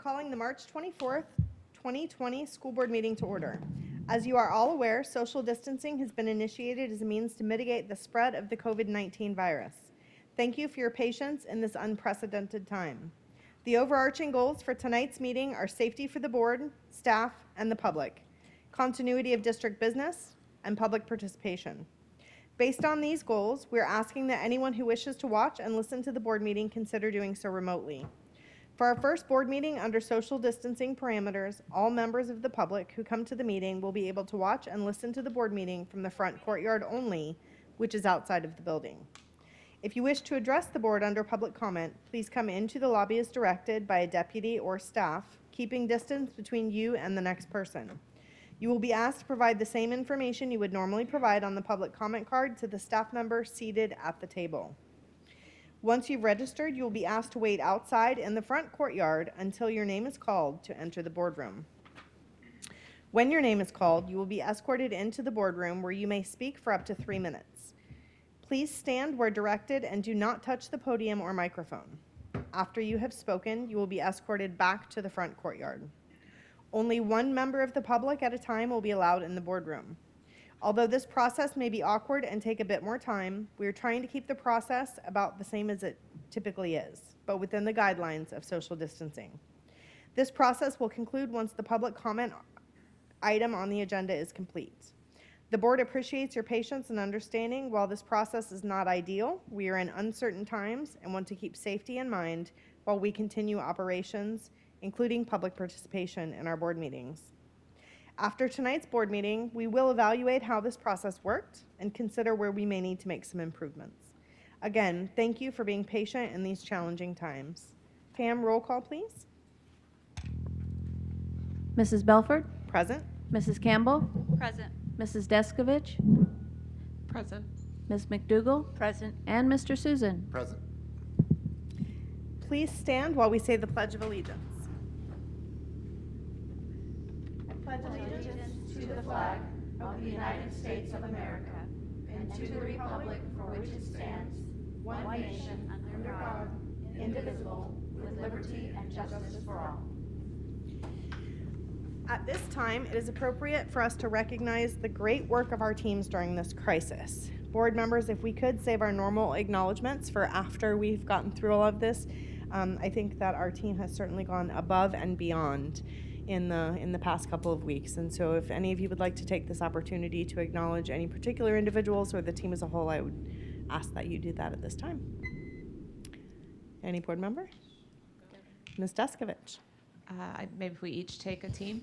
calling the March 24th, 2020 school board meeting to order. As you are all aware, social distancing has been initiated as a means to mitigate the spread of the COVID-19 virus. Thank you for your patience in this unprecedented time. The overarching goals for tonight's meeting are safety for the board, staff, and the public, continuity of district business, and public participation. Based on these goals, we're asking that anyone who wishes to watch and listen to the board meeting consider doing so remotely. For our first board meeting under social distancing parameters, all members of the public who come to the meeting will be able to watch and listen to the board meeting from the front courtyard only, which is outside of the building. If you wish to address the board under public comment, please come into the lobby as directed by a deputy or staff, keeping distance between you and the next person. You will be asked to provide the same information you would normally provide on the public comment card to the staff member seated at the table. Once you've registered, you will be asked to wait outside in the front courtyard until your name is called to enter the boardroom. When your name is called, you will be escorted into the boardroom where you may speak for up to 3 minutes. Please stand where directed and do not touch the podium or microphone. After you have spoken, you will be escorted back to the front courtyard. Only one member of the public at a time will be allowed in the boardroom. Although this process may be awkward and take a bit more time, we are trying to keep the process about the same as it typically is, but within the guidelines of social distancing. This process will conclude once the public comment item on the agenda is complete. The board appreciates your patience and understanding. While this process is not ideal, we are in uncertain times and want to keep safety in mind while we continue operations, including public participation in our board meetings. After tonight's board meeting, we will evaluate how this process worked and consider where we may need to make some improvements. Again, thank you for being patient in these challenging times. Pam, roll call, please. Mrs. Belford? Present. Mrs. Campbell? Present. Mrs. Deskovich? Present. Ms. McDougall? Present. And Mr. Susan? Present. Please stand while we say the Pledge of Allegiance. Pledge allegiance to the flag of the United States of America and to the republic for which it stands, one nation, under God, indivisible, with liberty and justice for all. At this time, it is appropriate for us to recognize the great work of our teams during this crisis. Board members, if we could save our normal acknowledgments for after we've gotten through all of this, I think that our team has certainly gone above and beyond in the past couple of weeks. And so if any of you would like to take this opportunity to acknowledge any particular individuals or the team as a whole, I would ask that you do that at this time. Any board member? Ms. Deskovich. Maybe if we each take a team.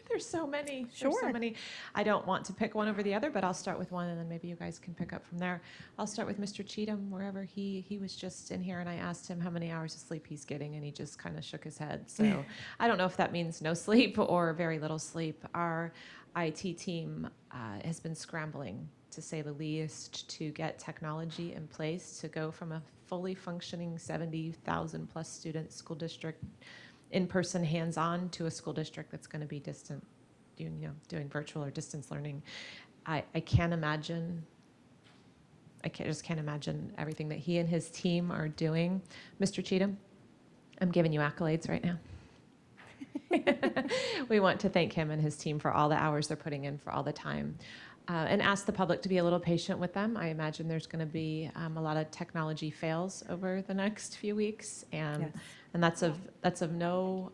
There's so many. Sure. There's so many. I don't want to pick one over the other, but I'll start with one, and then maybe you guys can pick up from there. I'll start with Mr. Cheatham, wherever he was just in here, and I asked him how many hours of sleep he's getting, and he just kind of shook his head. So I don't know if that means no sleep or very little sleep. Our IT team has been scrambling, to say the least, to get technology in place to go from a fully functioning 70,000 plus student school district in-person hands-on to a school district that's going to be distant, doing virtual or distance learning. I can't imagine, just can't imagine everything that he and his team are doing. Mr. Cheatham, I'm giving you accolades right now. We want to thank him and his team for all the hours they're putting in, for all the time. And ask the public to be a little patient with them. I imagine there's going to be a lot of technology fails over the next few weeks, and Yes. and that's of no,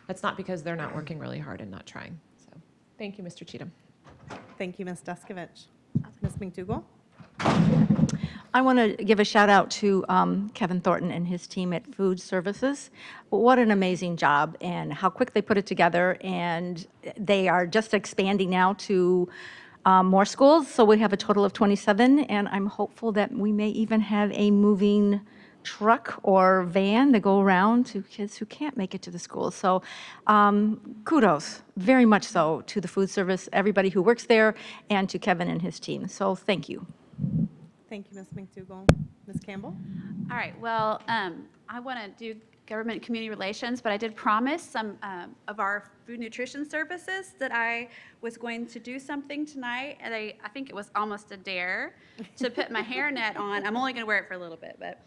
that's not because they're not working really hard and not trying. So, thank you, Mr. Cheatham. Thank you, Ms. Deskovich. Ms. McDougall. I want to give a shout out to Kevin Thornton and his team at Food Services. What an amazing job, and how quick they put it together. And they are just expanding now to more schools. So we have a total of 27, and I'm hopeful that we may even have a moving truck or van to go around to kids who can't make it to the schools. So kudos, very much so, to the food service, everybody who works there, and to Kevin and his team. So thank you. Thank you, Ms. McDougall. Ms. Campbell. All right, well, I want to do government community relations, but I did promise some of our food nutrition services that I was going to do something tonight, and I think it was almost a dare to put my hairnet on. I'm only going to wear it for a little bit, but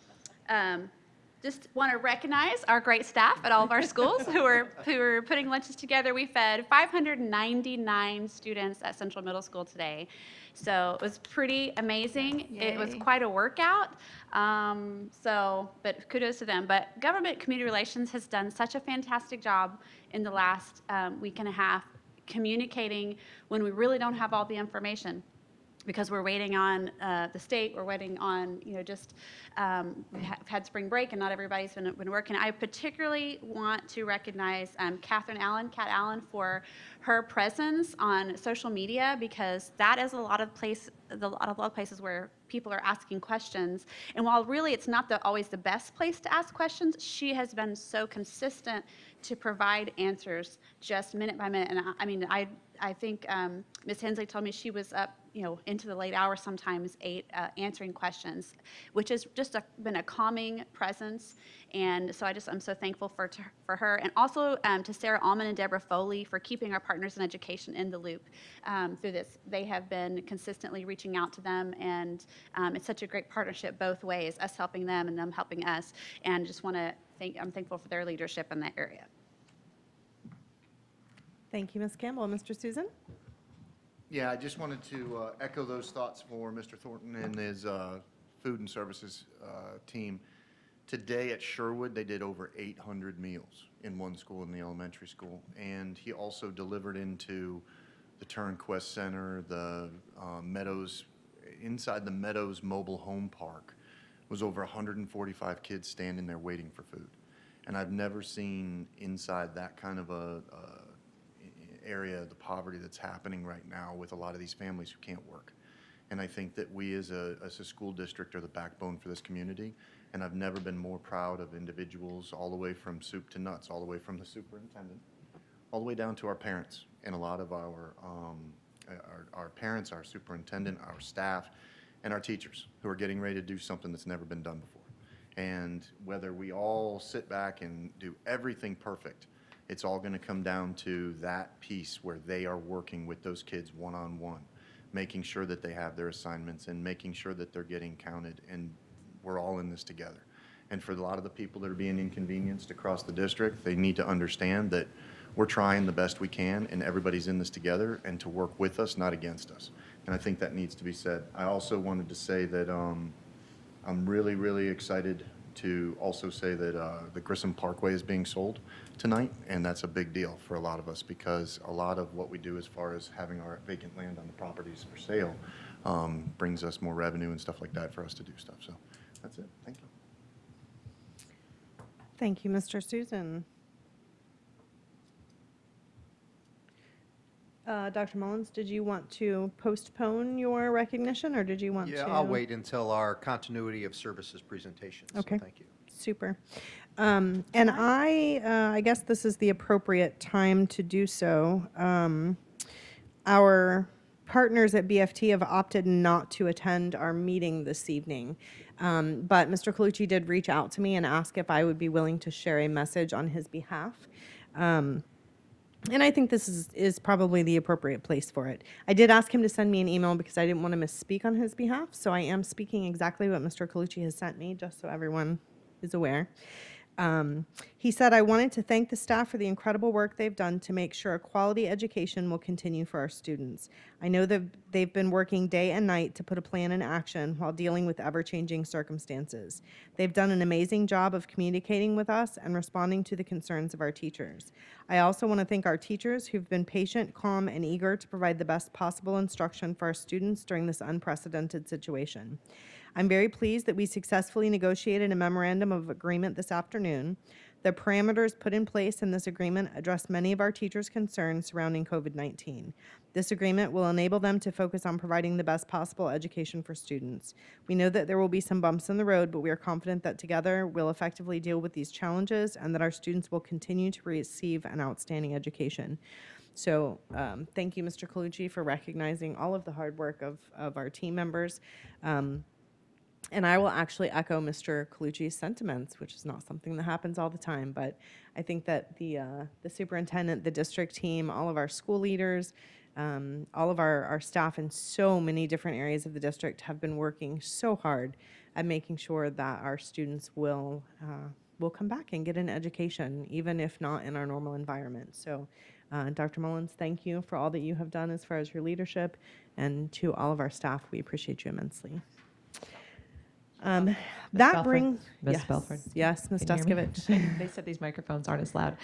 just want to recognize our great staff at all of our schools who are putting lunches together. We fed 599 students at Central Middle School today. So it was pretty amazing. It was Yay. quite a workout. But kudos to them. But Government Community Relations has done such a fantastic job in the last week and a half communicating when we really don't have all the information, because we're waiting on the state, we're waiting on, we have had spring break and not everybody's been working. I particularly want to recognize Kat Allen, for her presence on social media, because that is a lot of places where people are asking questions. And while really it's not always the best place to ask questions, she has been so consistent to provide answers just minute by minute. And I think Ms. Hensley told me she was up, into the late hours, sometimes 8, answering questions, which has just been a calming presence. And so I'm so thankful for her. And also to Sarah Allman and Deborah Foley for keeping our partners in education in the loop through this. They have been consistently reaching out to them, and it's such a great partnership both ways, us helping them and them helping us. And just want to I'm thankful for their leadership in that area. Thank you, Ms. Campbell. Mr. Susan? Yeah, I just wanted to echo those thoughts for Mr. Thornton and his food and services team. Today at Sherwood, they did over 800 meals in one school, in the elementary school. And he also delivered into the Turnquest Center, the Meadows, inside the Meadows Mobile Home Park, was over 145 kids standing there waiting for food. And I've never seen inside that kind of a area, the poverty that's happening right now with a lot of these families who can't work. And I think that we as a school district are the backbone for this community. And I've never been more proud of individuals, all the way from soup to nuts, all the way from the superintendent, all the way down to our parents. And a lot of our parents, our superintendent, our staff, and our teachers who are getting ready to do something that's never been done before. And whether we all sit back and do everything perfect, it's all going to come down to that piece where they are working with those kids one-on-one, making sure that they have their assignments and making sure that they're getting counted, and we're all in this together. And for a lot of the people that are being inconvenienced across the district, they need to understand that we're trying the best we can, and everybody's in this together, and to work with us, not against us. And I think that needs to be said. I also wanted to say that I'm really, really excited to also say that the Grissom Parkway is being sold tonight, and that's a big deal for a lot of us, because a lot of what we do as far as having our vacant land on the properties for sale brings us more revenue and stuff like that for us to do stuff. So that's it. Thank you. Thank you, Mr. Susan. Dr. Mullins, did you want to postpone your recognition, or did you want to? Yeah, I'll wait until our continuity of services presentation. So Okay. thank you. Super. And I guess this is the appropriate time to do so. Our partners at BFT have opted not to attend our meeting this evening. But Mr. Colucci did reach out to me and ask if I would be willing to share a message on his behalf. And I think this is probably the appropriate place for it. I did ask him to send me an email because I didn't want to misspeak on his behalf, so I am speaking exactly what Mr. Colucci has sent me, just so everyone is aware. He said, I wanted to thank the staff for the incredible work they've done to make sure a quality education will continue for our students. I know that they've been working day and night to put a plan in action while dealing with ever-changing circumstances. They've done an amazing job of communicating with us and responding to the concerns of our teachers. I also want to thank our teachers who've been patient, calm, and eager to provide the best possible instruction for our students during this unprecedented situation. I'm very pleased that we successfully negotiated a memorandum of agreement this afternoon. The parameters put in place in this agreement address many of our teachers' concerns surrounding COVID-19. This agreement will enable them to focus on providing the best possible education for students. We know that there will be some bumps in the road, but we are confident that together we'll effectively deal with these challenges and that our students will continue to receive an outstanding education. So thank you, Mr. Colucci, for recognizing all of the hard work of our team members. And I will actually echo Mr. Colucci's sentiments, which is not something that happens all the time. But I think that the superintendent, the district team, all of our school leaders, All of our staff in so many different areas of the district have been working so hard at making sure that our students will come back and get an education, even if not in our normal environment. So, Dr. Mullins, thank you for all that you have done as far as your leadership, and to all of our staff, we appreciate you immensely. That Belford. brings Miss yes, Belford. yes, Ms. Can you hear me? Deskovich. They said these microphones aren't as loud.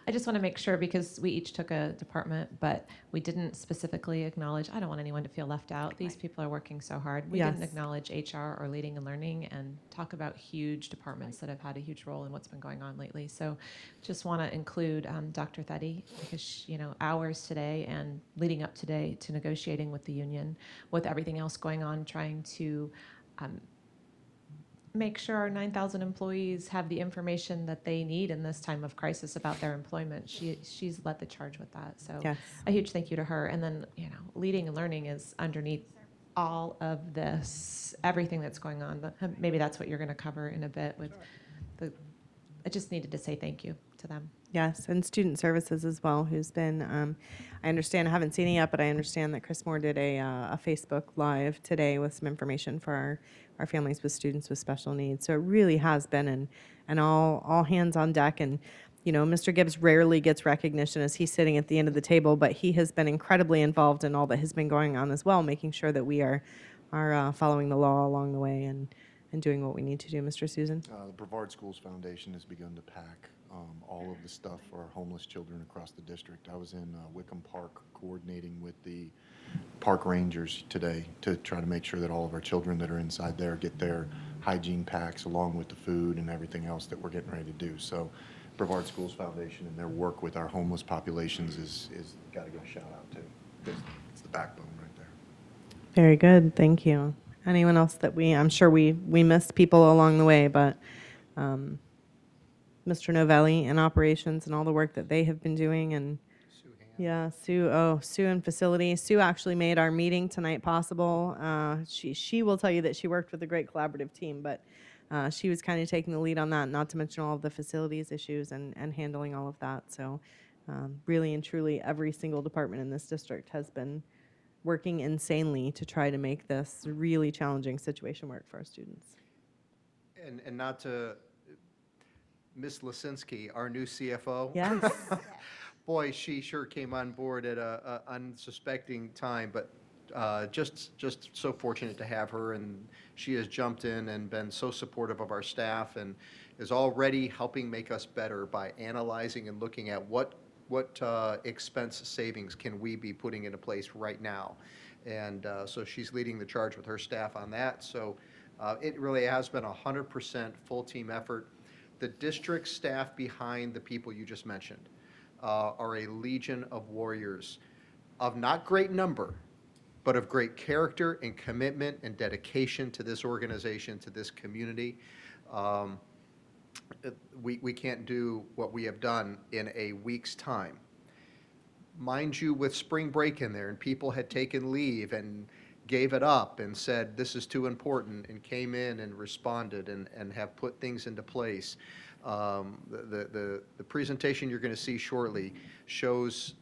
I just want to make sure, because we each took a department, but we didn't specifically acknowledge, I don't want anyone to feel left out. These people are working so hard. We didn't Yes. acknowledge HR or leading and learning and talk about huge departments that have had a huge role in what's been going on lately. So just want to include Dr. Theddy, because hours today and leading up today to negotiating with the union, with everything else going on, trying to make sure our 9,000 employees have the information that they need in this time of crisis about their employment. She's led the charge with that. So Yes. a huge thank you to her. And then, leading and learning is underneath all of this, everything that's going on. But maybe that's what you're going to cover in a bit with I just needed to say thank you to them. Yes, and student services as well, who's been, I understand, I haven't seen it yet, but I understand that Chris Moore did a Facebook Live today with some information for our families with students with special needs. So it really has been an all hands on deck. And, Mr. Gibbs rarely gets recognition as he's sitting at the end of the table, but he has been incredibly involved in all that has been going on as well, making sure that we are following the law along the way and doing what we need to do. Mr. Susan? The Brevard Schools Foundation has begun to pack all of the stuff for our homeless children across the district. I was in Wickham Park coordinating with the park rangers today to try to make sure that all of our children that are inside there get their hygiene packs along with the food and everything else that we're getting ready to do. So Brevard Schools Foundation and their work with our homeless populations is got to get a shout out to, because it's the backbone right there. Very good, thank you. Anyone else that I'm sure we missed people along the way, but Mr. Novelli in operations and all the work that they have been doing, and yeah, Sue in facilities. Sue actually made our meeting tonight possible. She will tell you that she worked with a great collaborative team, but she was kind of taking the lead on that, not to mention all of the facilities issues and handling all of that. So really and truly, every single department in this district has been working insanely to try to make this really challenging situation work for our students. And not to, Ms. Lisinski, our new CFO. Yes. Boy, she sure came on board at a unsuspecting time, but just so fortunate to have her, and she has jumped in and been so supportive of our staff and is already helping make us better by analyzing and looking at what expense savings can we be putting into place right now. And so she's leading the charge with her staff on that. So it really has been a 100% full team effort. The district staff behind the people you just mentioned are a legion of warriors of not great number, but of great character and commitment and dedication to this organization, to this community. We can't do what we have done in a week's time. Mind you, with spring break in there, and people had taken leave and gave it up and said, this is too important, and came in and responded and have put things into place. The presentation you're going to see shortly shows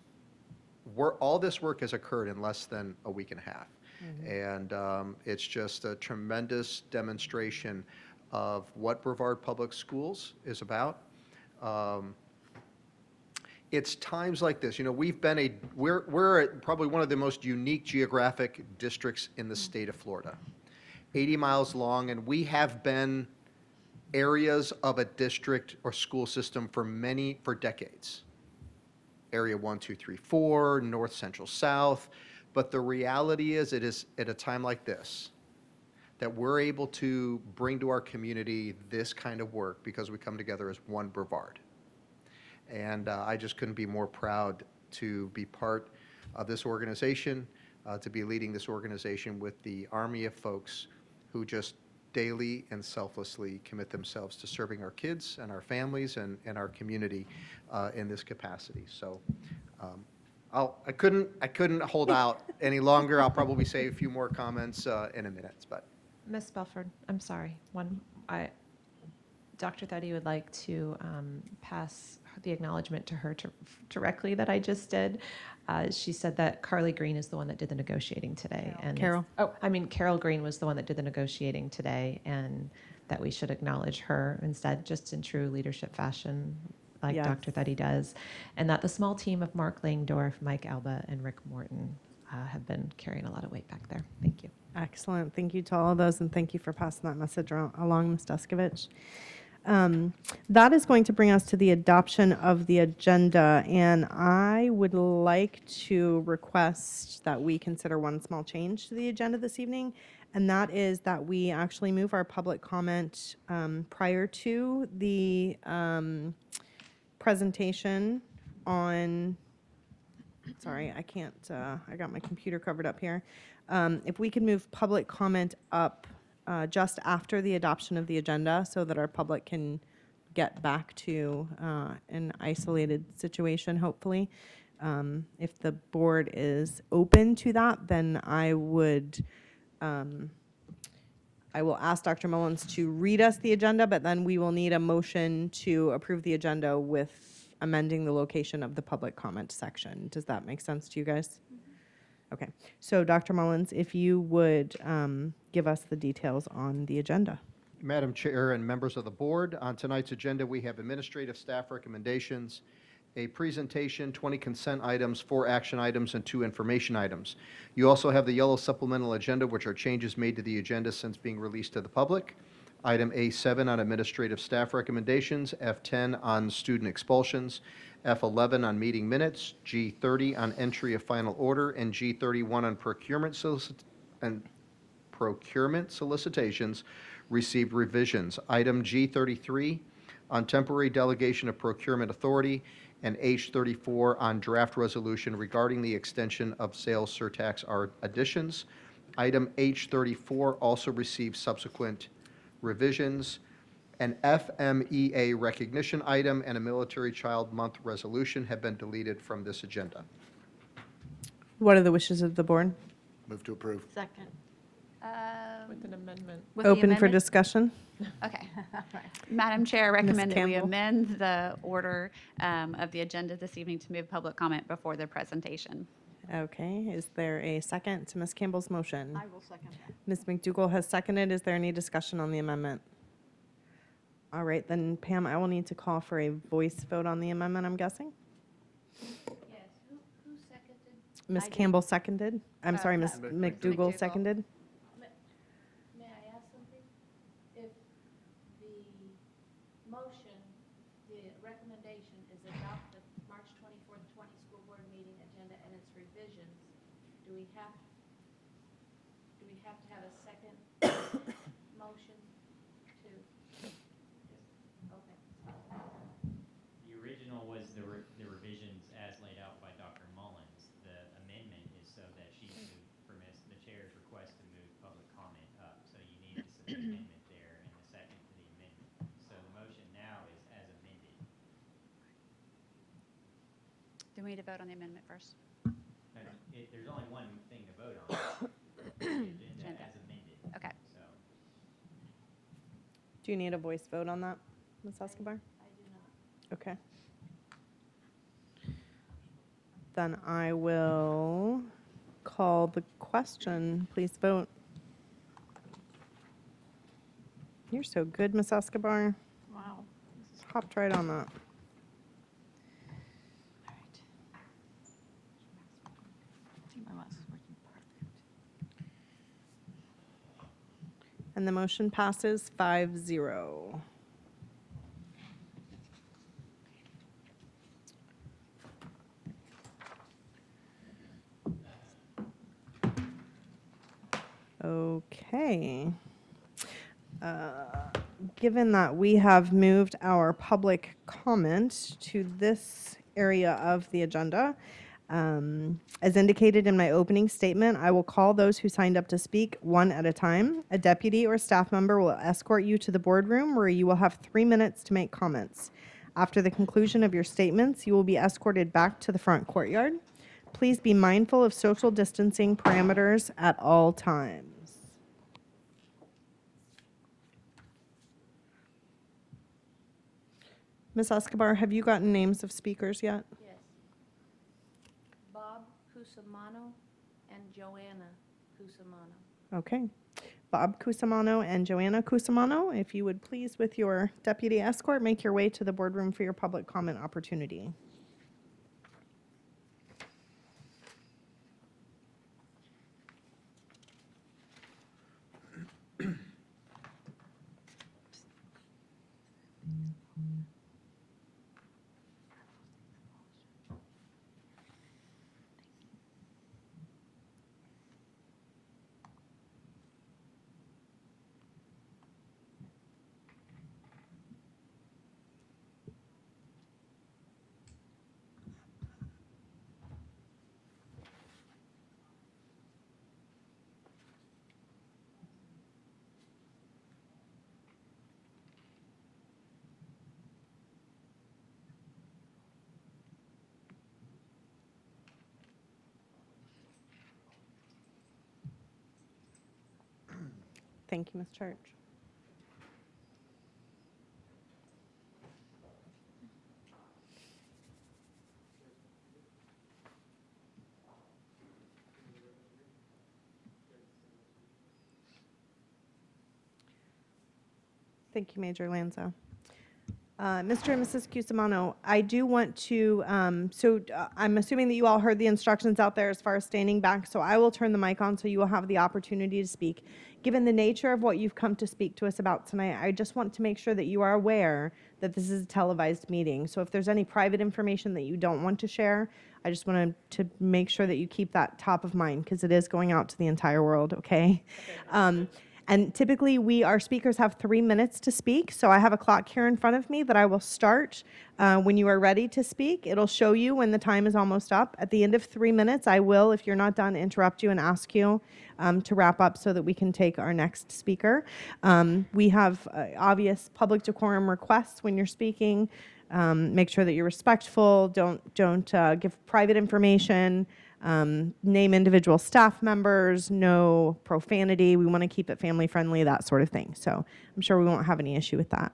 all this work has occurred in less than a week and a half. Mm-hmm. And it's just a tremendous demonstration of what Brevard Public Schools is about. It's times like this, we're probably one of the most unique geographic districts in the state of Florida, 80 miles long, and we have been areas of a district or school system for decades. Area 1, 2, 3, 4, North, Central, South. But the reality is, it is at a time like this that we're able to bring to our community this kind of work because we come together as one Brevard. And I just couldn't be more proud to be part of this organization, to be leading this organization with the army of folks who just daily and selflessly commit themselves to serving our kids and our families and our community in this capacity. So I couldn't hold out any longer. I'll probably say a few more comments in a minute. But Miss Belford, I'm sorry. Dr. Thuddy would like to pass the acknowledgement to her directly that I just did. She said that Carly Green is the one that did the negotiating today. And Carol. Carol Green was the one that did the negotiating today, and that we should acknowledge her instead, just in true leadership fashion, like Yes. Dr. Thuddy does. And that the small team of Mark Langdorf, Mike Alba, and Rick Morton have been carrying a lot of weight back there. Thank you. Excellent. Thank you to all of those, and thank you for passing that message along, Ms. Deskovich. That is going to bring us to the adoption of the agenda, and I would like to request that we consider one small change to the agenda this evening, and that is that we actually move our public comment prior to the presentation on, sorry, I can't, I got my computer covered up here. If we could move public comment up just after the adoption of the agenda so that our public can get back to an isolated situation, hopefully. If the board is open to that, then I will ask Dr. Mullins to read us the agenda, but then we will need a motion to approve the agenda with amending the location of the public comment section. Does that make sense to you guys? Okay, so Dr. Mullins, if you would give us the details on the agenda. Madam Chair and members of the board, on tonight's agenda, we have administrative staff recommendations, a presentation, 20 consent items, 4 action items, and 2 information items. You also have the yellow supplemental agenda, which are changes made to the agenda since being released to the public. Item A7 on administrative staff recommendations, F10 on student expulsions, F11 on meeting minutes, G30 on entry of final order, and G31 on procurement solicitations received revisions. Item G33 on temporary delegation of procurement authority, and H34 on draft resolution regarding the extension of sales surtax additions. Item H34 also received subsequent revisions. An FMEA recognition item and a Military Child Month resolution have been deleted from this agenda. What are the wishes of the board? Move to approve. Second. With an amendment. With the Open for amendment? discussion? Okay. Madam Chair, I recommend that we Campbell? amend the order of the agenda this evening to move public comment before the presentation. Okay, is there a second to Ms. Campbell's motion? I will second that. Ms. McDougall has seconded. Is there any discussion on the amendment? All right, then Pam, I will need to call for a voice vote on the amendment, I'm guessing? Yes, who seconded? Ms. I did. Campbell seconded? I'm sorry, Ms. McDougall. McDougall seconded? May I ask something? If the motion, the recommendation is adopt the March 24th, 20 school board meeting agenda and its revisions, do we have to have a second motion to? Okay. The original was the revisions as laid out by Dr. Mullins. The amendment is so that she could permit the chair's request to move public comment up. So you need to submit an amendment there and the second to the amendment. So the motion now is as amended. Do we need to vote on the amendment first? No, there's only one thing to vote on. The agenda as amended. Okay. So Do you need a voice vote on that, Ms. Escobar? I do not. Okay. Then I will call the question. Please vote. You're so good, Ms. Escobar. Wow. Hopped right on that. All right. I think my mouse is working perfect. And the motion passes 5-0. Okay. Given that we have moved our public comment to this area of the agenda, as indicated in my opening statement, I will call those who signed up to speak one at a time. A deputy or staff member will escort you to the boardroom where you will have 3 minutes to make comments. After the conclusion of your statements, you will be escorted back to the front courtyard. Please be mindful of social distancing parameters at all times. Ms. Escobar, have you gotten names of speakers yet? Yes. Bob Cusimano and Joanna Cusimano. Okay. Bob Cusimano and Joanna Cusimano, if you would please, with your deputy escort, make your way to the boardroom for your public comment opportunity. Thank you, Ms. Church. Thank you, Major Lanza. Mr. and Mrs. Cusimano, I do want to, I'm assuming that you all heard the instructions out there as far as standing back, so I will turn the mic on so you will have the opportunity to speak. Given the nature of what you've come to speak to us about tonight, I just want to make sure that you are aware that this is a televised meeting. So if there's any private information that you don't want to share, I just want to make sure that you keep that top of mind because it is going out to the entire world, okay? And typically, our speakers have 3 minutes to speak. So I have a clock here in front of me that I will start when you are ready to speak. It'll show you when the time is almost up. At the end of 3 minutes, I will, if you're not done, interrupt you and ask you to wrap up so that we can take our next speaker. We have obvious public decorum requests when you're speaking. Make sure that you're respectful. Don't give private information. Name individual staff members, no profanity. We want to keep it family friendly, that sort of thing. So I'm sure we won't have any issue with that.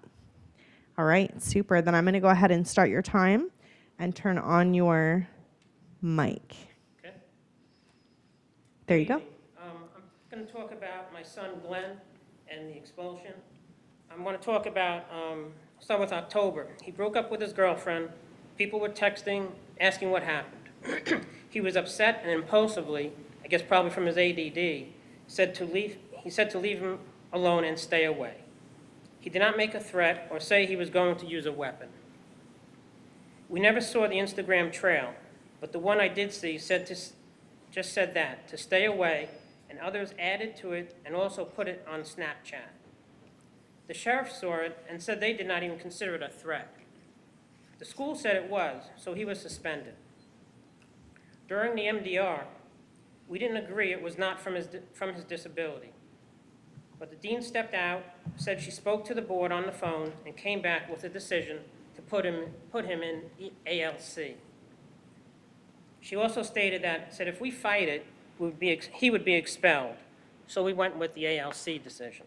All right, super. Then I'm going to go ahead and start your time and turn on your mic. Okay. There you go. I'm going to talk about my son Glenn and the expulsion. I'm going to talk about, start with October. He broke up with his girlfriend. People were texting, asking what happened. He was upset and impulsively, I guess probably from his ADD, he said to leave him alone and stay away. He did not make a threat or say he was going to use a weapon. We never saw the Instagram trail, but the one I did see just said that, to stay away, and others added to it and also put it on Snapchat. The sheriff saw it and said they did not even consider it a threat. The school said it was, so he was suspended. During the MDR, we didn't agree it was not from his disability. But the dean stepped out, said she spoke to the board on the phone, and came back with a decision to put him in ALC. She also stated said if we fight it, he would be expelled. So we went with the ALC decision.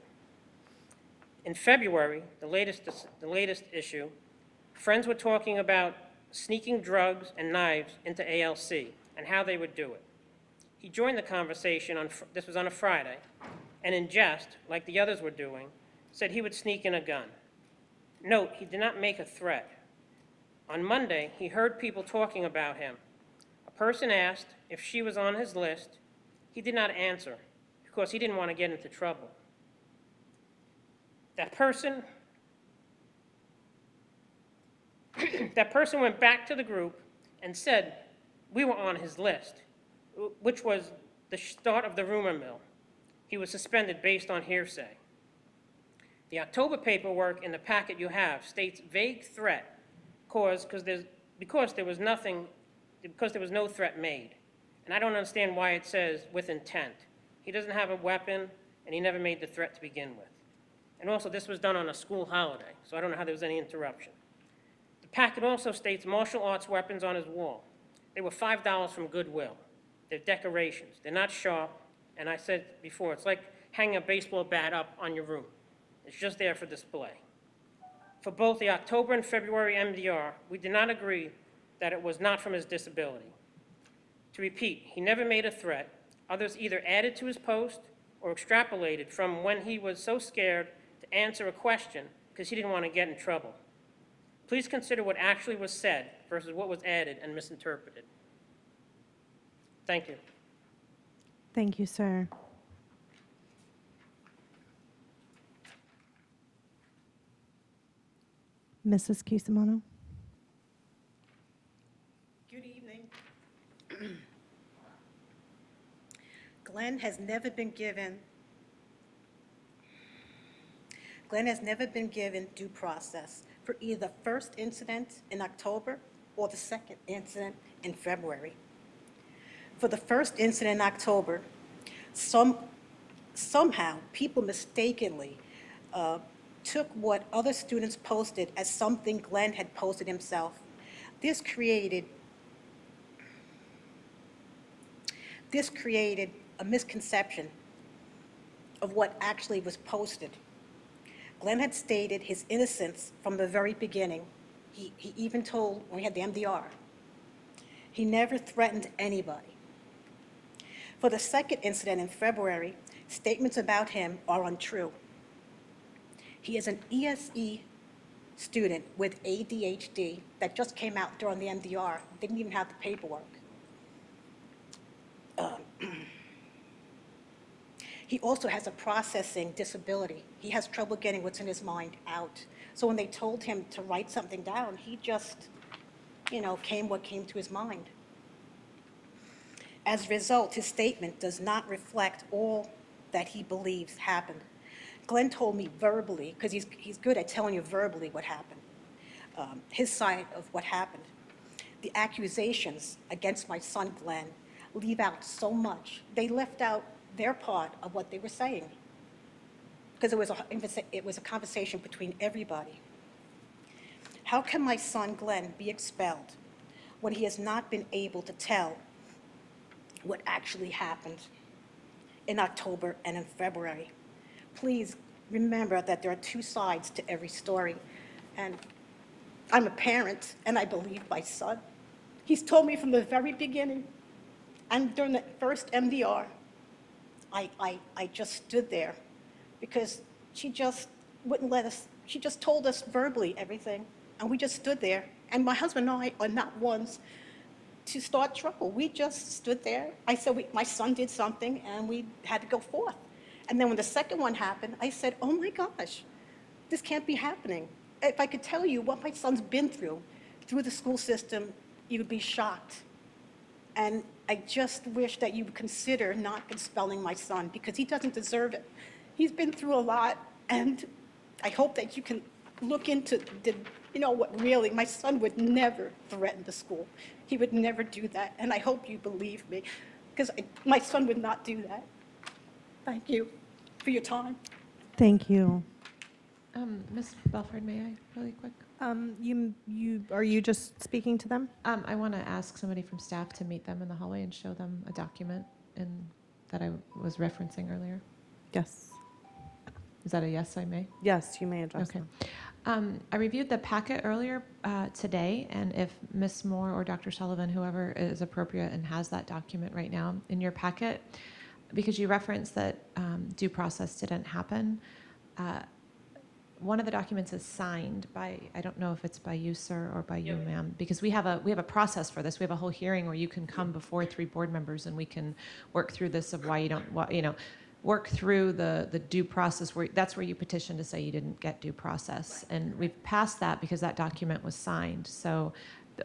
In February, the latest issue, friends were talking about sneaking drugs and knives into ALC and how they would do it. He joined the conversation, this was on a Friday, and in jest, like the others were doing, said he would sneak in a gun. Note, he did not make a threat. On Monday, he heard people talking about him. A person asked if she was on his list. He did not answer because he didn't want to get into trouble. That person went back to the group and said we were on his list, which was the start of the rumor mill. He was suspended based on hearsay. The October paperwork in the packet you have states vague threat because there was no threat made. And I don't understand why it says with intent. He doesn't have a weapon, and he never made the threat to begin with. And also, this was done on a school holiday, so I don't know how there was any interruption. The packet also states martial arts weapons on his wall. They were $5 from Goodwill. They're decorations. They're not sharp. And I said before, it's like hanging a baseball bat up on your room. It's just there for display. For both the October and February MDR, we did not agree that it was not from his disability. To repeat, he never made a threat. Others either added to his post or extrapolated from when he was so scared to answer a question because he didn't want to get in trouble. Please consider what actually was said versus what was added and misinterpreted. Thank you. Thank you, sir. Mrs. Cusimano? Good evening. Glenn has never been given due process for either the first incident in October or the second incident in February. For the first incident in October, somehow people mistakenly took what other students posted as something Glenn had posted himself. This created a misconception of what actually was posted. Glenn had stated his innocence from the very beginning. He even told, when we had the MDR, he never threatened anybody. For the second incident in February, statements about him are untrue. He is an ESE student with ADHD that just came out during the MDR, didn't even have the paperwork. He also has a processing disability. He has trouble getting what's in his mind out. So when they told him to write something down, he just, came what came to his mind. As a result, his statement does not reflect all that he believes happened. Glenn told me verbally, because he's good at telling you verbally what happened, his side of what happened. The accusations against my son, Glenn, leave out so much. They left out their part of what they were saying, because it was a conversation between everybody. How can my son, Glenn, be expelled when he has not been able to tell what actually happened in October and in February? Please remember that there are two sides to every story. And I'm a parent, and I believe my son. He's told me from the very beginning, and during the first MDR, I just stood there because she just wouldn't let us, she just told us verbally everything, and we just stood there. And my husband and I are not ones to start trouble. We just stood there. I said, my son did something, and we had to go forth. And then when the second one happened, I said, oh my gosh, this can't be happening. If I could tell you what my son's been through the school system, you would be shocked. And I just wish that you would consider not expelling my son, because he doesn't deserve it. He's been through a lot, and I hope that you can look into what really, my son would never threaten the school. He would never do that, and I hope you believe me, because my son would not do that. Thank you for your time. Thank you. Ms. Belford, may I, really quick? Are you just speaking to them? I want to ask somebody from staff to meet them in the hallway and show them a document that I was referencing earlier. Yes. Is that a yes, I may? Yes, you may address Okay. them. I reviewed the packet earlier today, and if Ms. Moore or Dr. Sullivan, whoever is appropriate and has that document right now in your packet, because you referenced that due process didn't happen, one of the documents is signed by, I don't know if it's by you, sir, or by you, ma'am, because we have a process for this. We have a whole hearing where you can come before 3 board members, and we can work through this of why you don't, work through the due process. That's where you petition to say you didn't get due process. And we've passed that because that document was signed. So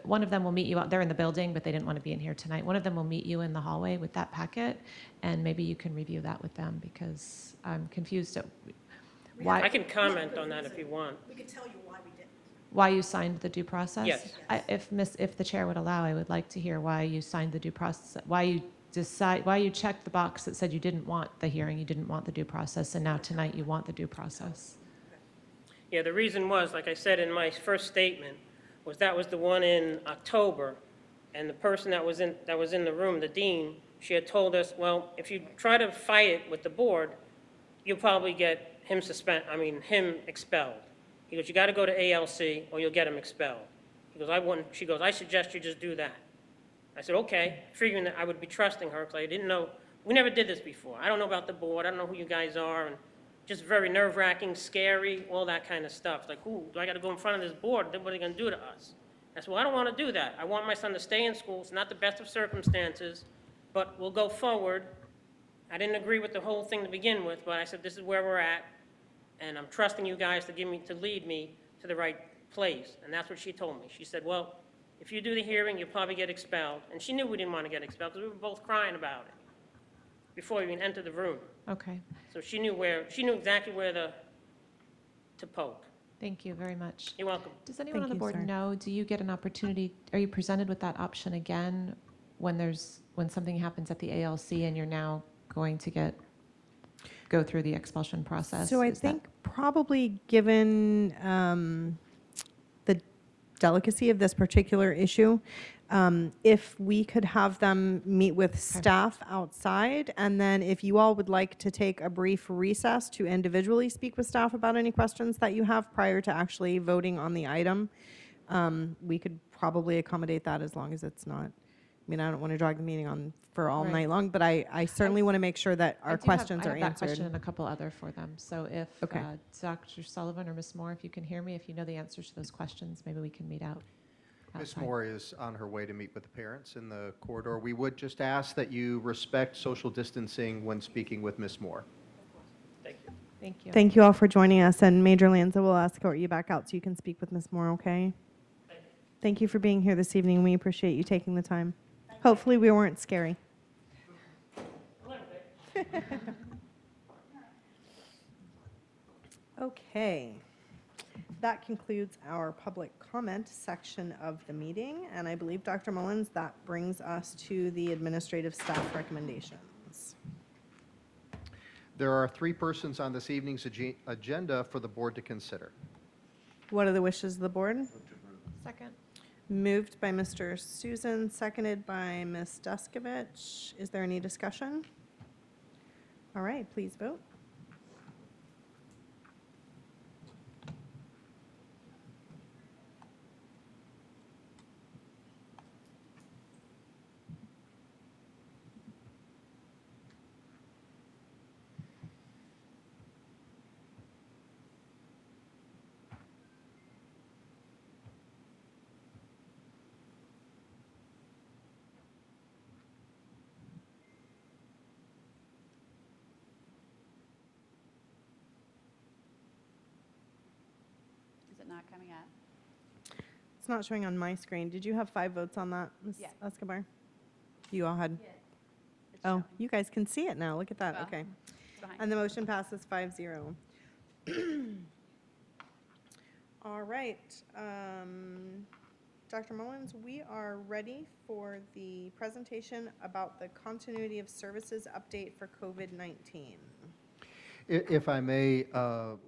one of them will meet you out there in the building, but they didn't want to be in here tonight. One of them will meet you in the hallway with that packet, and maybe you can review that with them, because I'm confused at I can comment on that if you want. We can tell you why we didn't. why you signed the due process. Yes. If the chair would allow, I would like to hear why you signed the due process, why you checked the box that said you didn't want the hearing, you didn't want the due process, and now tonight you want the due process. Yeah, the reason was, like I said in my first statement, that was the one in October, and the person that was in the room, the dean, she had told us, well, if you try to fight it with the board, you'll probably get him expelled. He goes, you got to go to ALC or you'll get him expelled. He goes, I wouldn't, she goes, I suggest you just do that. I said, okay, figuring that I would be trusting her because I didn't know, we never did this before. I don't know about the board, I don't know who you guys are, and just very nerve-wracking, scary, all that kind of stuff. It's like, ooh, do I got to go in front of this board? Then what are they going to do to us? I said, well, I don't want to do that. I want my son to stay in school. It's not the best of circumstances, but we'll go forward. I didn't agree with the whole thing to begin with, but I said, this is where we're at, and I'm trusting you guys to lead me to the right place. And that's what she told me. She said, well, if you do the hearing, you'll probably get expelled. And she knew we didn't want to get expelled because we were both crying about it before we even entered the room. Okay, So she knew exactly where to poke. thank you very much. You're welcome. Does anyone Thank on the you, board sir. know, do you get an opportunity, are you presented with that option again when something happens at the ALC and you're now going to go through the expulsion process? So I Is that- think probably given the delicacy of this particular issue, if we could have them meet with staff outside, and then if you all would like to take a brief recess to individually speak with staff about any questions that you have prior to actually voting on the item, we could probably accommodate that as long as it's not, I mean, I don't want to drag the meeting on for all Right. night long, but I certainly want to make sure that I our do have- questions I are have that question answered. and a couple other for them. So if Okay. Dr. Sullivan or Ms. Moore, if you can hear me, if you know the answers to those questions, maybe we can meet out. Ms. outside. Moore is on her way to meet with the parents in the corridor. We would just ask that you respect social distancing when speaking with Ms. Moore. Thank you. Thank you. Thank you all for joining us, and Major Lanza will escort you back out so you can speak with Ms. Moore, okay? Thank you for being here this evening. We appreciate you taking the time. Hopefully, we weren't scary. Okay. That concludes our public comment section of the meeting, and I believe, Dr. Mullins, that brings us to the administrative staff recommendations. There are 3 persons on this evening's agenda for the board to consider. What are the wishes of the board? Second. Moved by Mr. Susan, seconded by Ms. Duskovich. Is there any discussion? All right, please vote. Is it not coming up? It's not showing on my screen. Did you have 5 votes on that, Ms. Yes. Escobar? You all had? It's Oh, showing. you guys can see it now. Look at that. Well, Okay. It's behind. And the motion passes 5-0. All right. Dr. Mullins, we are ready for the presentation about the continuity of services update for COVID-19. If I may,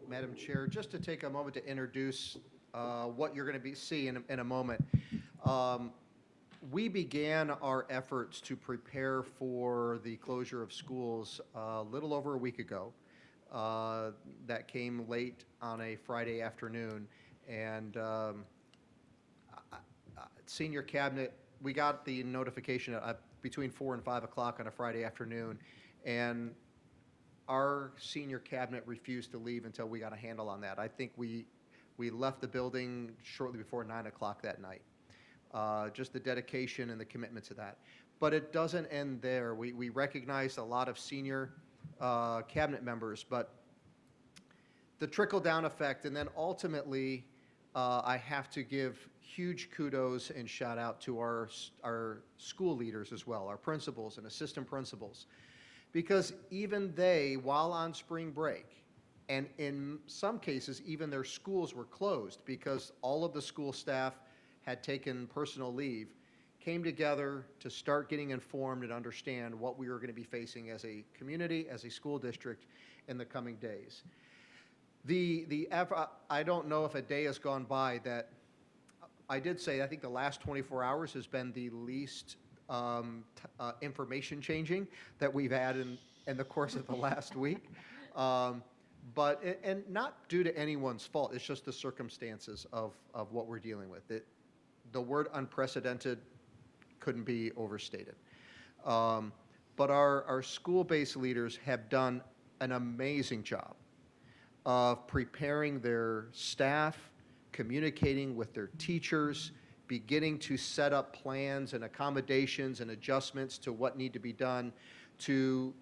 Madam Chair, just to take a moment to introduce what you're going to see in a moment. We began our efforts to prepare for the closure of schools a little over a week ago. That came late on a Friday afternoon, and senior cabinet, we got the notification at between 4 and 5 o'clock on a Friday afternoon, and our senior cabinet refused to leave until we got a handle on that. I think we left the building shortly before 9 o'clock that night. Just the dedication and the commitment to that. But it doesn't end there. We recognized a lot of senior cabinet members, but the trickle-down effect, and then ultimately, I have to give huge kudos and shout-out to our school leaders as well, our principals and assistant principals. Because even they, while on spring break, and in some cases, even their schools were closed because all of the school staff had taken personal leave, came together to start getting informed and understand what we were going to be facing as a community, as a school district in the coming days. I don't know if a day has gone by that, I did say, I think the last 24 hours has been the least information changing that we've had in the course of the last week. But, and not due to anyone's fault, it's just the circumstances of what we're dealing with. The word unprecedented couldn't be overstated. But our school-based leaders have done an amazing job of preparing their staff, communicating with their teachers, beginning to set up plans and accommodations and adjustments to what need to be done. To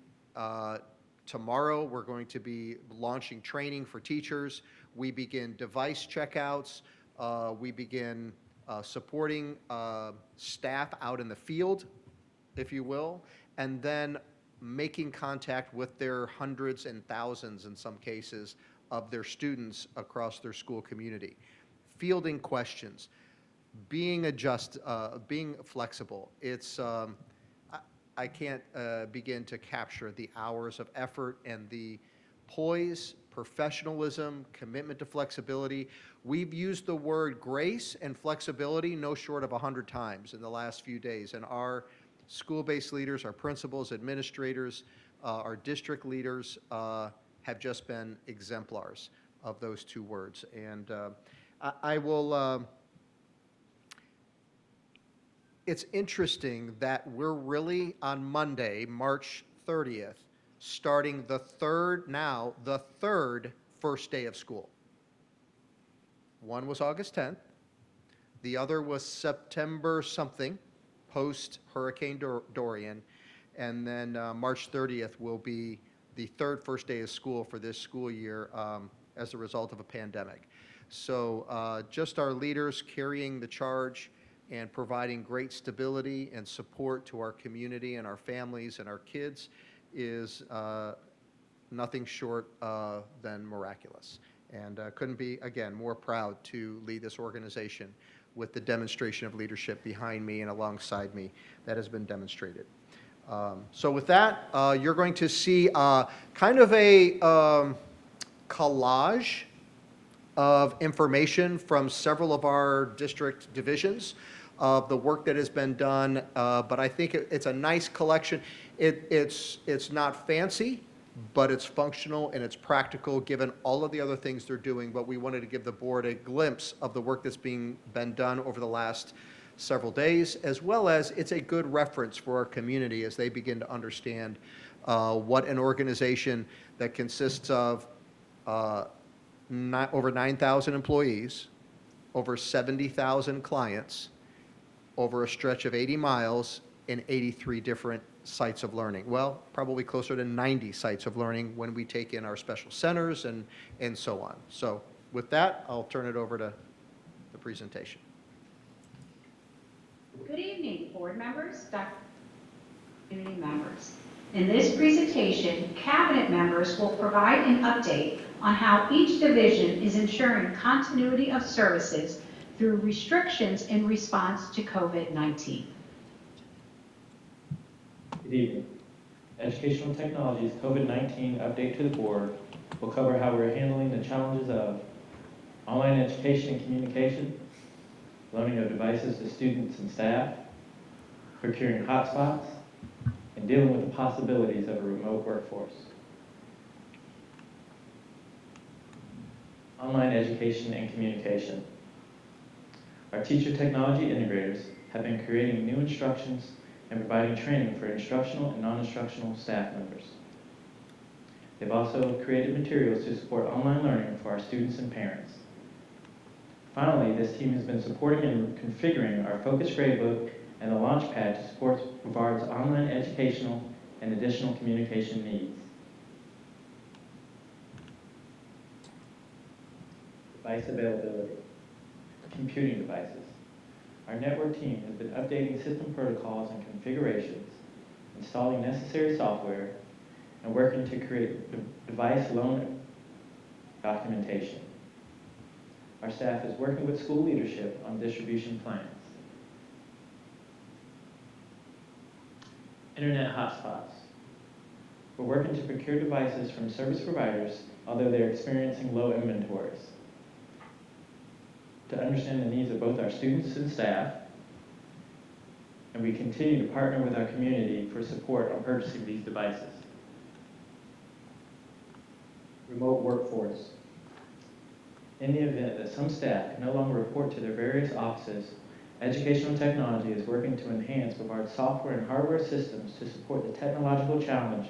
tomorrow, we're going to be launching training for teachers. We begin device checkouts. We begin supporting staff out in the field, if you will, and then making contact with their hundreds and thousands, in some cases, of their students across their school community. Fielding questions, being flexible. It's, I can't begin to capture the hours of effort and the poise, professionalism, commitment to flexibility. We've used the word grace and flexibility no short of 100 times in the last few days, and our school-based leaders, our principals, administrators, our district leaders have just been exemplars of those two words. And I will, it's interesting that we're really on Monday, March 30th, starting the third first day of school. One was August 10th. The other was September something, post Hurricane Dorian. And then March 30th will be the third first day of school for this school year as a result of a pandemic. So just our leaders carrying the charge and providing great stability and support to our community and our families and our kids is nothing short than miraculous. And couldn't be, again, more proud to lead this organization with the demonstration of leadership behind me and alongside me that has been demonstrated. So with that, you're going to see kind of a collage of information from several of our district divisions of the work that has been done, but I think it's a nice collection. It's not fancy, but it's functional and it's practical given all of the other things they're doing, but we wanted to give the board a glimpse of the work that's been done over the last several days, as well as it's a good reference for our community as they begin to understand what an organization that consists of over 9,000 employees, over 70,000 clients, over a stretch of 80 miles in 83 different sites of learning. Well, probably closer to 90 sites of learning when we take in our special centers and so on. So with that, I'll turn it over to the presentation. Good evening, board members, community members. In this presentation, cabinet members will provide an update on how each division is ensuring continuity of services through restrictions in response to COVID-19. Good evening. Educational Technologies COVID-19 update to the board will cover how we're handling the challenges of online education and communication, loaning of devices to students and staff, procuring hotspots, and dealing with the possibilities of a remote workforce. Online education and communication. Our teacher technology integrators have been creating new instructions and providing training for instructional and non-instructional staff members. They've also created materials to support online learning for our students and parents. Finally, this team has been supporting and configuring our Focus Gradebook and the Launchpad to support Brevard's online educational and additional communication needs. Device availability. Computing devices. Our network team has been updating system protocols and configurations, installing necessary software, and working to create device loan documentation. Our staff is working with school leadership on distribution plans. Internet hotspots. We're working to procure devices from service providers, although they're experiencing low inventories. To understand the needs of both our students and staff, and we continue to partner with our community for support on purchasing these devices. remote workforce. In the event that some staff can no longer report to their various offices, Educational Technology is working to enhance Brevard's software and hardware systems to support the technological challenge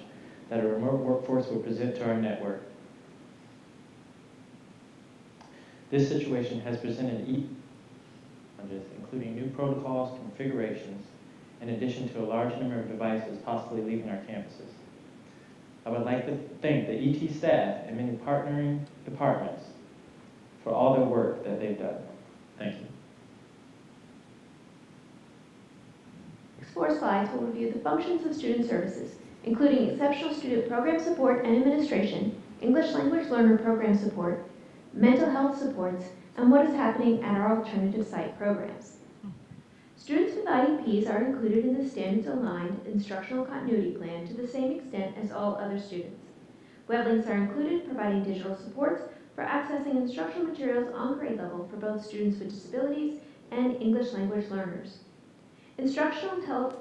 that a remote workforce will present to our network. This situation has presented challenges, including new protocols, configurations, in addition to a large number of devices possibly leaving our campuses. I would like to thank the ET staff and many partnering departments for all their work that they've done. Thank you. Next 4 slides will review the functions of student services, including exceptional student program support and administration, English language learner program support, mental health supports, and what is happening at our alternative site programs. Students with IEPs are included in the standards-aligned instructional continuity plan to the same extent as all other students. Web links are included, providing digital supports for accessing instructional materials on grade level for both students with disabilities and English language learners. Instructional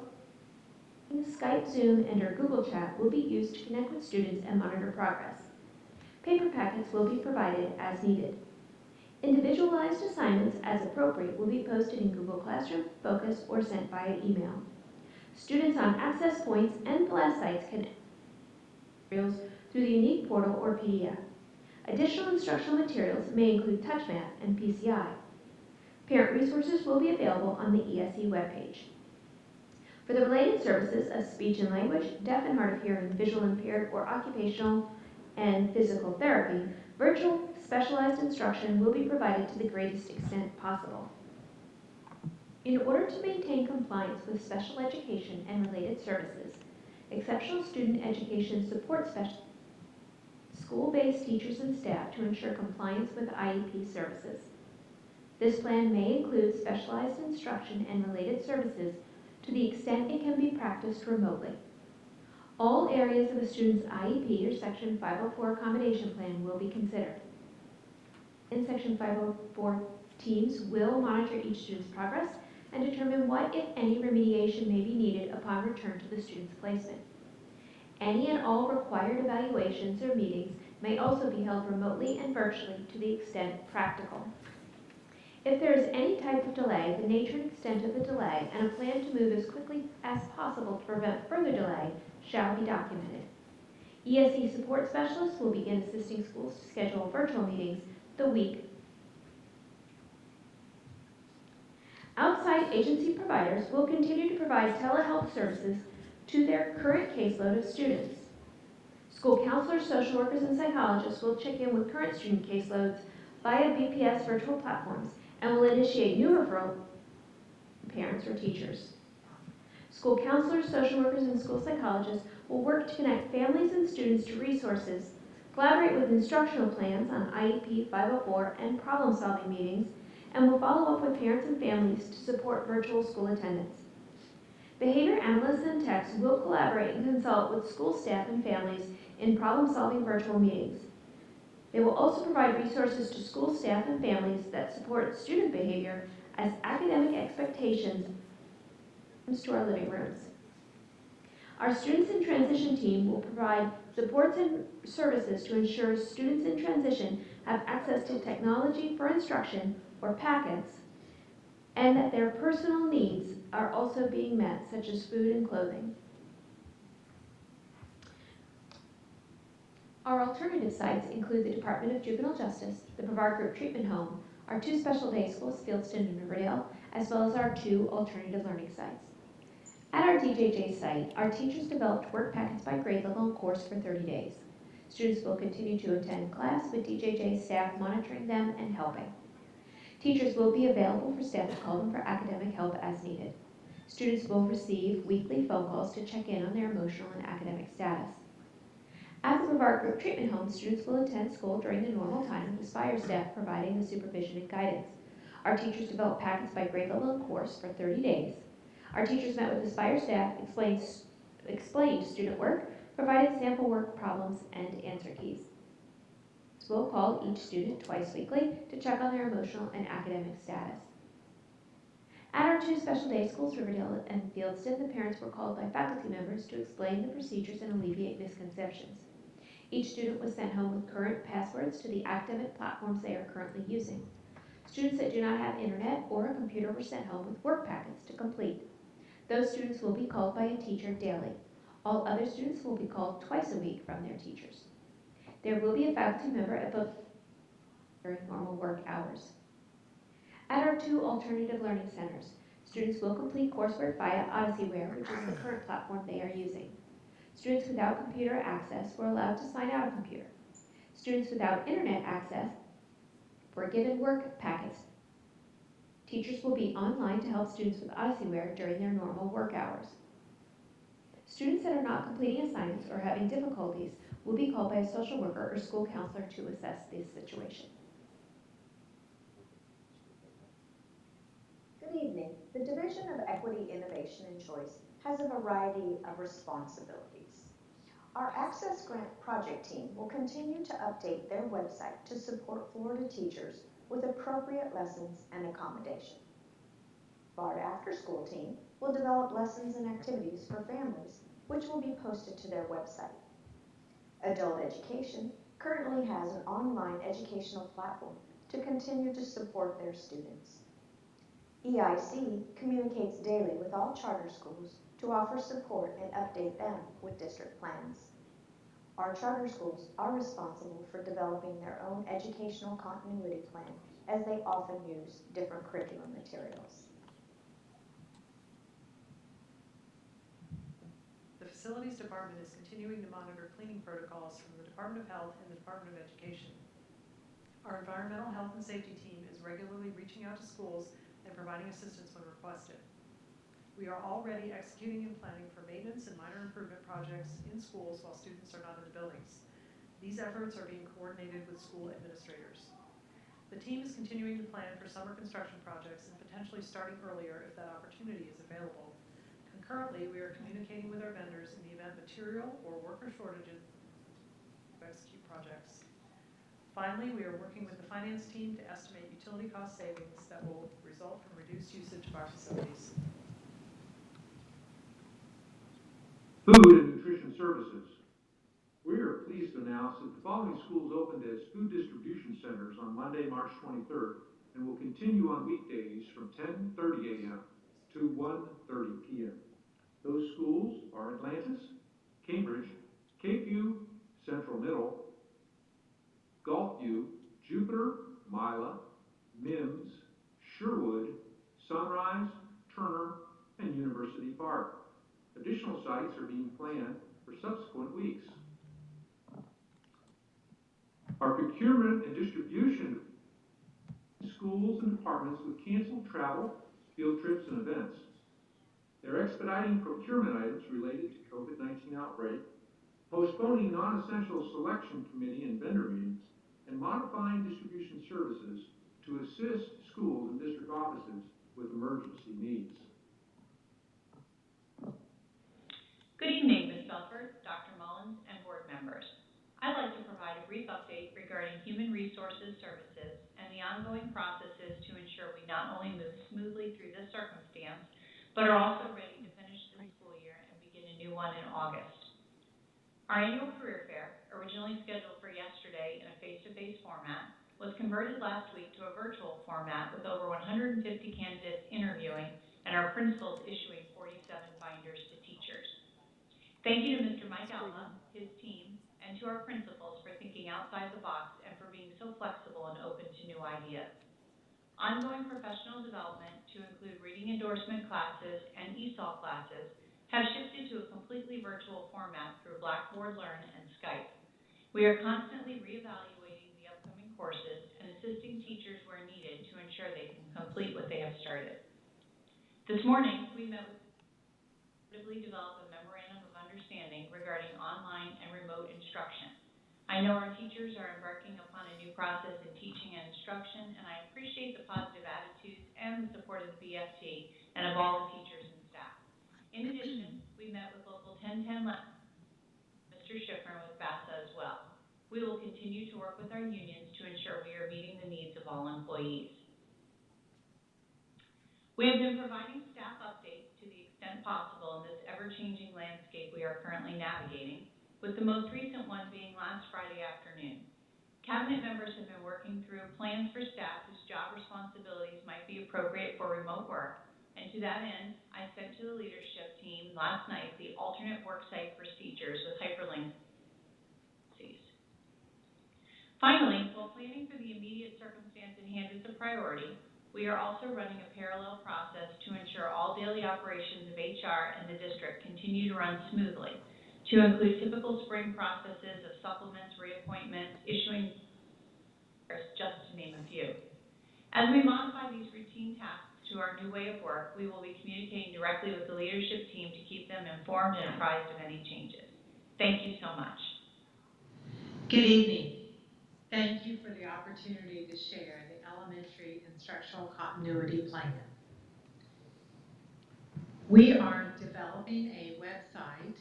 Skype, Zoom, and or Google Chat will be used to connect with students and monitor progress. Paper packets will be provided as needed. Individualized assignments as appropriate will be posted in Google Classroom, Focus, or sent via email. Students on access points and blast sites can materials through the unique portal or PDF. Additional instructional materials may include TouchMath and PCI. Parent resources will be available on the ESE webpage. For the related services of speech and language, deaf and hard of hearing, visual impaired, or occupational and physical therapy, virtual specialized instruction will be provided to the greatest extent possible. In order to maintain compliance with special education and related services, exceptional student education support specialists, school-based teachers and staff to ensure compliance with IEP services. This plan may include specialized instruction and related services to the extent it can be practiced remotely. All areas of a student's IEP or Section 504 accommodation plan will be considered. In Section 504, teams will monitor each student's progress and determine what, if any, remediation may be needed upon return to the student's placement. Any and all required evaluations or meetings may also be held remotely and virtually to the extent practical. If there is any type of delay, the nature and extent of the delay, and a plan to move as quickly as possible to prevent further delay shall be documented. ESE support specialists will begin assisting schools to schedule virtual meetings the week. Outside agency providers will continue to provide telehealth services to their current caseload of students. School counselors, social workers, and psychologists will check in with current student caseloads via BPS virtual platforms and will initiate new referral parents or teachers. School counselors, social workers, and school psychologists will work to connect families and students to resources, collaborate with instructional plans on IEP 504 and problem-solving meetings, and will follow up with parents and families to support virtual school attendance. Behavior analysts and techs will collaborate and consult with school staff and families in problem-solving virtual meetings. They will also provide resources to school staff and families that support student behavior as academic expectations comes to our living rooms. Our Students in Transition team will provide supports and services to ensure students in transition have access to technology for instruction or packets, and that their personal needs are also being met, such as food and clothing. Our alternative sites include the Department of Juvenile Justice, the Brevard Group Treatment Home, our 2 special day schools, Fieldston and Riverdale, as well as our 2 alternative learning sites. At our DJJ site, our teachers developed work packets by grade level and course for 30 days. Students will continue to attend class with DJJ staff monitoring them and helping. Teachers will be available for staff to call them for academic help as needed. Students will receive weekly phone calls to check in on their emotional and academic status. At the Brevard Group Treatment Home, students will attend school during the normal time with Aspire staff providing the supervision and guidance. Our teachers developed packets by grade level and course for 30 days. Our teachers met with Aspire staff, explained student work, provided sample work problems, and answer keys. We'll call each student twice weekly to check on their emotional and academic status. At our 2 special day schools, Riverdale and Fieldston, the parents were called by faculty members to explain the procedures and alleviate misconceptions. Each student was sent home with current passwords to the academic platforms they are currently using. Students that do not have internet or a computer were sent home with work packets to complete. Those students will be called by a teacher daily. All other students will be called twice a week from their teachers. There will be a faculty member at both during normal work hours. At our 2 alternative learning centers, students will complete coursework via Odysseyware, which is the current platform they are using. Students without computer access were allowed to sign out a computer. Students without internet access were given work packets. Teachers will be online to help students with Odysseyware during their normal work hours. Students that are not completing assignments or having difficulties will be called by a social worker or school counselor to assess this situation. Good evening. The Division of Equity, Innovation, and Choice has a variety of responsibilities. Our Access Grant project team will continue to update their website to support Florida teachers with appropriate lessons and accommodation. Our after-school team will develop lessons and activities for families, which will be posted to their website. Adult Education currently has an online educational platform to continue to support their students. EIC communicates daily with all charter schools to offer support and update them with district plans. Our charter schools are responsible for developing their own educational continuity plan, as they often use different curriculum materials. The Facilities Department is continuing to monitor cleaning protocols from the Department of Health and the Department of Education. Our Environmental Health and Safety team is regularly reaching out to schools and providing assistance when requested. We are already executing and planning for maintenance and minor improvement projects in schools while students are not in the buildings. These efforts are being coordinated with school administrators. The team is continuing to plan for summer construction projects and potentially starting earlier if that opportunity is available. Concurrently, we are communicating with our vendors in the event material or worker shortages to execute projects. Finally, we are working with the finance team to estimate utility cost savings that will result from reduced usage of our facilities. Food and Nutrition Services. We are pleased to announce that the following schools opened as food distribution centers on Monday, March 23rd, and will continue on weekdays from 10:30 a.m. to 1:30 p.m. Those schools are Atlantis, Cambridge, Cape View, Central Middle, Gulfview, Jupiter, Mila, Mims, Sherwood, Sunrise, Turner, and University Park. Additional sites are being planned for subsequent weeks. Our procurement and distribution schools and departments with canceled travel, field trips, and events. They're expediting procurement items related to COVID-19 outbreak, postponing non-essential selection committee and vendor meetings, and modifying distribution services to assist schools and district offices with emergency needs. Good evening, Ms. Belford, Dr. Mullins, and board members. I'd like to provide a brief update regarding Human Resources Services and the ongoing processes to ensure we not only move smoothly through this circumstance, but are also ready to finish this school year and begin a new one in August. Our annual career fair, originally scheduled for yesterday in a face-to-face format, was converted last week to a virtual format with over 150 candidates interviewing and our principals issuing 47 binders to teachers. Thank you to Mr. Mike Alma, his team, and to our principals for thinking outside the box and for being so flexible and open to new ideas. Ongoing professional development, to include reading endorsement classes and ESOL classes, have shifted to a completely virtual format through Blackboard Learn and Skype. We are constantly reevaluating the upcoming courses and assisting teachers where needed to ensure they can complete what they have started. This morning, we met with develop a memorandum of understanding regarding online and remote instruction. I know our teachers are embarking upon a new process in teaching and instruction, and I appreciate the positive attitudes and the support of the BFT and of all the teachers and staff. In addition, we met with Local 1010 Mr. Schifrin with FAFSA as well. We will continue to work with our unions to ensure we are meeting the needs of all employees. We have been providing staff updates to the extent possible in this ever-changing landscape we are currently navigating, with the most recent one being last Friday afternoon. Cabinet members have been working through plans for staff whose job responsibilities might be appropriate for remote work, and to that end, I sent to the leadership team last night the alternate worksite procedures with hyperlinks. Finally, while planning for the immediate circumstance in hand is a priority, we are also running a parallel process to ensure all daily operations of HR and the district continue to run smoothly, to include typical spring processes of supplements, reappointments, issuing, just to name a few. As we modify these routine tasks to our new way of work, we will be communicating directly with the leadership team to keep them informed and apprised of any changes. Thank you so much. Good evening. Thank you for the opportunity to share the elementary instructional continuity plan. We are developing a website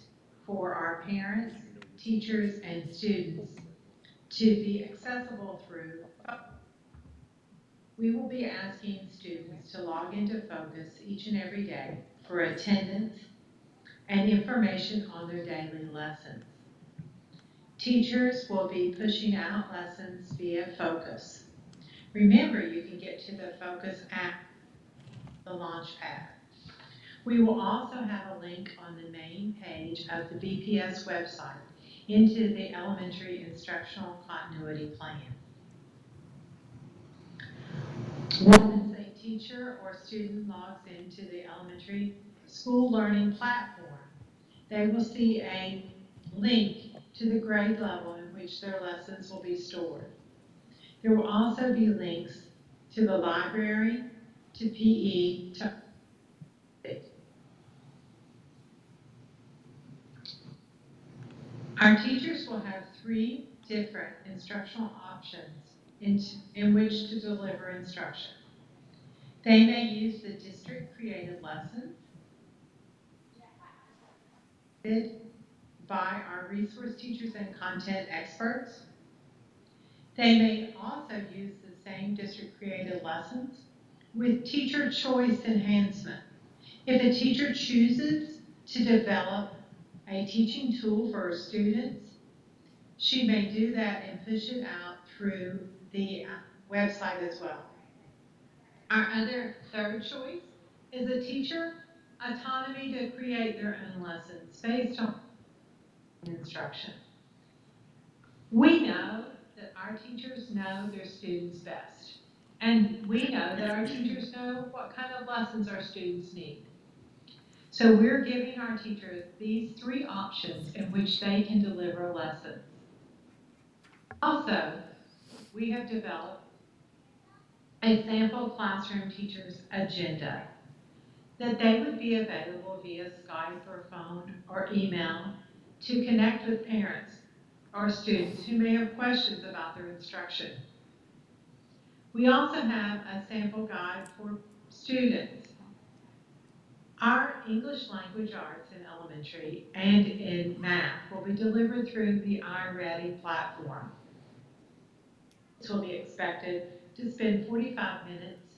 for our parents, teachers, and students to be accessible through. We will be asking students to log into Focus each and every day for attendance and information on their daily lessons. Teachers will be pushing out lessons via Focus. Remember, you can get to the Focus app, the Launchpad. We will also have a link on the main page of the BPS website into the Elementary Instructional Continuity Plan. Once a teacher or student logs into the elementary school learning platform, they will see a link to the grade level in which their lessons will be stored. There will also be links to the library, to PE, to our teachers will have 3 different instructional options in which to deliver instruction. They may use the district-created lessons by our resource teachers and content experts. They may also use the same district-created lessons with teacher choice enhancement. If a teacher chooses to develop a teaching tool for her students, she may do that and push it out through the website as well. Our other third choice is a teacher autonomy to create their own lessons based on instruction. We know that our teachers know their students best. And we know that our teachers know what kind of lessons our students need. So we're giving our teachers these 3 options in which they can deliver lessons. Also, we have developed a sample classroom teacher's agenda that they would be available via Skype or phone or email to connect with parents or students who may have questions about their instruction. We also have a sample guide for students. Our English language arts in elementary and in math will be delivered through the iReady platform. This will be expected to spend 45 minutes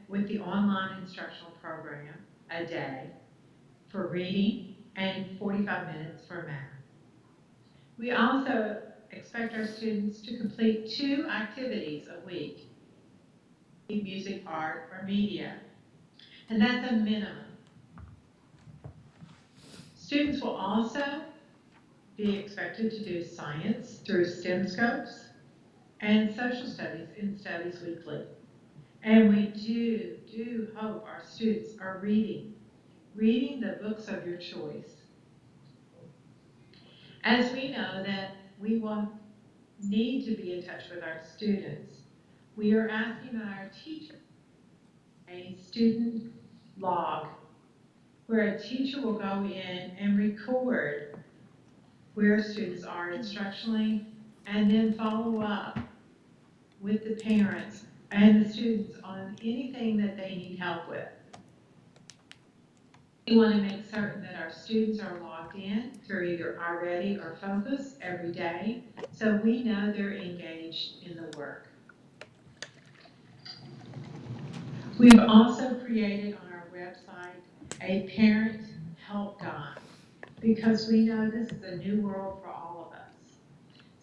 with the online instructional program a day for reading and 45 minutes for math. We also expect our students to complete 2 activities a week, music, art, or media, and that's a minimum. Students will also be expected to do science through STEM scopes and social studies in Studies Weekly. And we do hope our students are reading the books of your choice. As we know that we will need to be in touch with our students, we are asking our teachers a student log where a teacher will go in and record where students are instructionally and then follow up with the parents and the students on anything that they need help with. We want to make certain that our students are logged in through either iReady or Focus every day, so we know they're engaged in the work. We've also created on our website a parent help guide because we know this is a new world for all of us.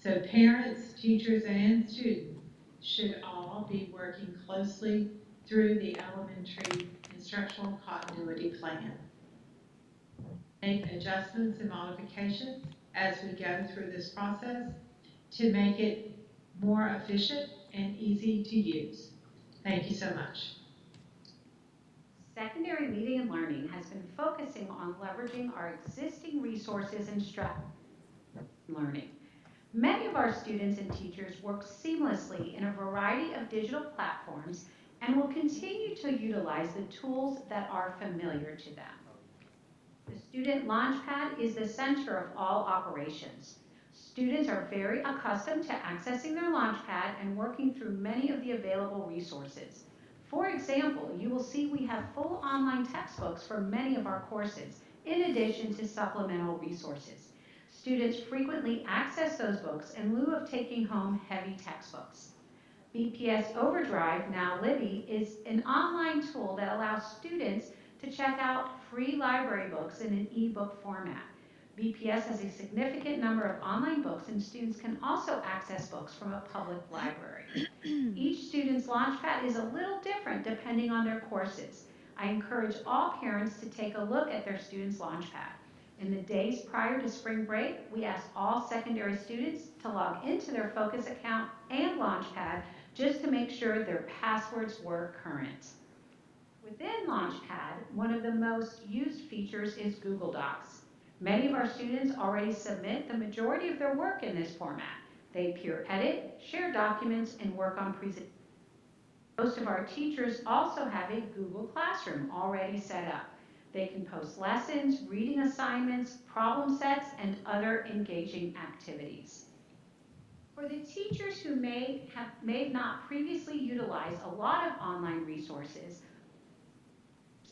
So parents, teachers, and students should all be working closely through the elementary instructional continuity plan. Make adjustments and modifications as we go through this process to make it more efficient and easy to use. Thank you so much. Secondary Leading and Learning has been focusing on leveraging our existing resources and learning. Many of our students and teachers work seamlessly in a variety of digital platforms and will continue to utilize the tools that are familiar to them. The Student Launchpad is the center of all operations. Students are very accustomed to accessing their Launchpad and working through many of the available resources. For example, you will see we have full online textbooks for many of our courses, in addition to supplemental resources. Students frequently access those books in lieu of taking home heavy textbooks. BPS Overdrive, now Libby, is an online tool that allows students to check out free library books in an ebook format. BPS has a significant number of online books, and students can also access books from a public library. Each student's Launchpad is a little different depending on their courses. I encourage all parents to take a look at their student's Launchpad. In the days prior to spring break, we asked all secondary students to log into their Focus account and Launchpad just to make sure their passwords were current. Within Launchpad, one of the most used features is Google Docs. Many of our students already submit the majority of their work in this format. They peer edit, share documents, and work on presentations. Most of our teachers also have a Google Classroom already set up. They can post lessons, reading assignments, problem sets, and other engaging activities. For the teachers who may not previously utilized a lot of online resources,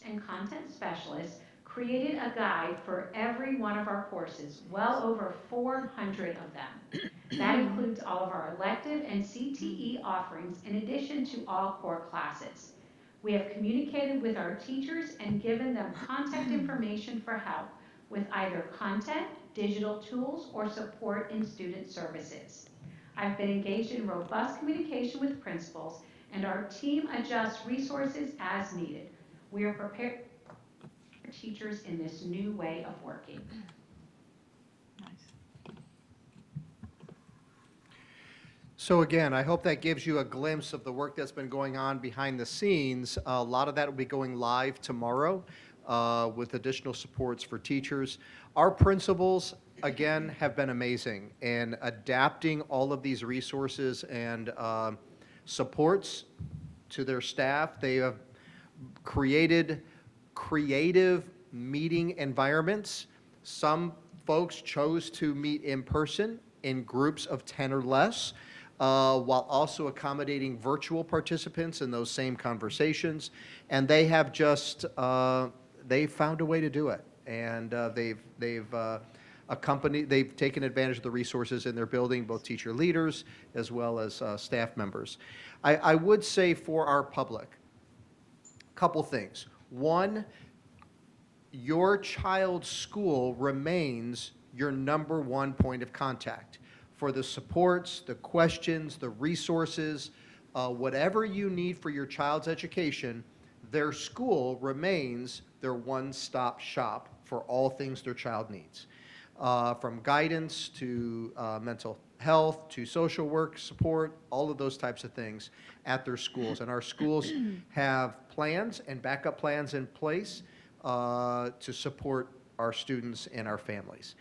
and content specialists created a guide for every one of our courses, well over 400 of them. That includes all of our elective and CTE offerings in addition to all core classes. We have communicated with our teachers and given them contact information for help with either content, digital tools, or support in student services. I've been engaged in robust communication with principals, and our team adjusts resources as needed. We are prepared for teachers in this new way of working. So again, I hope that gives you a glimpse of the work that's been going on behind the scenes. A lot of that will be going live tomorrow with additional supports for teachers. Our principals, again, have been amazing in adapting all of these resources and supports to their staff. They have created creative meeting environments. Some folks chose to meet in person in groups of 10 or less, while also accommodating virtual participants in those same conversations. And they have just, they've found a way to do it. And they've taken advantage of the resources in their building, both teacher leaders as well as staff members. I would say for our public, couple things. One, your child's school remains your number one point of contact for the supports, the questions, the resources, whatever you need for your child's education. Their school remains their one-stop shop for all things their child needs, from guidance to mental health to social work support, all of those types of things at their schools. And our schools have plans and backup plans in place to support our students and our families.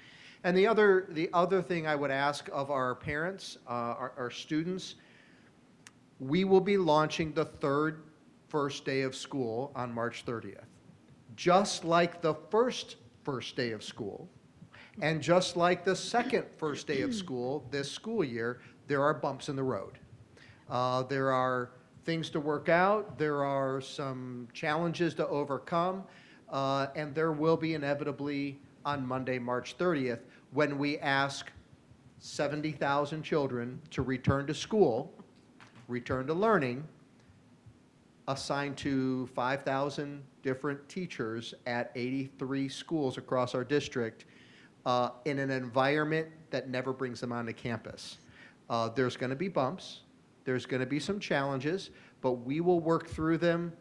And the other thing I would ask of our parents, our students, we will be launching the first day of school on March 30th. Just like the first day of school, and just like the second first day of school this school year, there are bumps in the road. There are things to work out. There are some challenges to overcome. And there will be inevitably on Monday, March 30th, when we ask 70,000 children to return to school, return to learning, assigned to 5,000 different teachers at 83 schools across our district. in an environment that never brings them onto campus. There's going to be bumps. There's going to be some challenges, but we will work through them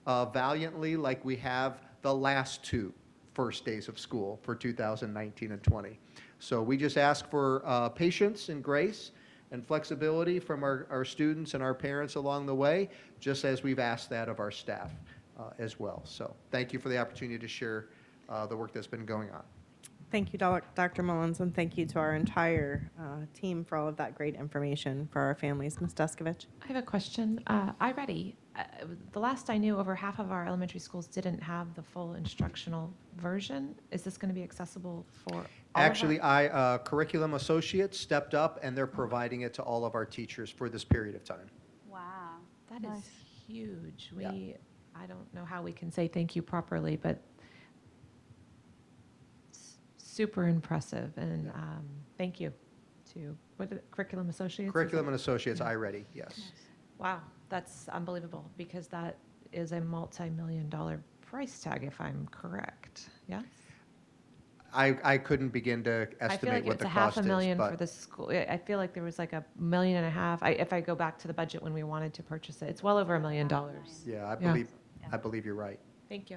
valiantly like we have the last two first days of school for 2019 and 20. So we just ask for patience and grace and flexibility from our students and our parents along the way, just as we've asked that of our staff as well. So thank you for the opportunity to share the work that's been going on. Thank you, Dr. Mullins, and thank you to our entire team for all of that great information for our families. Ms. Deskovich? I have a question. iReady, the last I knew, over half of our elementary schools didn't have the full instructional version. Is this going to be accessible for all Actually, of our? Curriculum Associates stepped up, and they're providing it to all of our teachers for this period of time. Wow. That is huge. I don't know how we can say thank you properly, but super impressive, and thank you to Curriculum Associates. Curriculum and Associates, iReady, yes. Wow, that's unbelievable, because that is a multi-million-dollar price tag, if I'm correct. Yes. I couldn't begin to estimate what the cost is. I feel like it's $500,000 but for the school. I feel like there was like $1.5 million. If I go back to the budget when we wanted to purchase it, it's well over $1 million. Yeah, I believe you're right. Thank you.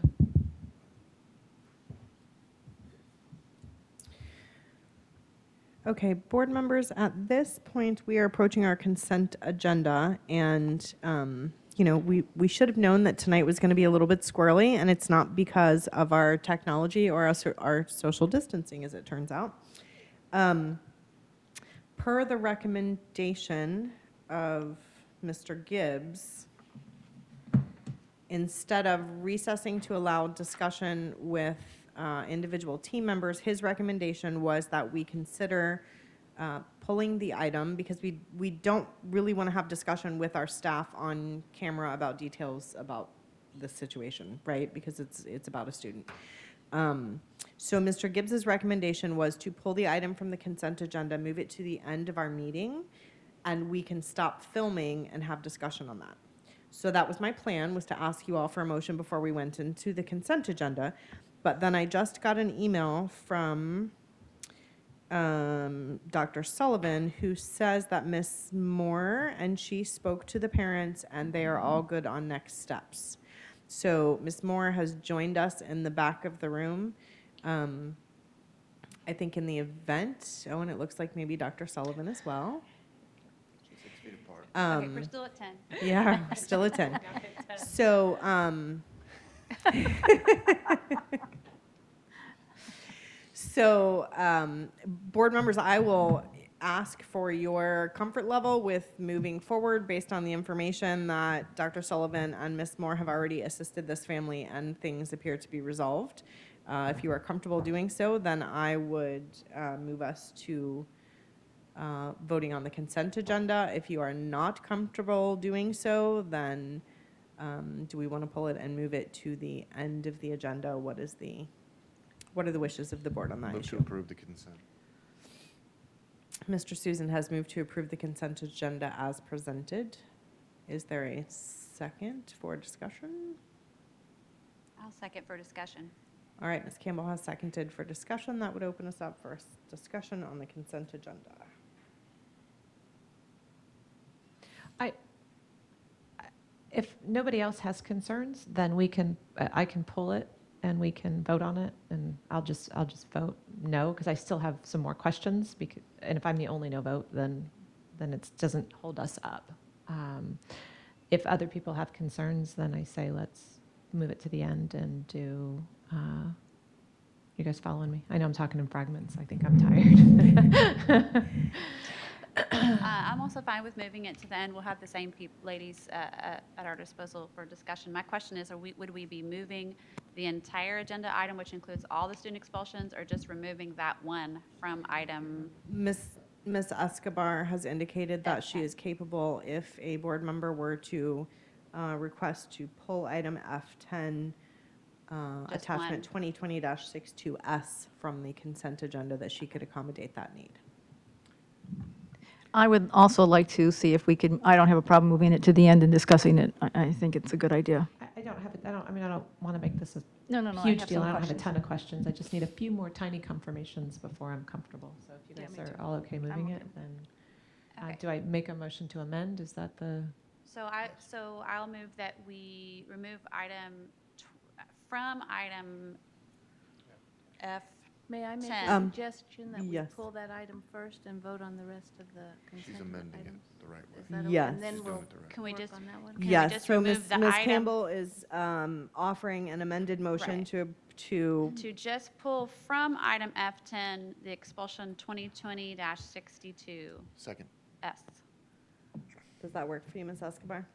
Okay, board members, at this point, we are approaching our consent agenda, and we should have known that tonight was going to be a little bit squirrely, and it's not because of our technology or our social distancing, as it turns out. Per the recommendation of Mr. Gibbs, instead of recessing to allow discussion with individual team members, his recommendation was that we consider pulling the item, because we don't really want to have discussion with our staff on camera about details about this situation, right? Because it's about a student. So Mr. Gibbs's recommendation was to pull the item from the consent agenda, move it to the end of our meeting, and we can stop filming and have discussion on that. So that was my plan, was to ask you all for a motion before we went into the consent agenda. But then I just got an email from Dr. Sullivan, who says that Ms. Moore and she spoke to the parents, and they are all good on next steps. So Ms. Moore has joined us in the back of the room, I think in the event. Oh, and it looks like maybe Dr. Sullivan as well. Okay, we're still at 10. Yeah, we're still at 10. So, board members, I will ask for your comfort level with moving forward based on the information that Dr. Sullivan and Ms. Moore have already assisted this family, and things appear to be resolved. If you are comfortable doing so, then I would move us to voting on the consent agenda. If you are not comfortable doing so, then do we want to pull it and move it to the end of the agenda? What are the wishes of the board on that Move issue? to approve the consent. Mr. Susan has moved to approve the consent agenda as presented. Is there a second for discussion? I'll second for discussion. All right, Ms. Campbell has seconded for discussion. That would open us up for discussion on the consent agenda. If nobody else has concerns, then I can pull it and we can vote on it, and I'll just vote no, because I still have some more questions, and if I'm the only no vote, then it doesn't hold us up. If other people have concerns, then I say let's move it to the end and do, you guys following me? I know I'm talking in fragments. I think I'm tired. I'm also fine with moving it to the end. We'll have the same ladies at our disposal for discussion. My question is, would we be moving the entire agenda item, which includes all the student expulsions, or just removing that one from item? Ms. Escobar has indicated that she is capable, if a board member were to request to pull item F10, attachment 2020-62S from the consent agenda, that she could accommodate that need. I would also like to see if we could, I don't have a problem moving it to the end and discussing it. I think it's a good idea. I don't have, I don't want to make this a No, no, no, I huge have deal. some I don't have a questions. ton of questions. I just need a few more tiny confirmations before I'm comfortable. So if you Yeah, guys me are too. all okay moving okay. it, then Okay. do I make a motion to amend? Is that the? So I'll move that we remove from item F. May I make a 10. suggestion that we yes. pull that item first and vote on the rest of the She's consent amending it items? the right way. Is that okay? Yes. And then She's doing we'll it the right Can we work just, on that one? can we Yes, just so remove the Ms. item? Campbell is offering an amended motion Right. to, just pull from item F10, the expulsion 2020-62S. Second. does that work for you, Ms. Escobar?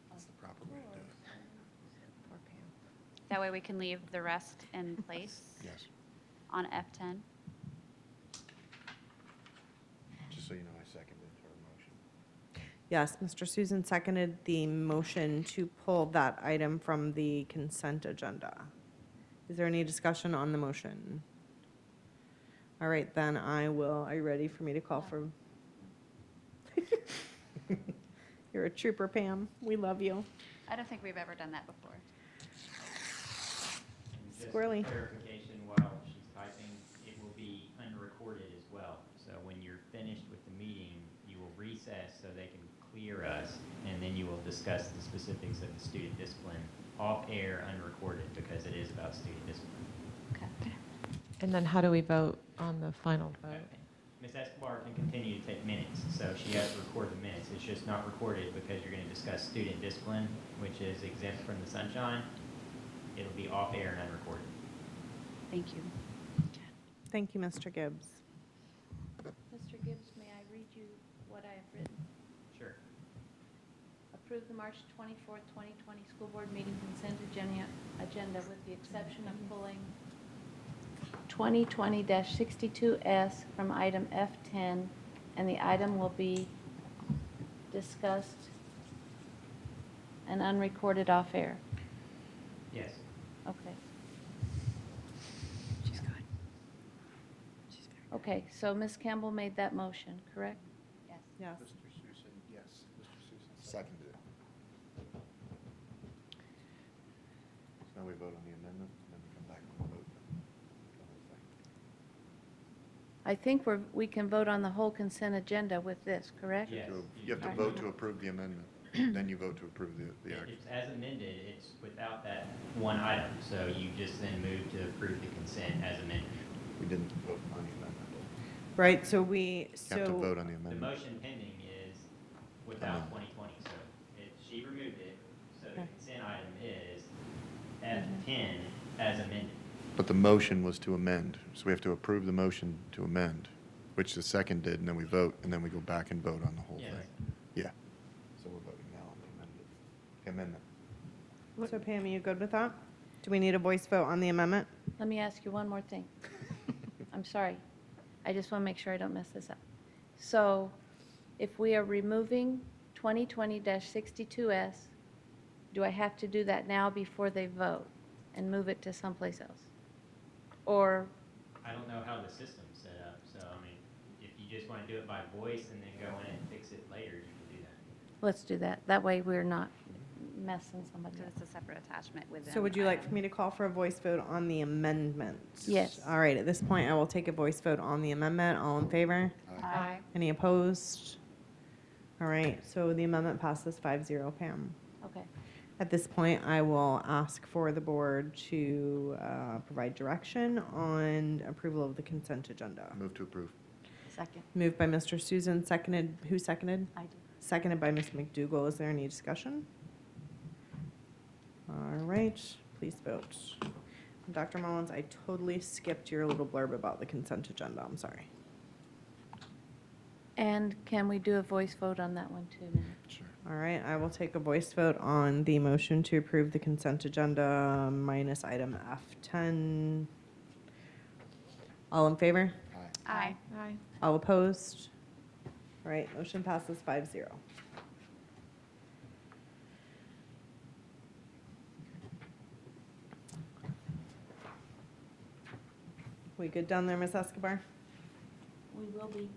That's the proper way to do it. That way we can leave the rest in place Yes. on F10. Just so you know, I seconded her motion. Yes, Mr. Susan seconded the motion to pull that item from the consent agenda. Is there any discussion on the motion? All right, then are you ready for me to call for? You're a trooper, Pam. We love you. I don't think we've ever done that before. Just Squirrely. clarification while she's typing, it will be unrecorded as well. So when you're finished with the meeting, you will recess so they can clear us, and then you will discuss the specifics of the student discipline off air, unrecorded, because it is about student discipline. Okay. And then how do we vote on the final vote? Okay. Ms. Escobar can continue to take minutes, so she has to record the minutes. It's just not recorded because you're going to discuss student discipline, which is exempt from the sunshine. It'll be off air and unrecorded. Thank you. Thank you, Mr. Gibbs. Mr. Gibbs, may I read you what I have written? Sure. Approve the March 24th, 2020 school board meeting consent agenda with the exception of pulling 2020-62S from item F10, and the item will be discussed and unrecorded off air. Yes. Okay. She's good. She's very Okay, so Ms. Campbell made that motion, correct? Yes. Yes. Mr. Susan, yes. Mr. Susan seconded it. So now we vote on the amendment, and then we come back and vote the whole thing. I think we can vote on the whole consent agenda with this, correct? Yes. You have to vote to approve the amendment, then you vote to approve the act. It's as amended, it's without that one item, so you just then move to approve the consent as amended. We didn't vote on the amendment. Right, so You have to vote on the The amendment. motion pending is without 2020, so she removed it, so the Okay. consent item is F10 as amended. But the motion was to amend, so we have to approve the motion to amend, which the second did, and then we vote, and then we go back and vote on the whole Yes. thing. Yeah. So we're voting now on the amendment. So Pam, are you good with that? Do we need a voice vote on the amendment? Let me ask you one more thing. I'm sorry. I just want to make sure I don't mess this up. So if we are removing 2020-62S, do I have to do that now before they vote and move it to someplace else? Or, I don't know how the system's set up, so I mean, if you just want to do it by voice and then go in and fix it later, you can do that. let's do that. That way we're not messing somebody So up. it's a separate attachment within. So would you like for me to call for a voice vote on the amendment? Yes. All right, at this point, I will take a voice vote on the amendment. All in favor? Aye. Any opposed? All right, so the amendment passes 5-0, Pam. Okay. At this point, I will ask for the board to provide direction on approval of the consent agenda. Move to approve. Second. Moved by Mr. Susan, seconded, who seconded? I did. Seconded by Ms. McDougal. Is there any discussion? All right, please vote. Dr. Mullins, I totally skipped your little blurb about the consent agenda. I'm sorry. And can we do a voice vote on that one too? Sure. All right, I will take a voice vote on the motion to approve the consent agenda minus item F10. All in favor? Aye. Aye. All opposed? All right, motion passes 5-0. We good down there, Ms. Escobar? We will be.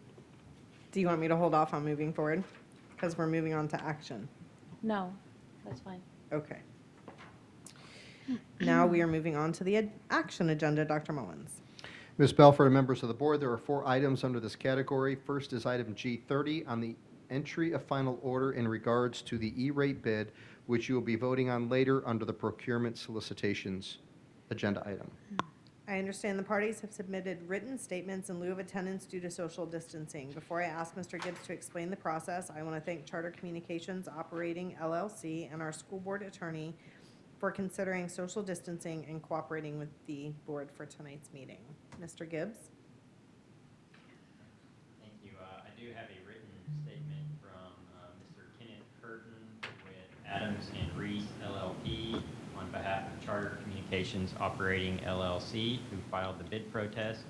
Do you want me to hold off on moving forward? Because we're moving on to action. No, that's fine. Okay. Now we are moving on to the action agenda. Dr. Mullins. Ms. Belford and members of the board, there are 4 items under this category. First is item G30 on the entry of final order in regards to the E-rate bid, which you will be voting on later under the procurement solicitations agenda item. I understand the parties have submitted written statements in lieu of attendance due to social distancing. Before I ask Mr. Gibbs to explain the process, I want to thank Charter Communications Operating LLC and our school board attorney for considering social distancing and cooperating with the board for tonight's meeting. Mr. Gibbs? Thank you. I do have a written statement from Mr. Kenneth Curtin with Adams and Reese LLP on behalf of Charter Communications Operating LLC, who filed the bid protest.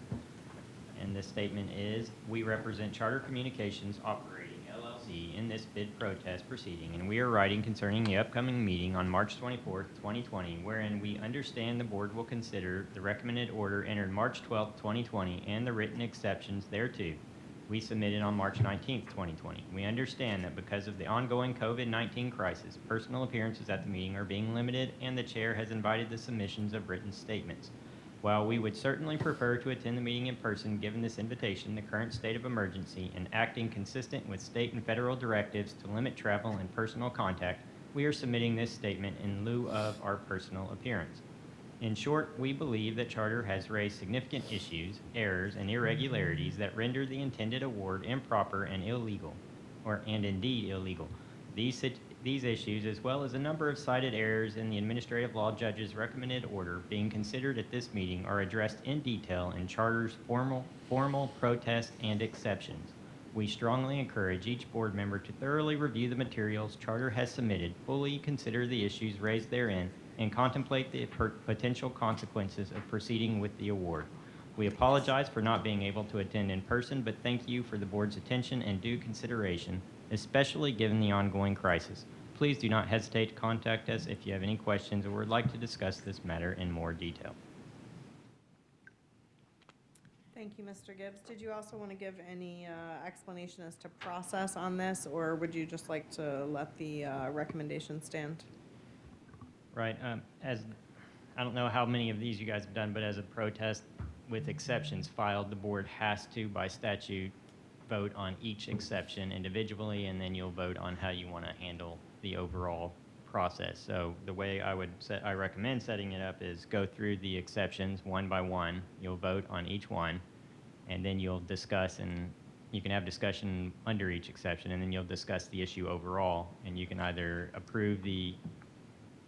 And this statement is, we represent Charter Communications Operating LLC in this bid protest proceeding, and we are writing concerning the upcoming meeting on March 24th, 2020, wherein we understand the board will consider the recommended order entered March 12th, 2020, and the written exceptions thereto. We submitted on March 19th, 2020. We understand that because of the ongoing COVID-19 crisis, personal appearances at the meeting are being limited, and the chair has invited the submissions of written statements. While we would certainly prefer to attend the meeting in person, given this invitation, the current state of emergency, and acting consistent with state and federal directives to limit travel and personal contact, we are submitting this statement in lieu of our personal appearance. In short, we believe that Charter has raised significant issues, errors, and irregularities that render the intended award improper and illegal, and indeed illegal. These issues, as well as a number of cited errors in the administrative law judge's recommended order being considered at this meeting, are addressed in detail in Charter's formal protest and exceptions. We strongly encourage each board member to thoroughly review the materials Charter has submitted, fully consider the issues raised therein, and contemplate the potential consequences of proceeding with the award. We apologize for not being able to attend in person, but thank you for the board's attention and due consideration, especially given the ongoing crisis. Please do not hesitate to contact us if you have any questions or would like to discuss this matter in more detail. Thank you, Mr. Gibbs. Did you also want to give any explanation as to process on this, or would you just like to let the recommendation stand? Right. As I don't know how many of these you guys have done, but as a protest with exceptions filed, the board has to, by statute, vote on each exception individually, and then you'll vote on how you want to handle the overall process. So the way I recommend setting it up is go through the exceptions one by one. You'll vote on each one, and then you'll discuss, and you can have discussion under each exception, and then you'll discuss the issue overall, and you can either approve the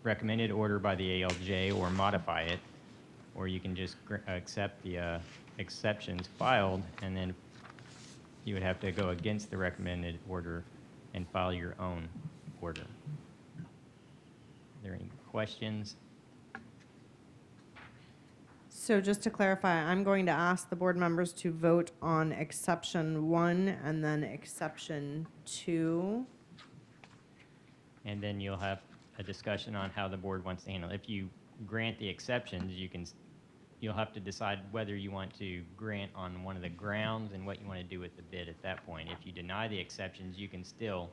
recommended order by the ALJ or modify it, or you can just accept the exceptions filed, and then you would have to go against the recommended order and file your own order. Are there any questions? So just to clarify, I'm going to ask the board members to vote on exception 1 and then exception 2. And then you'll have a discussion on how the board wants to handle it. If you grant the exceptions, you'll have to decide whether you want to grant on one of the grounds and what you want to do with the bid at that point. If you deny the exceptions, you can still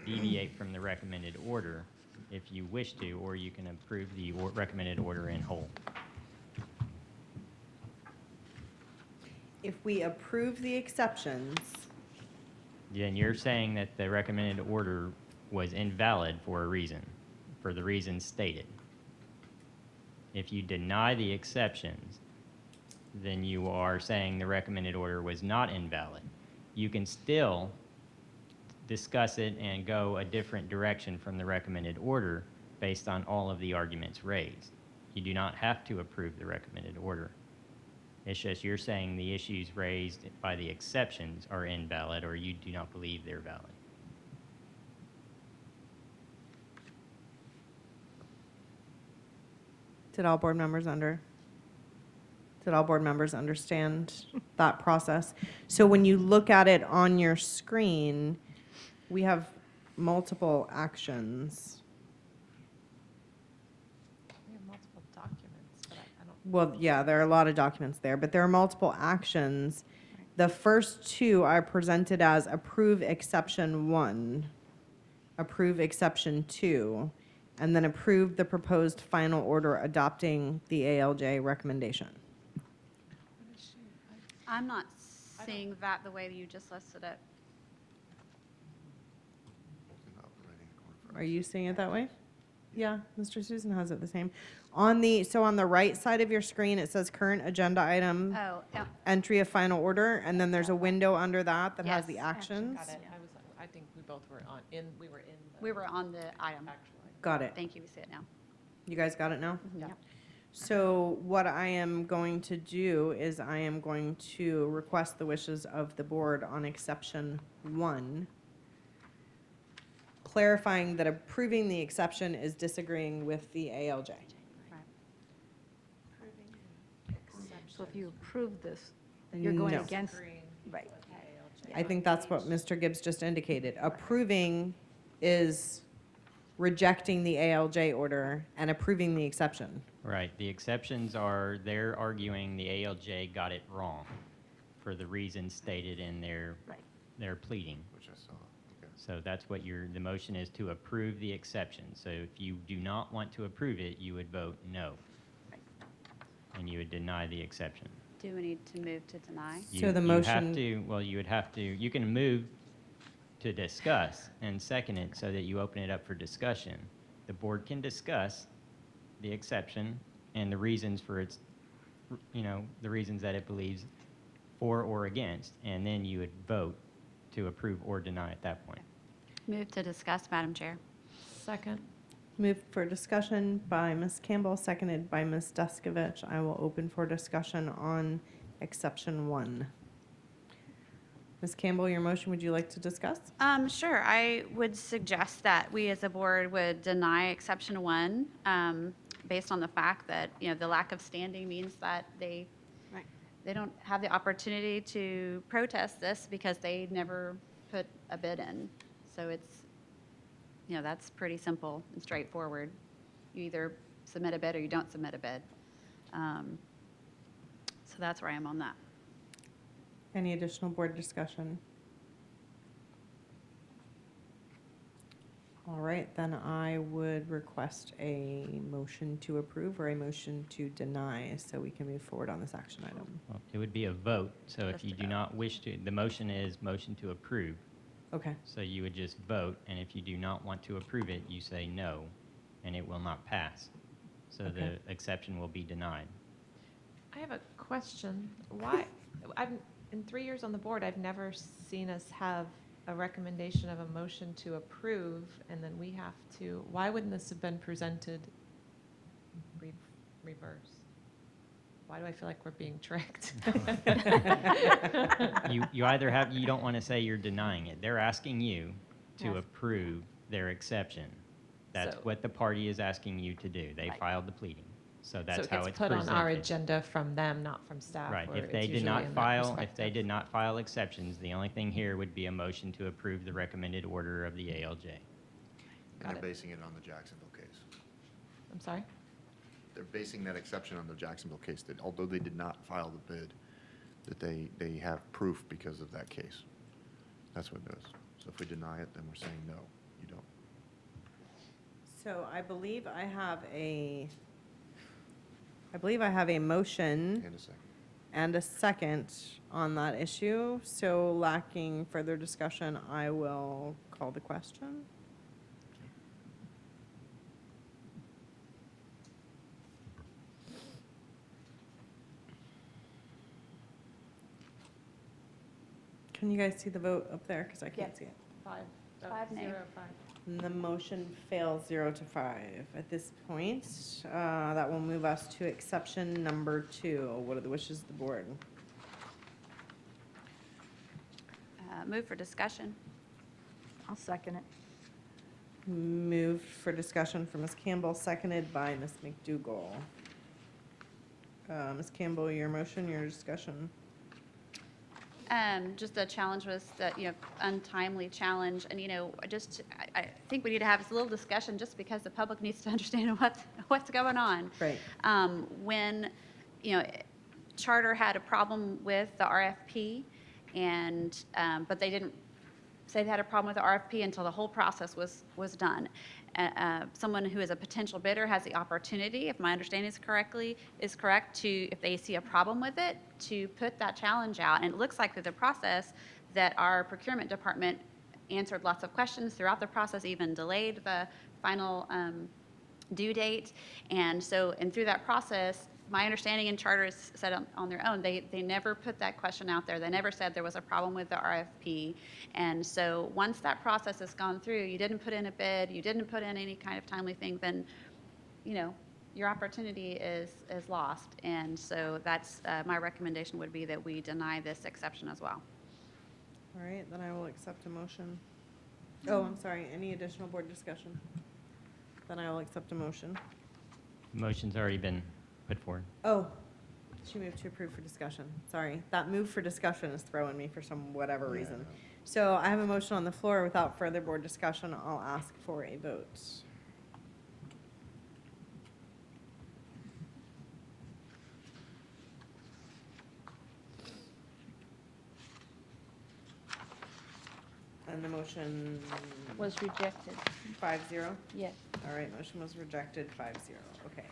deviate from the recommended order if you wish to, or you can approve the recommended order in whole. If we approve the exceptions, Then you're saying that the recommended order was invalid for a reason, for the reasons stated. If you deny the exceptions, then you are saying the recommended order was not invalid. You can still discuss it and go a different direction from the recommended order based on all of the arguments raised. You do not have to approve the recommended order. It's just you're saying the issues raised by the exceptions are invalid, or you do not believe they're valid. did all board members understand that process? So when you look at it on your screen, we have multiple actions. We have multiple documents, but I don't. Well, yeah, there are a lot of documents there, but there are multiple actions. The first two I presented as approve exception 1, approve exception 2, and then approve the proposed final order adopting the ALJ recommendation. I'm not seeing that the way you just listed it. Are you seeing it that way? Yeah, Mr. Susan has it the same. On the right side of your screen, it says current agenda item, Oh, yeah. entry of final order, and then there's a window under that that has the Yes. actions. Got it. I think we both were we were in. We were on the item. Got it. Thank you, we see it now. You guys got it now? Yeah. So what I am going to do is I am going to request the wishes of the board on exception 1, clarifying that approving the exception is disagreeing with the ALJ. So if you approve this, then you're going No. against, right. I think that's what Mr. Gibbs just indicated. Approving is rejecting the ALJ order and approving the exception. Right, the exceptions are, they're arguing the ALJ got it wrong for the reasons stated in their pleading. Which I saw. Okay. So that's what the motion is, to approve the exception. So if you do not want to approve it, you would vote no. And you would deny the exception. Do we need to move to deny? So the motion- You would have to, you can move to discuss and second it so that you open it up for discussion. The board can discuss the exception and the reasons for its, the reasons that it believes for or against, and then you would vote to approve or deny at that point. Move to discuss, Madam Chair. Second. Moved for discussion by Ms. Campbell, seconded by Ms. Deskovich. I will open for discussion on exception 1. Ms. Campbell, your motion, would you like to discuss? Sure. I would suggest that we as a board would deny exception 1, based on the fact that, the lack of standing means that they don't have the opportunity to protest this because they never put a bid in. So it's, that's pretty simple and straightforward. You either submit a bid or you don't submit a bid. So that's where I am on that. Any additional board discussion? All right, then I would request a motion to approve or a motion to deny so we can move forward on this action item. Well, it would be a vote, so if Just you a do vote. not wish to, the motion is motion to approve. Okay. So you would just vote, and if you do not want to approve it, you say no, and it will not pass. So Okay. the exception will be denied. I have a question. Why, in 3 years on the board, I've never seen us have a recommendation of a motion to approve, and then we have to, why wouldn't this have been presented reverse? Why do I feel like we're being tricked? You either have, you don't want to say you're denying it. They're asking you to Yes. approve their exception. That's So- what the party is asking you to do. They Right. filed the pleading. So that's So how it it's gets put on our presented. agenda from them, not from staff. Right, where if they it's did usually not in that file, if they perspective. did not file exceptions, the only thing here would be a motion to approve the recommended order of the ALJ. And Got they're it. basing it on the Jacksonville case. I'm sorry? They're basing that exception on the Jacksonville case, that although they did not file the bid, that they have proof because of that case. That's what it is. So if we deny it, then we're saying no, you don't. So I believe I have a motion And a second. and a second on that issue. So lacking further discussion, I will call the question. Can you guys see the vote up there? Because I can't see it. 5-0. And the motion fails 0-5. At this point, that will move us to exception number 2. What are the wishes of the board? Move for discussion. I'll second it. Moved for discussion from Ms. Campbell, seconded by Ms. McDougall. Ms. Campbell, your motion, your discussion. Just the challenge was that, untimely challenge, and, I think we need to have a little discussion just because the public needs to understand what's going on. Right. When, Charter had a problem with the RFP, and, but they didn't say they had a problem with the RFP until the whole process was done. someone who is a potential bidder has the opportunity, if my understanding is correct, to, if they see a problem with it, to put that challenge out. And it looks like through the process that our procurement department answered lots of questions throughout the process, even delayed the final due date. And through that process, my understanding in charter is said on their own, they never put that question out there. They never said there was a problem with the RFP. And so once that process has gone through, you didn't put in a bid, you didn't put in any kind of timely thing, then, you know, your opportunity is lost. And so that's, my recommendation would be that we deny this exception as well. All right, then I will accept a motion. Oh, I'm sorry, any additional board discussion? Then I will accept a motion. Motion's already been put forward. Oh, she moved to approve for discussion. Sorry, that move for discussion is throwing me for some whatever reason. So I have a motion on the floor. Without further board discussion, I'll ask for a vote. And the motion Was rejected. 5-0? Yes. All right, motion was rejected 5-0. Okay.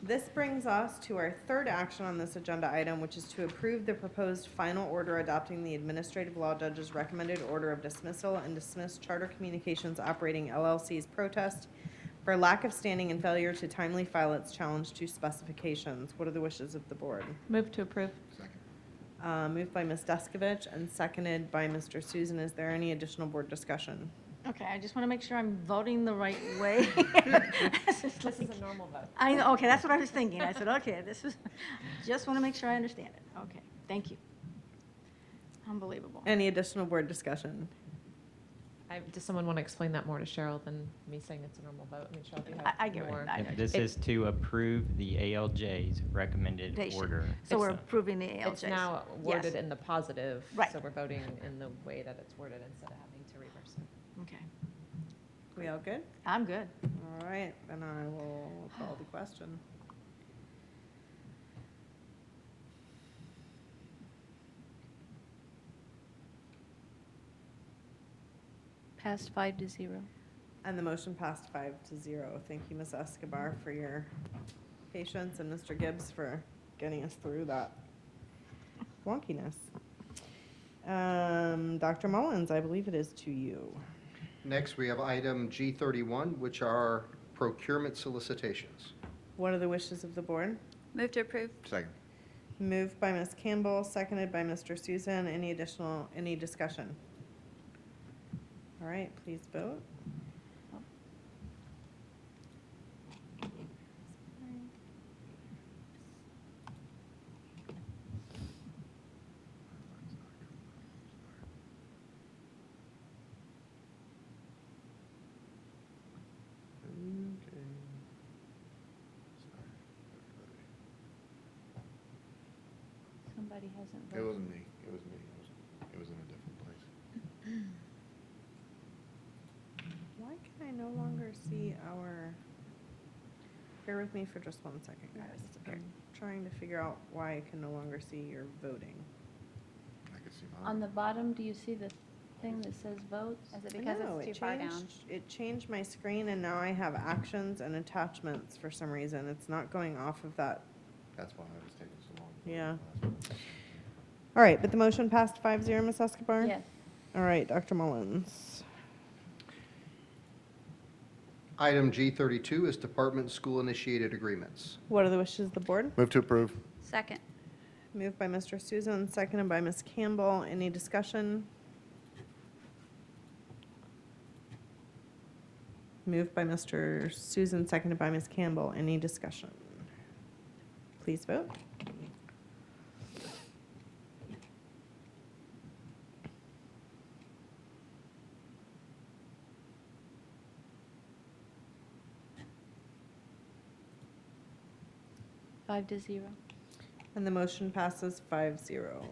This brings us to our third action on this agenda item, which is to approve the proposed final order adopting the administrative law judge's recommended order of dismissal and dismiss Charter Communications Operating LLC's protest for lack of standing and failure to timely file its challenge to specifications. What are the wishes of the board? Move to approve. Moved by Ms. Deskovich and seconded by Mr. Susan. Is there any additional board discussion? Okay, I just want to make sure I'm voting the right way. This is a normal vote. I know, okay, that's what I was thinking. I said, okay, just want to make sure I understand it. Okay, thank you. Unbelievable. Any additional board discussion? Does someone want to explain that more to Cheryl than me saying it's a normal vote? I mean, Cheryl, do you have I get more? it. This is to approve the ALJ's recommended order. So we're approving the ALJs. It's now worded Yes. in the positive, Right. so we're voting in the way that it's worded instead of having to reverse it. Okay. We all good? I'm good. All right, then I will call the question. Passed 5-0. And the motion passed 5-0. Thank you, Ms. Escobar, for your patience, and Mr. Gibbs for getting us through that wonkiness. Dr. Mullins, I believe it is to you. Next, we have item G31, which are procurement solicitations. What are the wishes of the board? Move to approve. Second. Moved by Ms. Campbell, seconded by Mr. Susan. Any discussion? All right, please vote. Somebody hasn't It voted. wasn't me. It was me. It was in a different place. Why can I no longer see our, bear with me for just 1 second, guys. I'm trying to figure out why I can no longer see your voting. I could see mine. On the bottom, do you see the thing that says votes? Is it because No, it's it too far down? changed- It changed my screen, and now I have actions and attachments for some reason. It's not going off of that. That's why I was taking so long. Yeah. All right, but the motion passed 5-0, Ms. Escobar? Yes. All right, Dr. Mullins. Item G32 is department school-initiated agreements. What are the wishes of the board? Move to approve. Second. Moved by Mr. Susan, seconded by Ms. Campbell. Any discussion? Moved by Mr. Susan, seconded by Ms. Campbell. Any discussion? Please vote. 5-0. And the motion passes 5-0.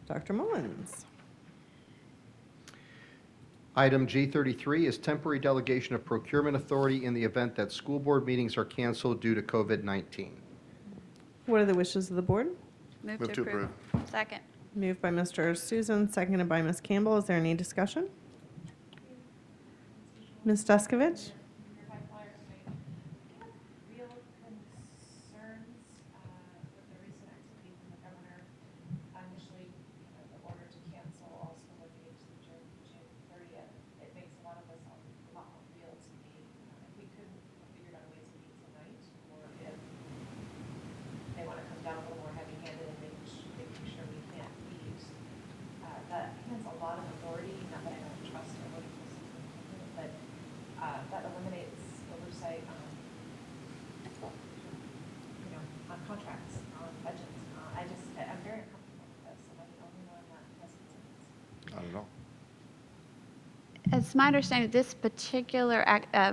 Dr. Mullins. Item G33 is temporary delegation of procurement authority in the event that school board meetings are canceled due to COVID-19. What are the wishes of the board? Move to approve. Second. Moved by Mr. Susan, seconded by Ms. Campbell. Is there any discussion? Ms. Duskovich? Real concerns with the recent activity from the governor. Initially, the order to cancel all school board meetings through June 30th. It makes a lot of us a lot more real to me. If we couldn't have figured out ways to meet tonight, or if they want to come down a little more heavy-handed and making sure we can't leave, that hands a lot of authority. Not that I don't trust or look for superintendent, but that eliminates oversight on, on contracts, on budgets. I'm very uncomfortable with this. Am I the only one that has concerns? Not at all. It's my understanding this particular,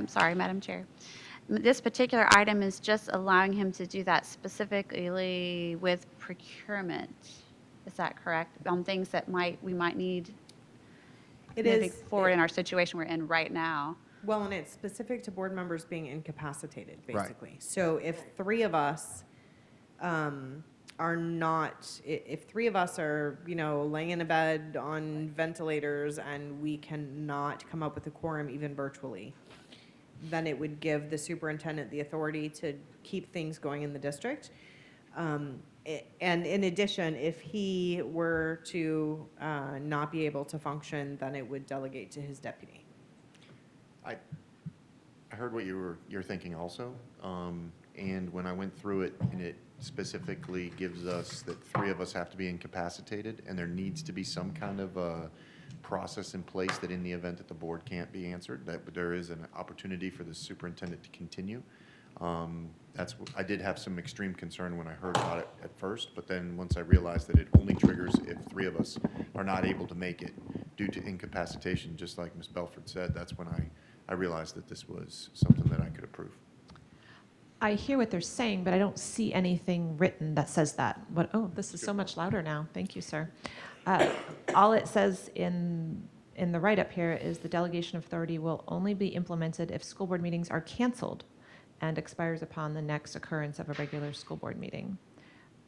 sorry, Madam Chair, this particular item is just allowing him to do that specifically with procurement. Is that correct? On things that we might need moving forward in our situation we're in right now. Well, and it's specific to board members being incapacitated, Right. basically. So if three of us are not, if three of us are, laying in a bed on ventilators and we cannot come up with a quorum even virtually, then it would give the superintendent the authority to keep things going in the district. And in addition, if he were to not be able to function, then it would delegate to his deputy. I heard what you're thinking also, and when I went through it, and it specifically gives us that three of us have to be incapacitated, and there needs to be some kind of a process in place that in the event that the board can't be answered, that there is an opportunity for the superintendent to continue. I did have some extreme concern when I heard about it at first, but then once I realized that it only triggers if three of us are not able to make it due to incapacitation, just like Ms. Belford said, that's when I realized that this was something that I could approve. I hear what they're saying, but I don't see anything written that says that. Oh, this is so much louder now. Thank you, sir. All it says in the write-up here is the delegation of authority will only be implemented if school board meetings are canceled and expires upon the next occurrence of a regular school board meeting.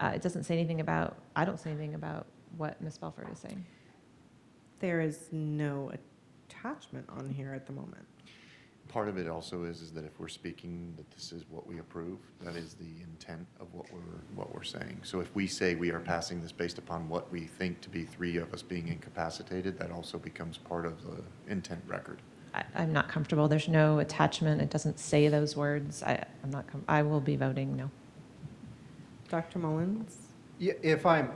It doesn't say anything about, I don't see anything about what Ms. Belford is saying. There is no attachment on here at the moment. Part of it also is that if we're speaking that this is what we approve, that is the intent of what we're saying. So if we say we are passing this based upon what we think to be three of us being incapacitated, that also becomes part of the intent record. I'm not comfortable. There's no attachment. It doesn't say those words. I will be voting no. Dr. Mullins? Yeah, if I'm,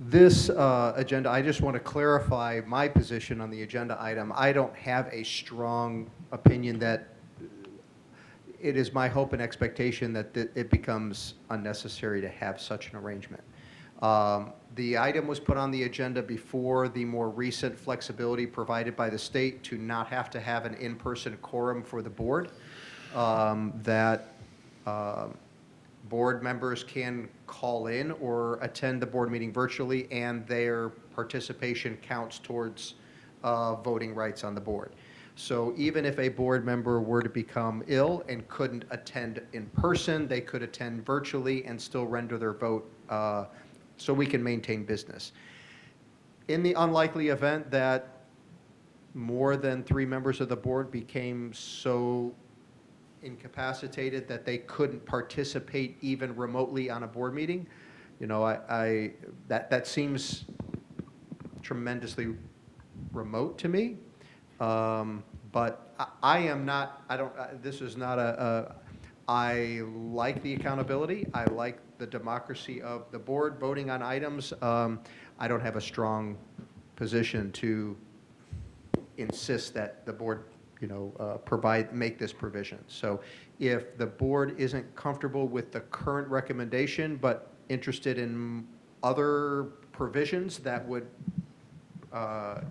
this agenda, I just want to clarify my position on the agenda item. I don't have a strong opinion that it is my hope and expectation that it becomes unnecessary to have such an arrangement. The item was put on the agenda before the more recent flexibility provided by the state to not have to have an in-person quorum for the board, that board members can call in or attend the board meeting virtually, and their participation counts towards voting rights on the board. So even if a board member were to become ill and couldn't attend in person, they could attend virtually and still render their vote so we can maintain business. In the unlikely event that more than 3 members of the board became so incapacitated that they couldn't participate even remotely on a board meeting, that seems tremendously remote to me. But I am not, this is not I like the accountability. I like the democracy of the board voting on items. I don't have a strong position to insist that the board, make this provision. So if the board isn't comfortable with the current recommendation, but interested in other provisions that would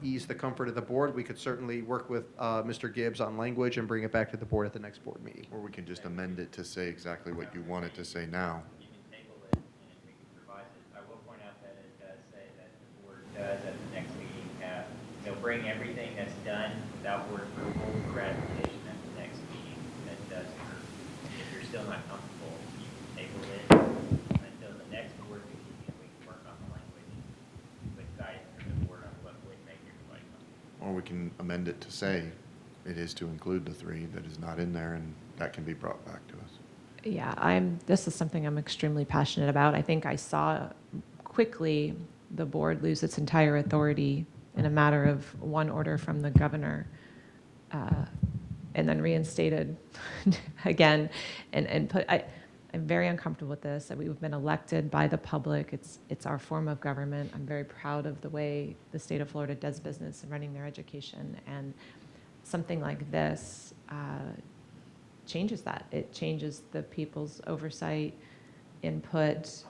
ease the comfort of the board, we could certainly work with Mr. Gibbs on language and bring it back to the board at the next board meeting. Or we can just amend it to say exactly what you want it to say now. You can table it and we can revise it. I will point out that it does say that the board does at the next meeting bring everything that's done without board approval for ratification at the next meeting. That does occur. If you're still not comfortable, you can table it until the next board meeting and we can work on the language with guidance from the board on what would make everybody comfortable. Or we can amend it to say it is to include the 3 that is not in there, and that can be brought back to us. Yeah, this is something I'm extremely passionate about. I think I saw quickly the board lose its entire authority in a matter of one order from the governor, and then reinstated again, and I'm very uncomfortable with this. We've been elected by the public. It's our form of government. I'm very proud of the way the state of Florida does business and running their education, and something like this changes that. It changes the people's oversight, input,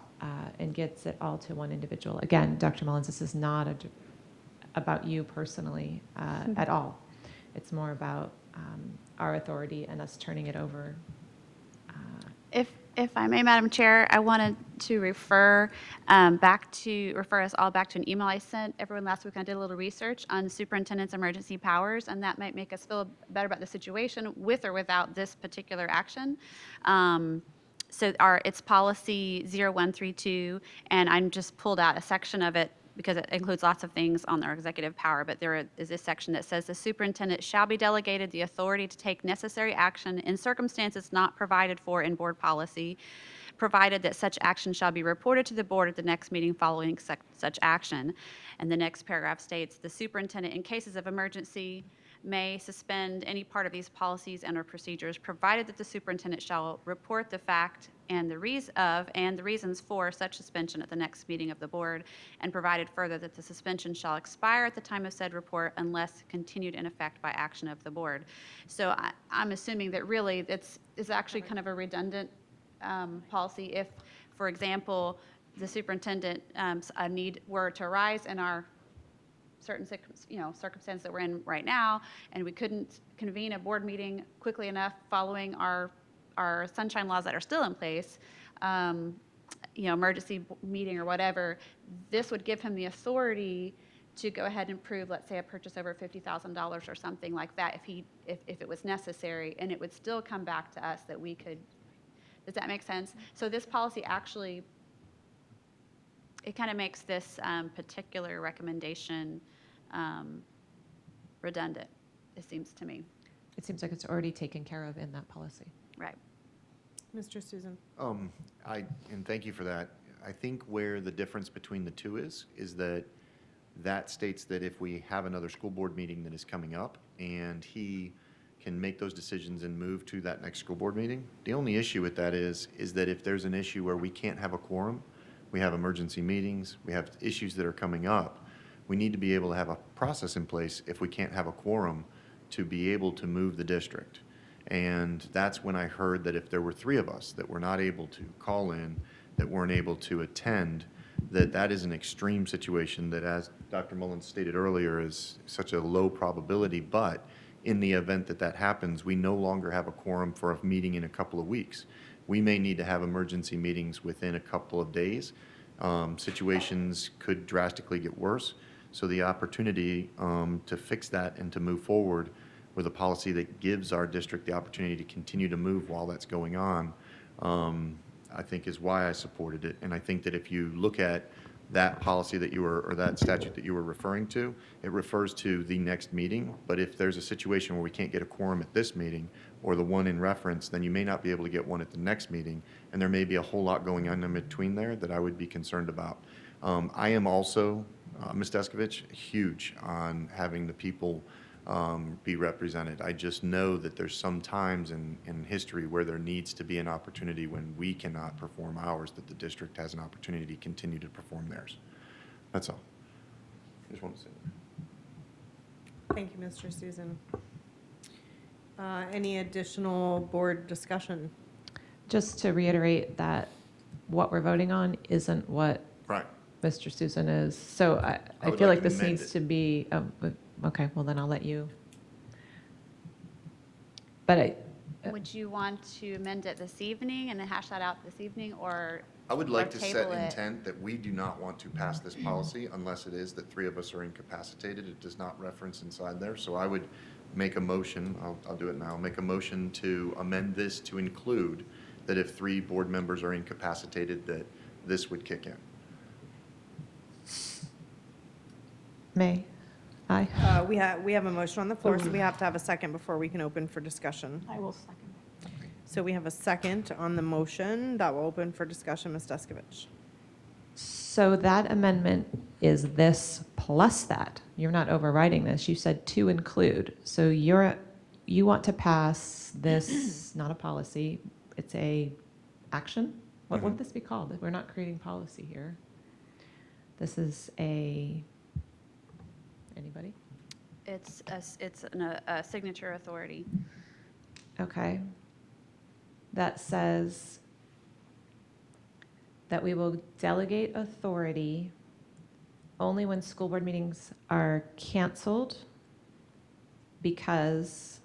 and gets it all to one individual. Again, Dr. Mullins, this is not about you personally at all. It's more about our authority and us turning it over. If I may, Madam Chair, I wanted to refer us all back to an email I sent everyone last week. I did a little research on the superintendent's emergency powers, and that might make us feel better about the situation with or without this particular action. It's policy 0132, and I just pulled out a section of it because it includes lots of things on our executive power, but there is this section that says the superintendent shall be delegated the authority to take necessary action in circumstances not provided for in board policy, provided that such action shall be reported to the board at the next meeting following such action. And the next paragraph states, the superintendent, in cases of emergency, may suspend any part of these policies and/or procedures, provided that the superintendent shall report the fact and the reasons for such suspension at the next meeting of the board, and provided further that the suspension shall expire at the time of said report unless continued in effect by action of the board. So I'm assuming that really it's actually kind of a redundant policy. If, for example, the superintendent, a need were to arise in our certain circumstance that we're in right now, and we couldn't convene a board meeting quickly enough following our sunshine laws that are still in place, emergency meeting or whatever, this would give him the authority to go ahead and approve, let's say, a purchase over $50,000 or something like that if it was necessary, and it would still come back to us that we could. Does that make sense? So this policy actually, it kind of makes this particular recommendation redundant, it seems to me. It seems like it's already taken care of in that policy. Right. Mr. Susan. And thank you for that. I think where the difference between the two is that states that if we have another school board meeting that is coming up and he can make those decisions and move to that next school board meeting, the only issue with that is that if there's an issue where we can't have a quorum, we have emergency meetings, we have issues that are coming up, we need to be able to have a process in place if we can't have a quorum to be able to move the district. And that's when I heard that if there were 3 of us that were not able to call in, that weren't able to attend, that is an extreme situation that, as Dr. Mullins stated earlier, is such a low probability. But in the event that happens, we no longer have a quorum for a meeting in a couple of weeks. We may need to have emergency meetings within a couple of days. Situations could drastically get worse. So the opportunity to fix that and to move forward with a policy that gives our district the opportunity to continue to move while that's going on, I think is why I supported it. And I think that if you look at that policy or that statute that you were referring to, it refers to the next meeting. But if there's a situation where we can't get a quorum at this meeting or the one in reference, then you may not be able to get one at the next meeting. And there may be a whole lot going on in between there that I would be concerned about. I am also, Ms. Deskovich, huge on having the people be represented. I just know that there's some times in history where there needs to be an opportunity when we cannot perform ours, that the district has an opportunity to continue to perform theirs. That's all. I just want to say that. Thank you, Mr. Susan. Any additional board discussion? Just to reiterate that what we're voting on isn't what right. Mr. Susan is. So I feel like this needs to be, okay, well then I'll let you. But would you want to amend it this evening and then hash that out this evening, or I would like to set intent that we do not want to pass this policy unless it is that 3 of us are incapacitated. It does not reference inside there. So I would make a motion, I'll do it now, make a motion to amend this to include that if 3 board members are incapacitated, that this would kick in. May, Aye. We have a motion on the floor, so we have to have a second before we can open for discussion. I will second. So we have a second on the motion that will open for discussion. Ms. Deskovich. So that amendment is this plus that. You're not overriding this. You said to include. So you want to pass this, not a policy, it's a action? What would this be called? We're not creating policy here. This is anybody? It's a signature authority. Okay. That says that we will delegate authority only when school board meetings are canceled because,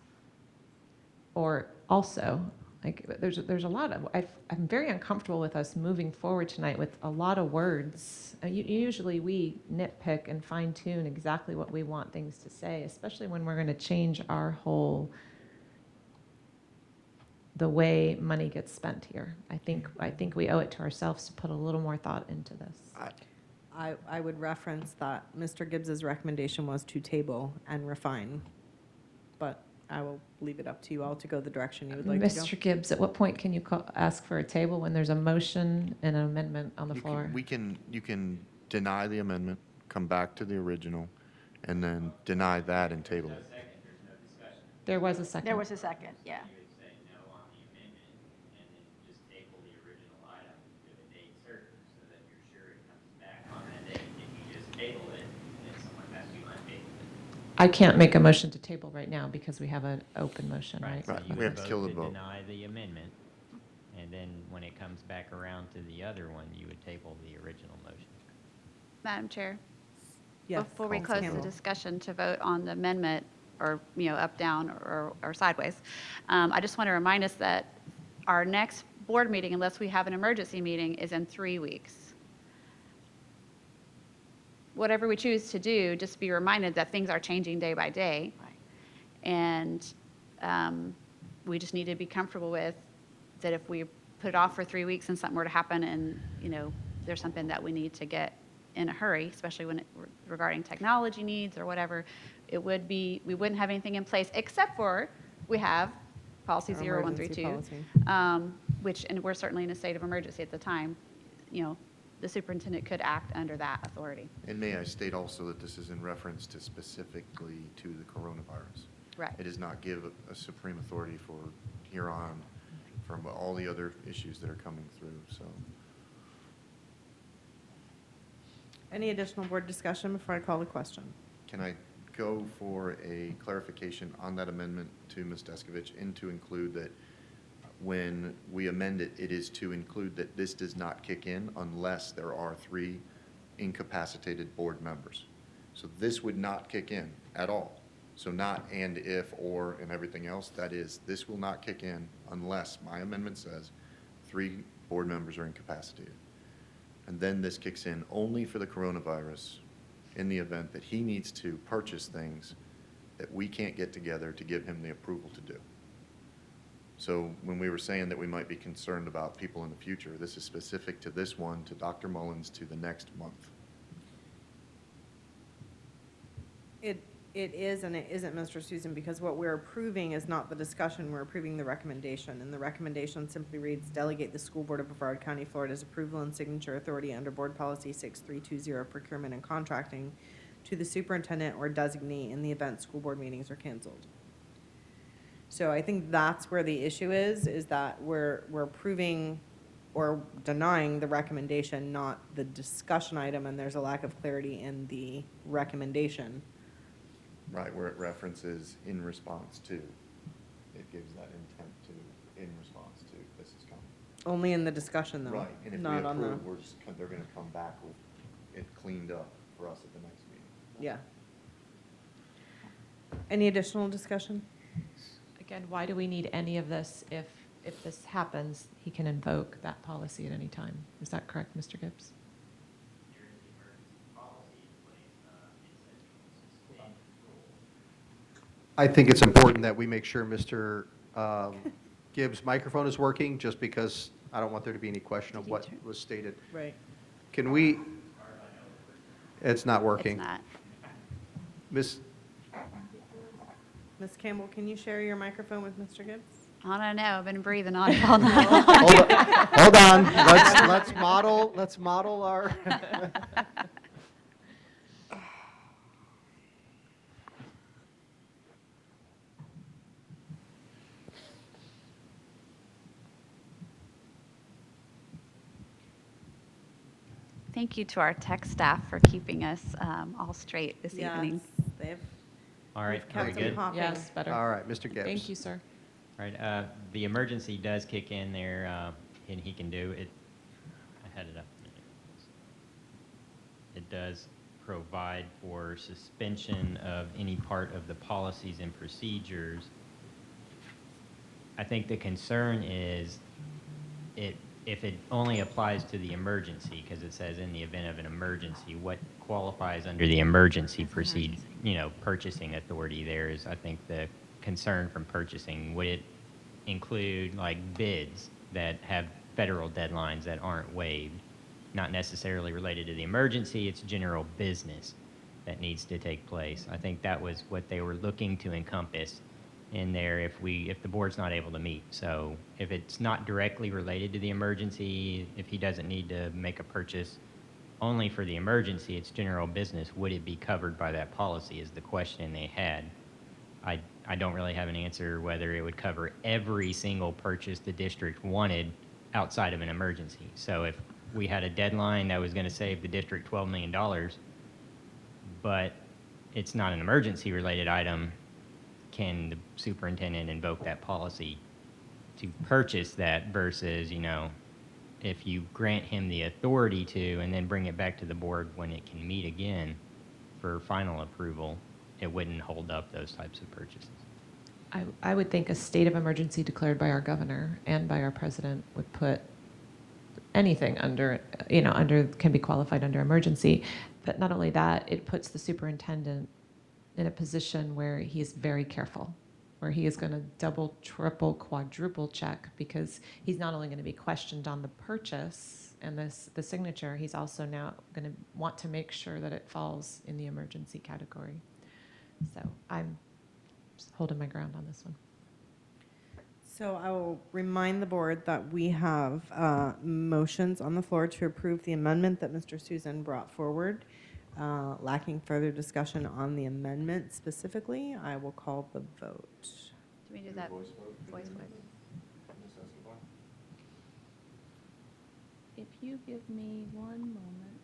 or also, like, there's a lot of, I'm very uncomfortable with us moving forward tonight with a lot of words. Usually we nitpick and fine tune exactly what we want things to say, especially when we're going to change our whole, the way money gets spent here. I think we owe it to ourselves to put a little more thought into this. I would reference that Mr. Gibbs's recommendation was to table and refine, but I will leave it up to you all to go the direction you would like to go. Mr. Gibbs, at what point can you ask for a table when there's a motion and an amendment on the floor? You can deny the amendment, come back to the original, and then deny that and table it. There was a second. There was a second, yeah. You would say no on the amendment, and then just table the original item to a date certain, so that you're sure it comes back on that date. If you just table it, then someone has to untable it. I can't make a motion to table right now because we have an open motion, right? So you We have would to kill the vote. deny the amendment, and then when it comes back around to the other one, you would table the original motion. Madam Chair? Yes, Before we Councilor close the Campbell. discussion to vote on the amendment, or, up, down, or sideways, I just want to remind us that our next board meeting, unless we have an emergency meeting, is in 3 weeks. Whatever we choose to do, just be reminded that things are changing day by day. And we just need to be comfortable with that if we put it off for 3 weeks and something were to happen and, there's something that we need to get in a hurry, especially when regarding technology needs or whatever, we wouldn't have anything in place except for we have policy Our emergency 0132, which, and we're certainly in a state of emergency at the time, the superintendent could act under that authority. And may I state also that this is in reference to specifically to the coronavirus. Right. It does not give a supreme authority for here on from all the other issues that are coming through, so. Any additional board discussion before I call the question? Can I go for a clarification on that amendment to Ms. Deskovich and to include that when we amend it, it is to include that this does not kick in unless there are 3 incapacitated board members. So this would not kick in at all. So not and if, or, and everything else. That is, this will not kick in unless my amendment says 3 board members are incapacitated. And then this kicks in only for the coronavirus in the event that he needs to purchase things that we can't get together to give him the approval to do. So when we were saying that we might be concerned about people in the future, this is specific to this one, to Dr. Mullins, to the next month. It is and it isn't, Mr. Susan, because what we're approving is not the discussion, we're approving the recommendation. And the recommendation simply reads, delegate the School Board of Brevard County, Florida's approval and signature authority under Board Policy 6320, Procurement and Contracting, to the superintendent or designee in the event school board meetings are canceled. So I think that's where the issue is that we're approving or denying the recommendation, not the discussion item, and there's a lack of clarity in the recommendation. Right, where it references in response to. It gives that intent to, in response to, this is coming. Only in the discussion, though. Right, and if we not on the. approve, they're gonna come back with it cleaned up for us at the next meeting. Yeah. Any additional discussion? Again, why do we need any of this if this happens, he can invoke that policy at any time? Is that correct, Mr. Gibbs? I think it's important that we make sure Mr. Gibbs' microphone is working, just because I don't want there to be any question of what was stated. Right. Can we, it's not working. It's not. Miss, Ms. Campbell, can you share your microphone with Mr. Gibbs? I don't know, I've been breathing on it all night. hold on, let's model our. Thank you to our tech staff for keeping us all straight this evening. They've All right, kept are we them good? hopping. Yes, better. All right, Mr. Gibbs. Thank you, sir. All right, the emergency does kick in there, and he can do it. I had it up. It does provide for suspension of any part of the policies and procedures. I think the concern is if it only applies to the emergency, because it says in the event of an emergency, what qualifies under the emergency procedure, purchasing authority there is, I think, the concern from purchasing. Would it include like bids that have federal deadlines that aren't waived? Not necessarily related to the emergency, it's general business that needs to take place. I think that was what they were looking to encompass in there if the board's not able to meet. So if it's not directly related to the emergency, if he doesn't need to make a purchase only for the emergency, it's general business, would it be covered by that policy is the question they had. I don't really have an answer whether it would cover every single purchase the district wanted outside of an emergency. So if we had a deadline that was going to save the district $12 million, but it's not an emergency related item, can the superintendent invoke that policy to purchase that versus, if you grant him the authority to and then bring it back to the board when it can meet again for final approval, it wouldn't hold up those types of purchases. I would think a state of emergency declared by our governor and by our president would put anything under, can be qualified under emergency. But not only that, it puts the superintendent in a position where he is very careful, where he is going to double, triple, quadruple check, because he's not only going to be questioned on the purchase and the signature, he's also now going to want to make sure that it falls in the emergency category. So I'm just holding my ground on this one. So I will remind the board that we have motions on the floor to approve the amendment that Mr. Susan brought forward. Lacking further discussion on the amendment specifically, I will call the vote. Do we do that voice vote? If you give me one moment.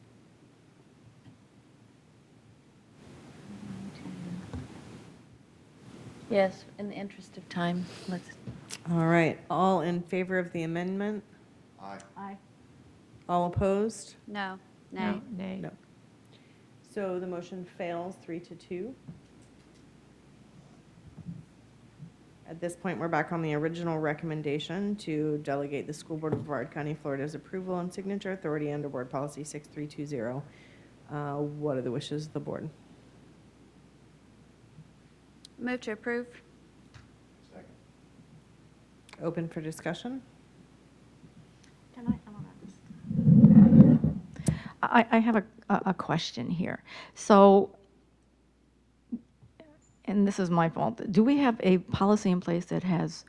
Yes, in the interest of time, let's. All right, all in favor of the amendment? Aye. Aye. All opposed? No, nay. Nay. No. So the motion fails 3-2. At this point, we're back on the original recommendation to delegate the School Board of Brevard County, Florida's approval and signature authority under Board Policy 6320. What are the wishes of the board? Move to approve. Second. Open for discussion? Can I? I have a question here. So, and this is my fault, do we have a policy in place that has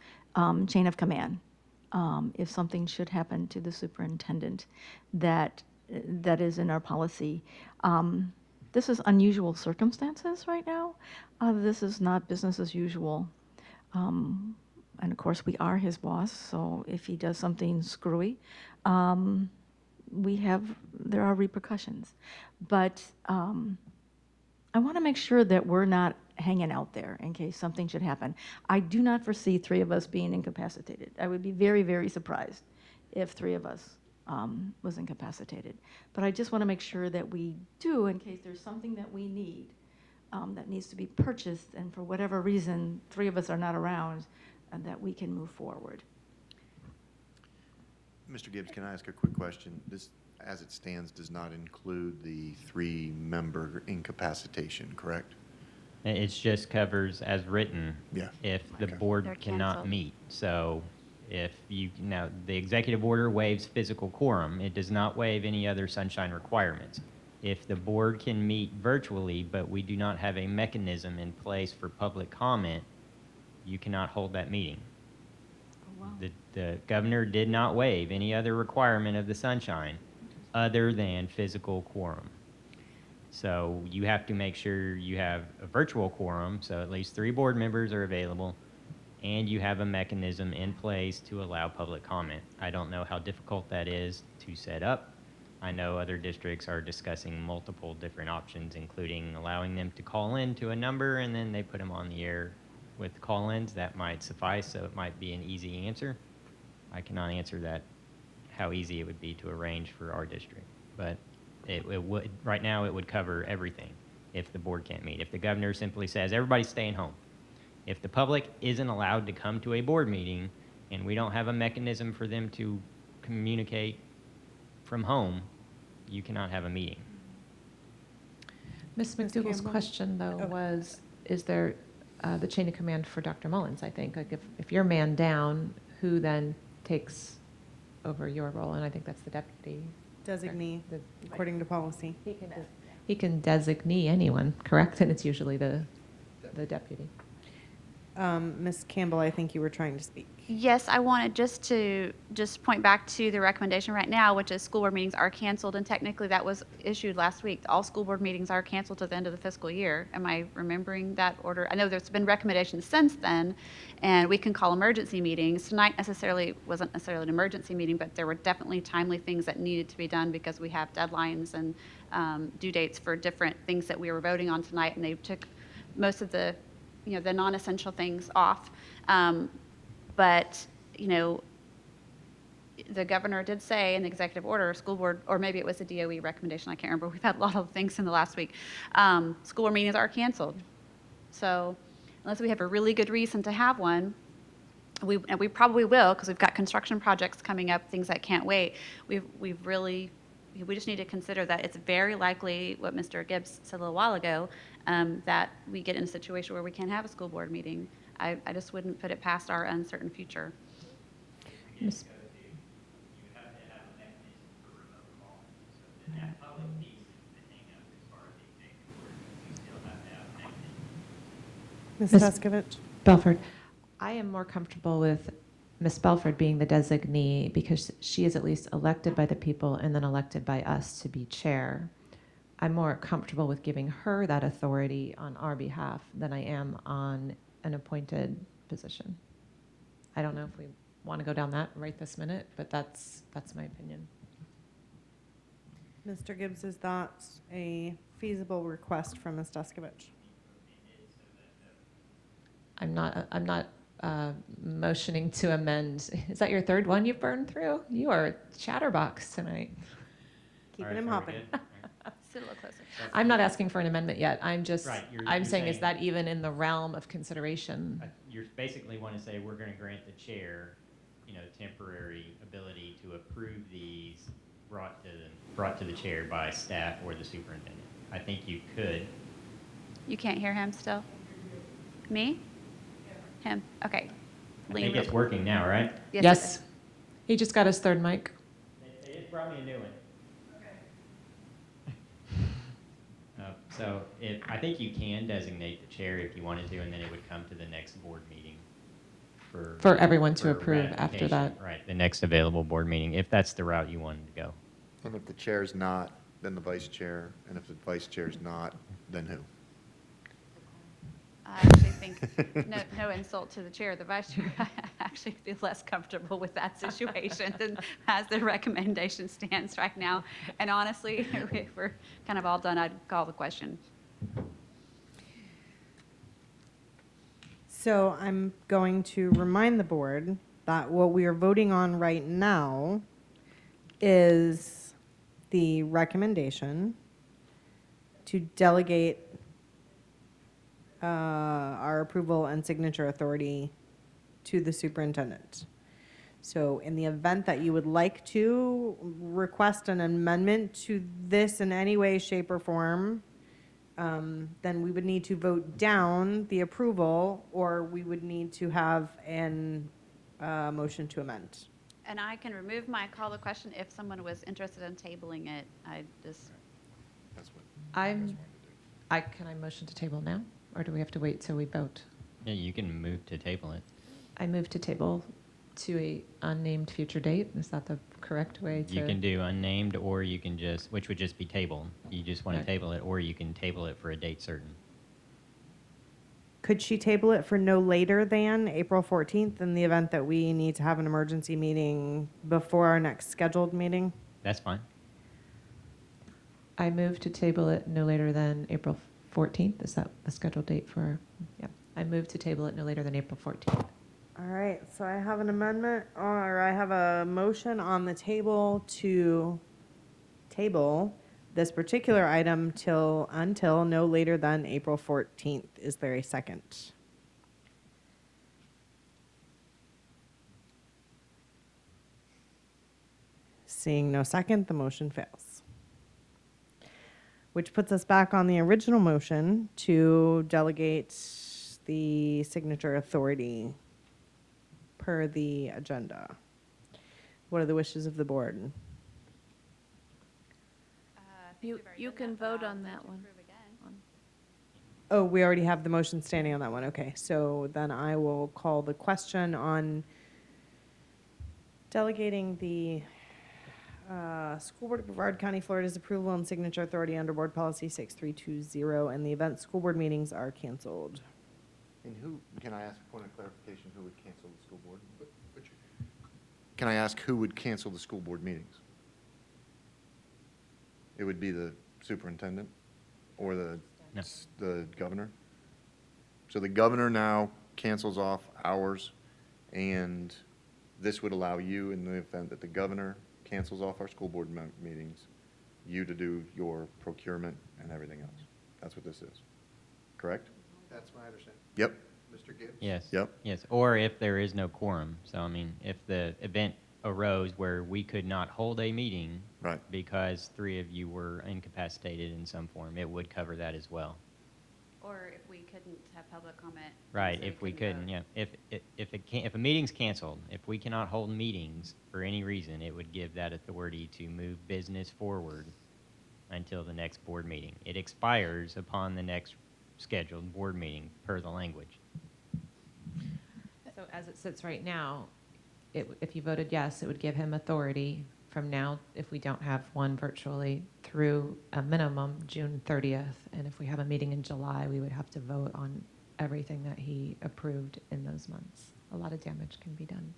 chain of command? If something should happen to the superintendent, that is in our policy. This is unusual circumstances right now. This is not business as usual. And of course, we are his boss, so if he does something screwy, there are repercussions. But I want to make sure that we're not hanging out there in case something should happen. I do not foresee 3 of us being incapacitated. I would be very, very surprised if 3 of us was incapacitated. But I just want to make sure that we do, in case there's something that we need that needs to be purchased, and for whatever reason 3 of us are not around, and that we can move forward. Mr. Gibbs, can I ask a quick question? This, as it stands, does not include the 3-member incapacitation, correct? It just covers as written. Yeah. If the Okay. board They're cannot canceled. meet. So if the executive order waives physical quorum, it does not waive any other sunshine requirements. If the board can meet virtually, but we do not have a mechanism in place for public comment, you cannot hold that meeting. The governor did not waive any other requirement of the sunshine other than physical quorum. So you have to make sure you have a virtual quorum, so at least 3 board members are available, and you have a mechanism in place to allow public comment. I don't know how difficult that is to set up. I know other districts are discussing multiple different options, including allowing them to call in to a number and then they put them on the air with call-ins. That might suffice, so it might be an easy answer. I cannot answer that, how easy it would be to arrange for our district. But it would, right now, it would cover everything if the board can't meet. If the governor simply says, everybody's staying home. If the public isn't allowed to come to a board meeting and we don't have a mechanism for them to communicate from home, you cannot have a meeting. Ms. McDougall's question, though, was, is there the chain of command for Dr. Mullins, I think? Like, if you're man down, who then takes over your role? And I think that's the deputy. Designee, according to policy. He can designee anyone, correct? And it's usually the deputy. Ms. Campbell, I think you were trying to speak. Yes, I wanted to point back to the recommendation right now, which is school board meetings are canceled, and technically that was issued last week. All school board meetings are canceled to the end of the fiscal year. Am I remembering that order? I know there's been recommendations since then, and we can call emergency meetings. Tonight wasn't necessarily an emergency meeting, but there were definitely timely things that needed to be done because we have deadlines and due dates for different things that we were voting on tonight, and they took most of the the non-essential things off. But, the governor did say in the executive order, school board, or maybe it was a DOE recommendation, I can't remember. We've had a lot of things in the last week. School board meetings are canceled. So unless we have a really good reason to have one, and we probably will because we've got construction projects coming up, things that can't wait. We just need to consider that it's very likely what Mr. Gibbs said a little while ago, that we get in a situation where we can't have a school board meeting. I just wouldn't put it past our uncertain future. Ms. Ms. Taskovich? Belford, I am more comfortable with Ms. Belford being the designee because she is at least elected by the people and then elected by us to be chair. I'm more comfortable with giving her that authority on our behalf than I am on an appointed position. I don't know if we want to go down that right this minute, but that's my opinion. Mr. Gibbs, is that a feasible request from Ms. Taskovich? I'm not motioning to amend. Is that your third one you've burned through? You are a chatterbox tonight. Keeping him hopping. Sit a little closer. I'm not asking for an amendment yet. I'm just, Right, I'm you're saying, is saying- that even in the realm of consideration? You basically want to say we're going to grant the chair, temporary ability to approve these brought to the chair by staff or the superintendent. I think you could. You can't hear him still? Me? Him? Okay. I think it's working now, right? Yes. He just got his third mic. They just brought me a new one. So I think you can designate the chair if you wanted to, and then it would come to the next board meeting for everyone to for approve after that. ratification. Right, the next available board meeting, if that's the route you wanted to go. And if the chair's not, then the vice chair, and if the vice chair's not, then who? I actually think, no insult to the chair, the vice chair, I actually feel less comfortable with that situation than as the recommendation stands right now. And honestly, if we're kind of all done, I'd call the question. So I'm going to remind the board that what we are voting on right now is the recommendation to delegate our approval and signature authority to the superintendent. So in the event that you would like to request an amendment to this in any way, shape, or form, then we would need to vote down the approval, or we would need to have an motion to amend. And I can remove my call to question if someone was interested in tabling it. I just That's what Can I motion to table now, or do we have to wait till we vote? Yeah, you can move to table it. I move to table to a unnamed future date. Is that the correct way to? You can do unnamed, or you can just, which would just be table. You just want to Okay. table it, or you can table it for a date certain. Could she table it for no later than April 14th in the event that we need to have an emergency meeting before our next scheduled meeting? That's fine. I move to table it no later than April 14th. Is that the scheduled date for? Yeah. I move to table it no later than April 14th. All right, so I have an amendment, or I have a motion on the table to table this particular item until no later than April 14th. Is there a second? Seeing no second, the motion fails. Which puts us back on the original motion to delegate the signature authority per the agenda. What are the wishes of the board? You can vote on that one. Oh, we already have the motion standing on that one. Okay, so then I will call the question on delegating the School Board of Brevard County, Florida's approval and signature authority under Board Policy 6320, and the event school board meetings are canceled. And can I ask a point of clarification, who would cancel the school board? Can I ask who would cancel the school board meetings? It would be the superintendent or the governor? So the governor now cancels off hours, and this would allow you, in the event that the governor cancels off our school board meetings, you to do your procurement and everything else. That's what this is, correct? That's my understanding. Yep. Mr. Gibbs? Yes. Yep. Yes, or if there is no quorum. So, I mean, if the event arose where we could not hold a meeting Right. because 3 of you were incapacitated in some form, it would cover that as well. Or if we couldn't have public comment. Right, so if we couldn't couldn't, vote. yeah. If a meeting's canceled, if we cannot hold meetings for any reason, it would give that authority to move business forward until the next board meeting. It expires upon the next scheduled board meeting per the language. So as it sits right now, if you voted yes, it would give him authority from now, if we don't have one virtually, through a minimum June 30th. And if we have a meeting in July, we would have to vote on everything that he approved in those months. A lot of damage can be done.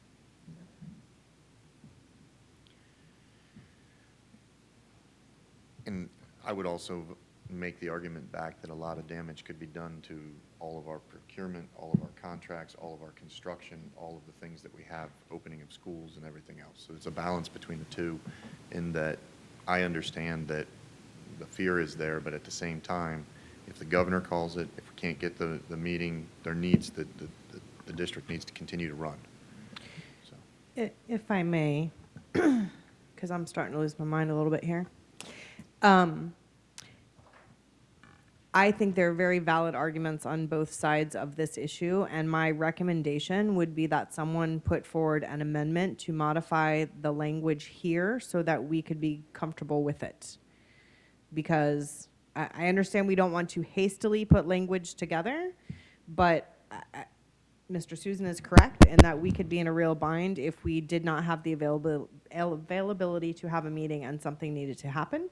And I would also make the argument back that a lot of damage could be done to all of our procurement, all of our contracts, all of our construction, all of the things that we have, opening of schools and everything else. So it's a balance between the two, in that I understand that the fear is there, but at the same time, if the governor calls it, if we can't get the meeting, the district needs to continue to run. So. If I may, because I'm starting to lose my mind a little bit here. I think there are very valid arguments on both sides of this issue, and my recommendation would be that someone put forward an amendment to modify the language here so that we could be comfortable with it. Because I understand we don't want to hastily put language together, but Mr. Susan is correct in that we could be in a real bind if we did not have the availability to have a meeting and something needed to happen.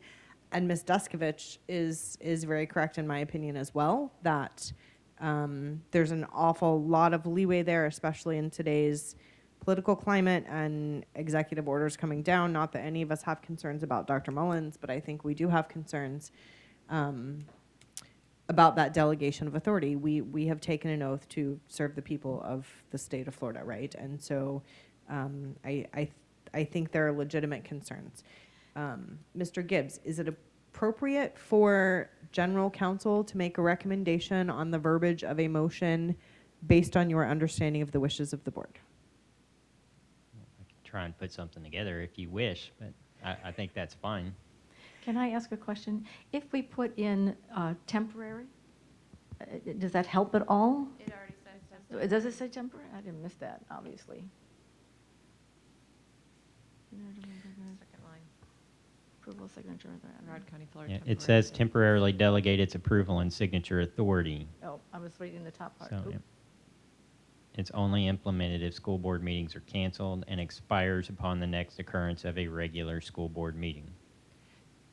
And Ms. Duskovich is very correct in my opinion as well, that there's an awful lot of leeway there, especially in today's political climate and executive orders coming down. Not that any of us have concerns about Dr. Mullins, but I think we do have concerns about that delegation of authority. We have taken an oath to serve the people of the state of Florida, right? And so I think there are legitimate concerns. Mr. Gibbs, is it appropriate for general counsel to make a recommendation on the verbiage of a motion based on your understanding of the wishes of the board? I can try and put something together if you wish, but I think that's fine. Can I ask a question? If we put in temporary, does that help at all? It already says temporary. Does it say temporary? I didn't miss that, obviously. Second line. Approval signature. Broward County, Florida. Yeah, it says temporarily delegate its approval and signature authority. Oh, I was reading the top part. So, Oop. yeah. It's only implemented if school board meetings are canceled and expires upon the next occurrence of a regular school board meeting.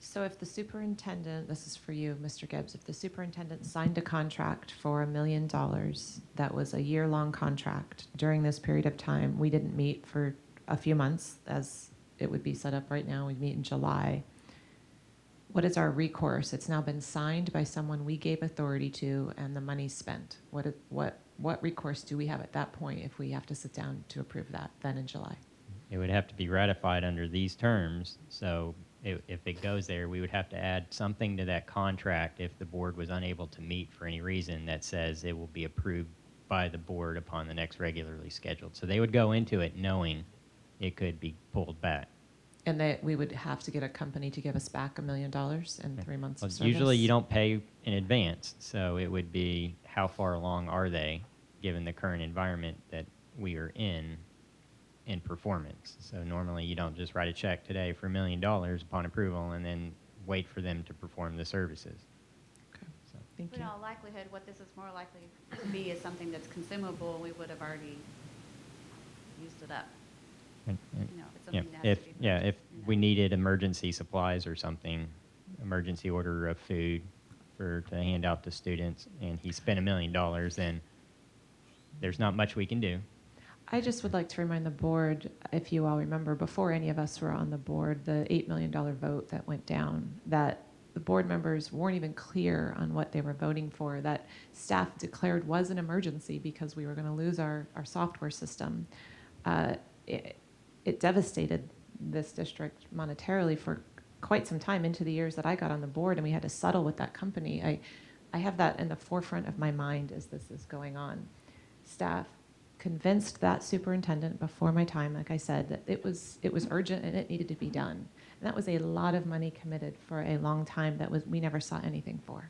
So if the superintendent, this is for you, Mr. Gibbs, if the superintendent signed a contract for $1 million, that was a year-long contract, during this period of time, we didn't meet for a few months, as it would be set up right now, we'd meet in July. What is our recourse? It's now been signed by someone we gave authority to, and the money's spent. What recourse do we have at that point if we have to sit down to approve that then in July? It would have to be ratified under these terms, so if it goes there, we would have to add something to that contract if the board was unable to meet for any reason that says it will be approved by the board upon the next regularly scheduled. So they would go into it knowing it could be pulled back. And that we would have to get a company to give us back $1 million in 3 months of service? Usually you don't pay in advance, so it would be how far along are they, given the current environment that we are in performance. So normally you don't just write a check today for $1 million upon approval and then wait for them to perform the services. Okay. So, thank In you. all likelihood, what this is more likely to be is something that's consumable, and we would have already used it up. And, You know, if it's something that has if to be if we needed emergency supplies or something, emergency order of food to hand out to students, and he spent $1 million, then there's not much we can do. I just would like to remind the board, if you all remember, before any of us were on the board, the $8 million vote that went down, that the board members weren't even clear on what they were voting for, that staff declared was an emergency because we were going to lose our software system. It devastated this district monetarily for quite some time into the years that I got on the board, and we had to settle with that company. I have that in the forefront of my mind as this is going on. Staff convinced that superintendent before my time, like I said, that it was urgent and it needed to be done. And that was a lot of money committed for a long time that we never saw anything for.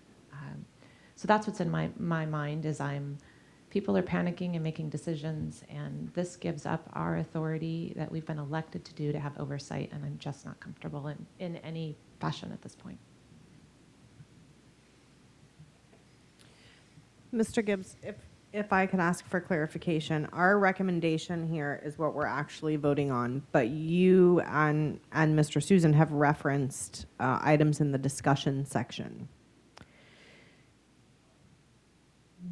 So that's what's in my mind is people are panicking and making decisions, and this gives up our authority that we've been elected to do to have oversight, and I'm just not comfortable in any fashion at this point. Mr. Gibbs, if I could ask for clarification, our recommendation here is what we're actually voting on, but you and Mr. Susan have referenced items in the discussion section.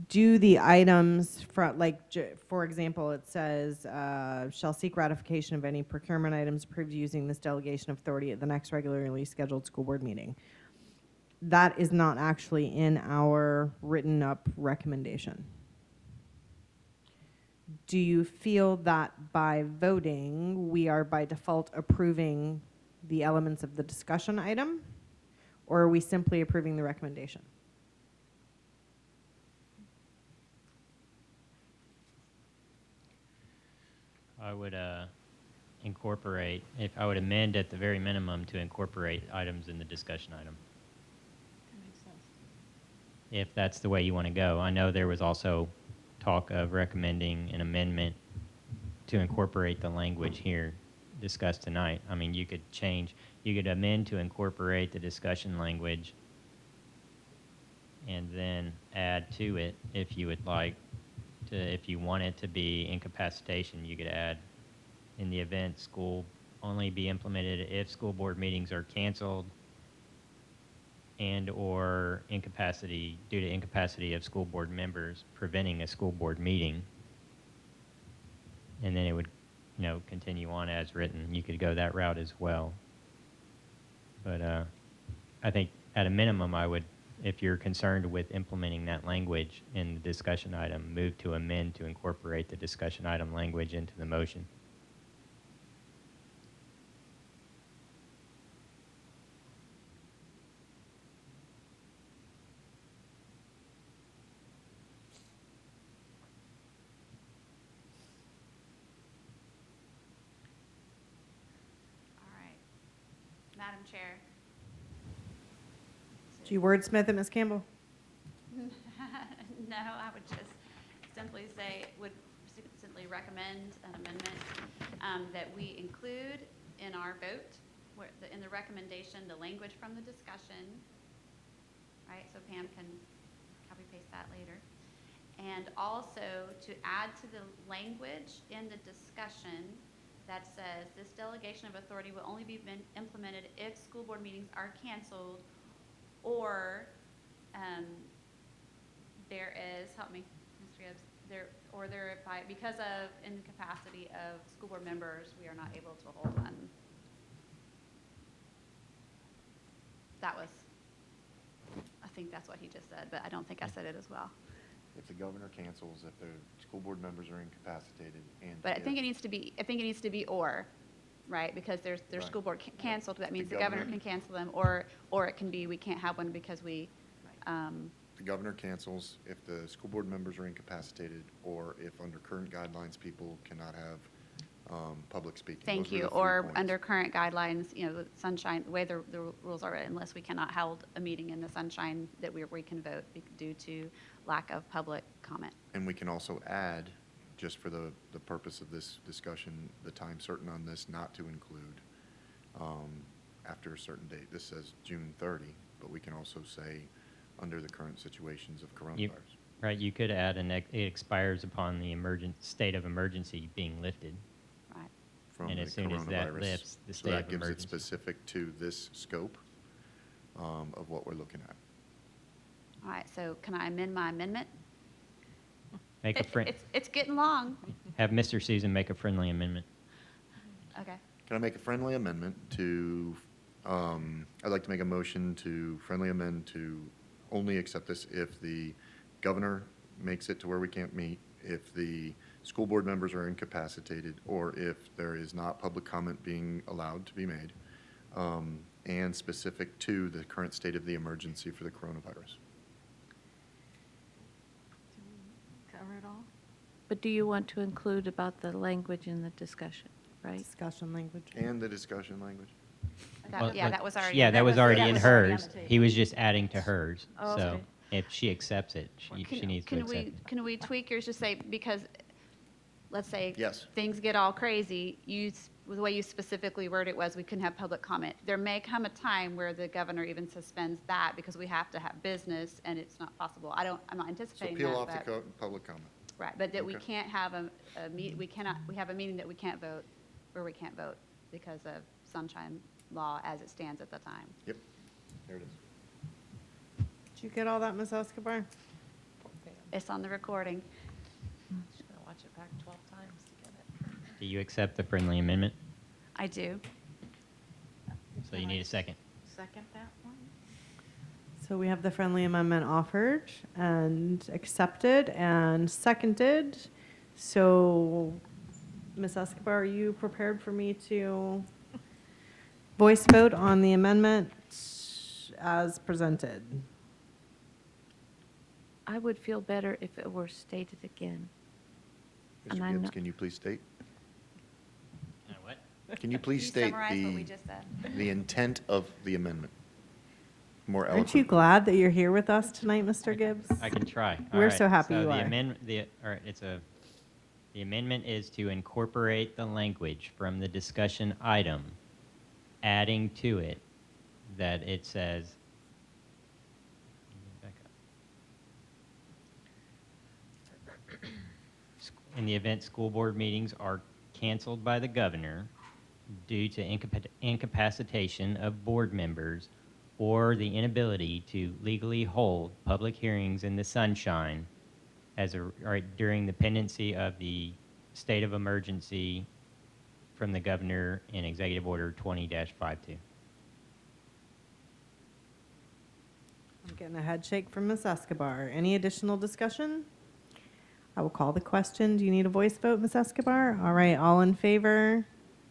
Do the items, for example, it says, shall seek ratification of any procurement items approved using this delegation of authority at the next regularly scheduled school board meeting. That is not actually in our written up recommendation. Do you feel that by voting, we are by default approving the elements of the discussion item, or are we simply approving the recommendation? I would incorporate, if I would amend at the very minimum to incorporate items in the discussion item. That makes sense. If that's the way you want to go. I know there was also talk of recommending an amendment to incorporate the language here discussed tonight. I mean, you could amend to incorporate the discussion language and then add to it if you would like to, if you want it to be incapacitation, you could add in the event school only be implemented if school board meetings are canceled and or incapacity due to incapacity of school board members preventing a school board meeting. And then it would, continue on as written. You could go that route as well. But I think at a minimum, I would, if you're concerned with implementing that language in the discussion item, move to amend to incorporate the discussion item language into the motion. Madam Chair. Do you wordsmith it, Ms. Campbell? No, I would just simply simply recommend an amendment that we include in our vote in the recommendation, the language from the discussion, right? So Pam can copy paste that later. And also to add to the language in the discussion that says this delegation of authority will only be implemented if school board meetings are canceled or there is, help me, Mr. Gibbs, because of incapacity of school board members, we are not able to hold one. That was, I think that's what he just said, but I don't think I said it as well. If the governor cancels, if the school board members are incapacitated, and. But I if think it needs to be or, right? Because there's Right. school board canceled, that means the governor- governor can cancel them, or it can be, we can't have one because we, The governor cancels if the school board members are incapacitated, or if under current guidelines, people cannot have public speaking. thank Those were you, the 3 or points. under current guidelines, the sunshine, the way the rules are, unless we cannot hold a meeting in the sunshine, that we can vote due to lack of public comment. And we can also add, just for the purpose of this discussion, the time certain on this not to include after a certain date. This says June 30, but we can also say under the current situations of coronavirus. Right, you could add it expires upon the state of emergency being lifted. Right. From And the as soon as that coronavirus. lifts, the So state that of gives it emergency. specific to this scope of what we're looking at. All right, so can I amend my amendment? Make a friend, It's getting long. have Mr. Susan make a friendly amendment. Okay. Can I make a friendly amendment to, I'd like to make a motion to friendly amend to only accept this if the governor makes it to where we can't meet, if the school board members are incapacitated, or if there is not public comment being allowed to be made, and specific to the current state of the emergency for the coronavirus. Cover it all? But do you want to include about the language in the discussion, right? Discussion language. And the discussion language. That was already. Yeah, that was already that in was already on hers. the table. He was just adding to hers. Oh, So okay. if she accepts it, she needs to accept it. Can we tweak yours to say, because, let's say. Yes. Things get all crazy, the way you specifically worded it was we couldn't have public comment. There may come a time where the governor even suspends that because we have to have business and it's not possible. I'm not So anticipating peel that, off the but, public comment. right, but that we Okay. can't have we have a meeting that we can't vote, where we can't vote because of sunshine law as it stands at the time. Yep, there it is. Did you get all that, Ms. Escobar? It's on the recording. Just gonna watch it back 12 times to get it. Do you accept the friendly amendment? I do. So you need a second. Second that one? So we have the friendly amendment offered and accepted and seconded. So, Ms. Escobar, are you prepared for me to voice vote on the amendment as presented? I would feel better if it were stated again. And I Mr. Gibbs, know- can you please state? What? Can you please You state summarize what we just said. the intent of the amendment? More Aren't you eloquent. glad that you're here with us tonight, Mr. Gibbs? I can try. All We're right, so happy you the are. all right, the amendment is to incorporate the language from the discussion item, adding to it that it says, back up. In the event school board meetings are canceled by the governor due to incapacitation of board members or the inability to legally hold public hearings in the sunshine during the pendency of the state of emergency from the governor in Executive Order 20-52. I'm getting a head shake from Ms. Escobar. Any additional discussion? I will call the question. Do you need a voice vote, Ms. Escobar? All right, all in favor,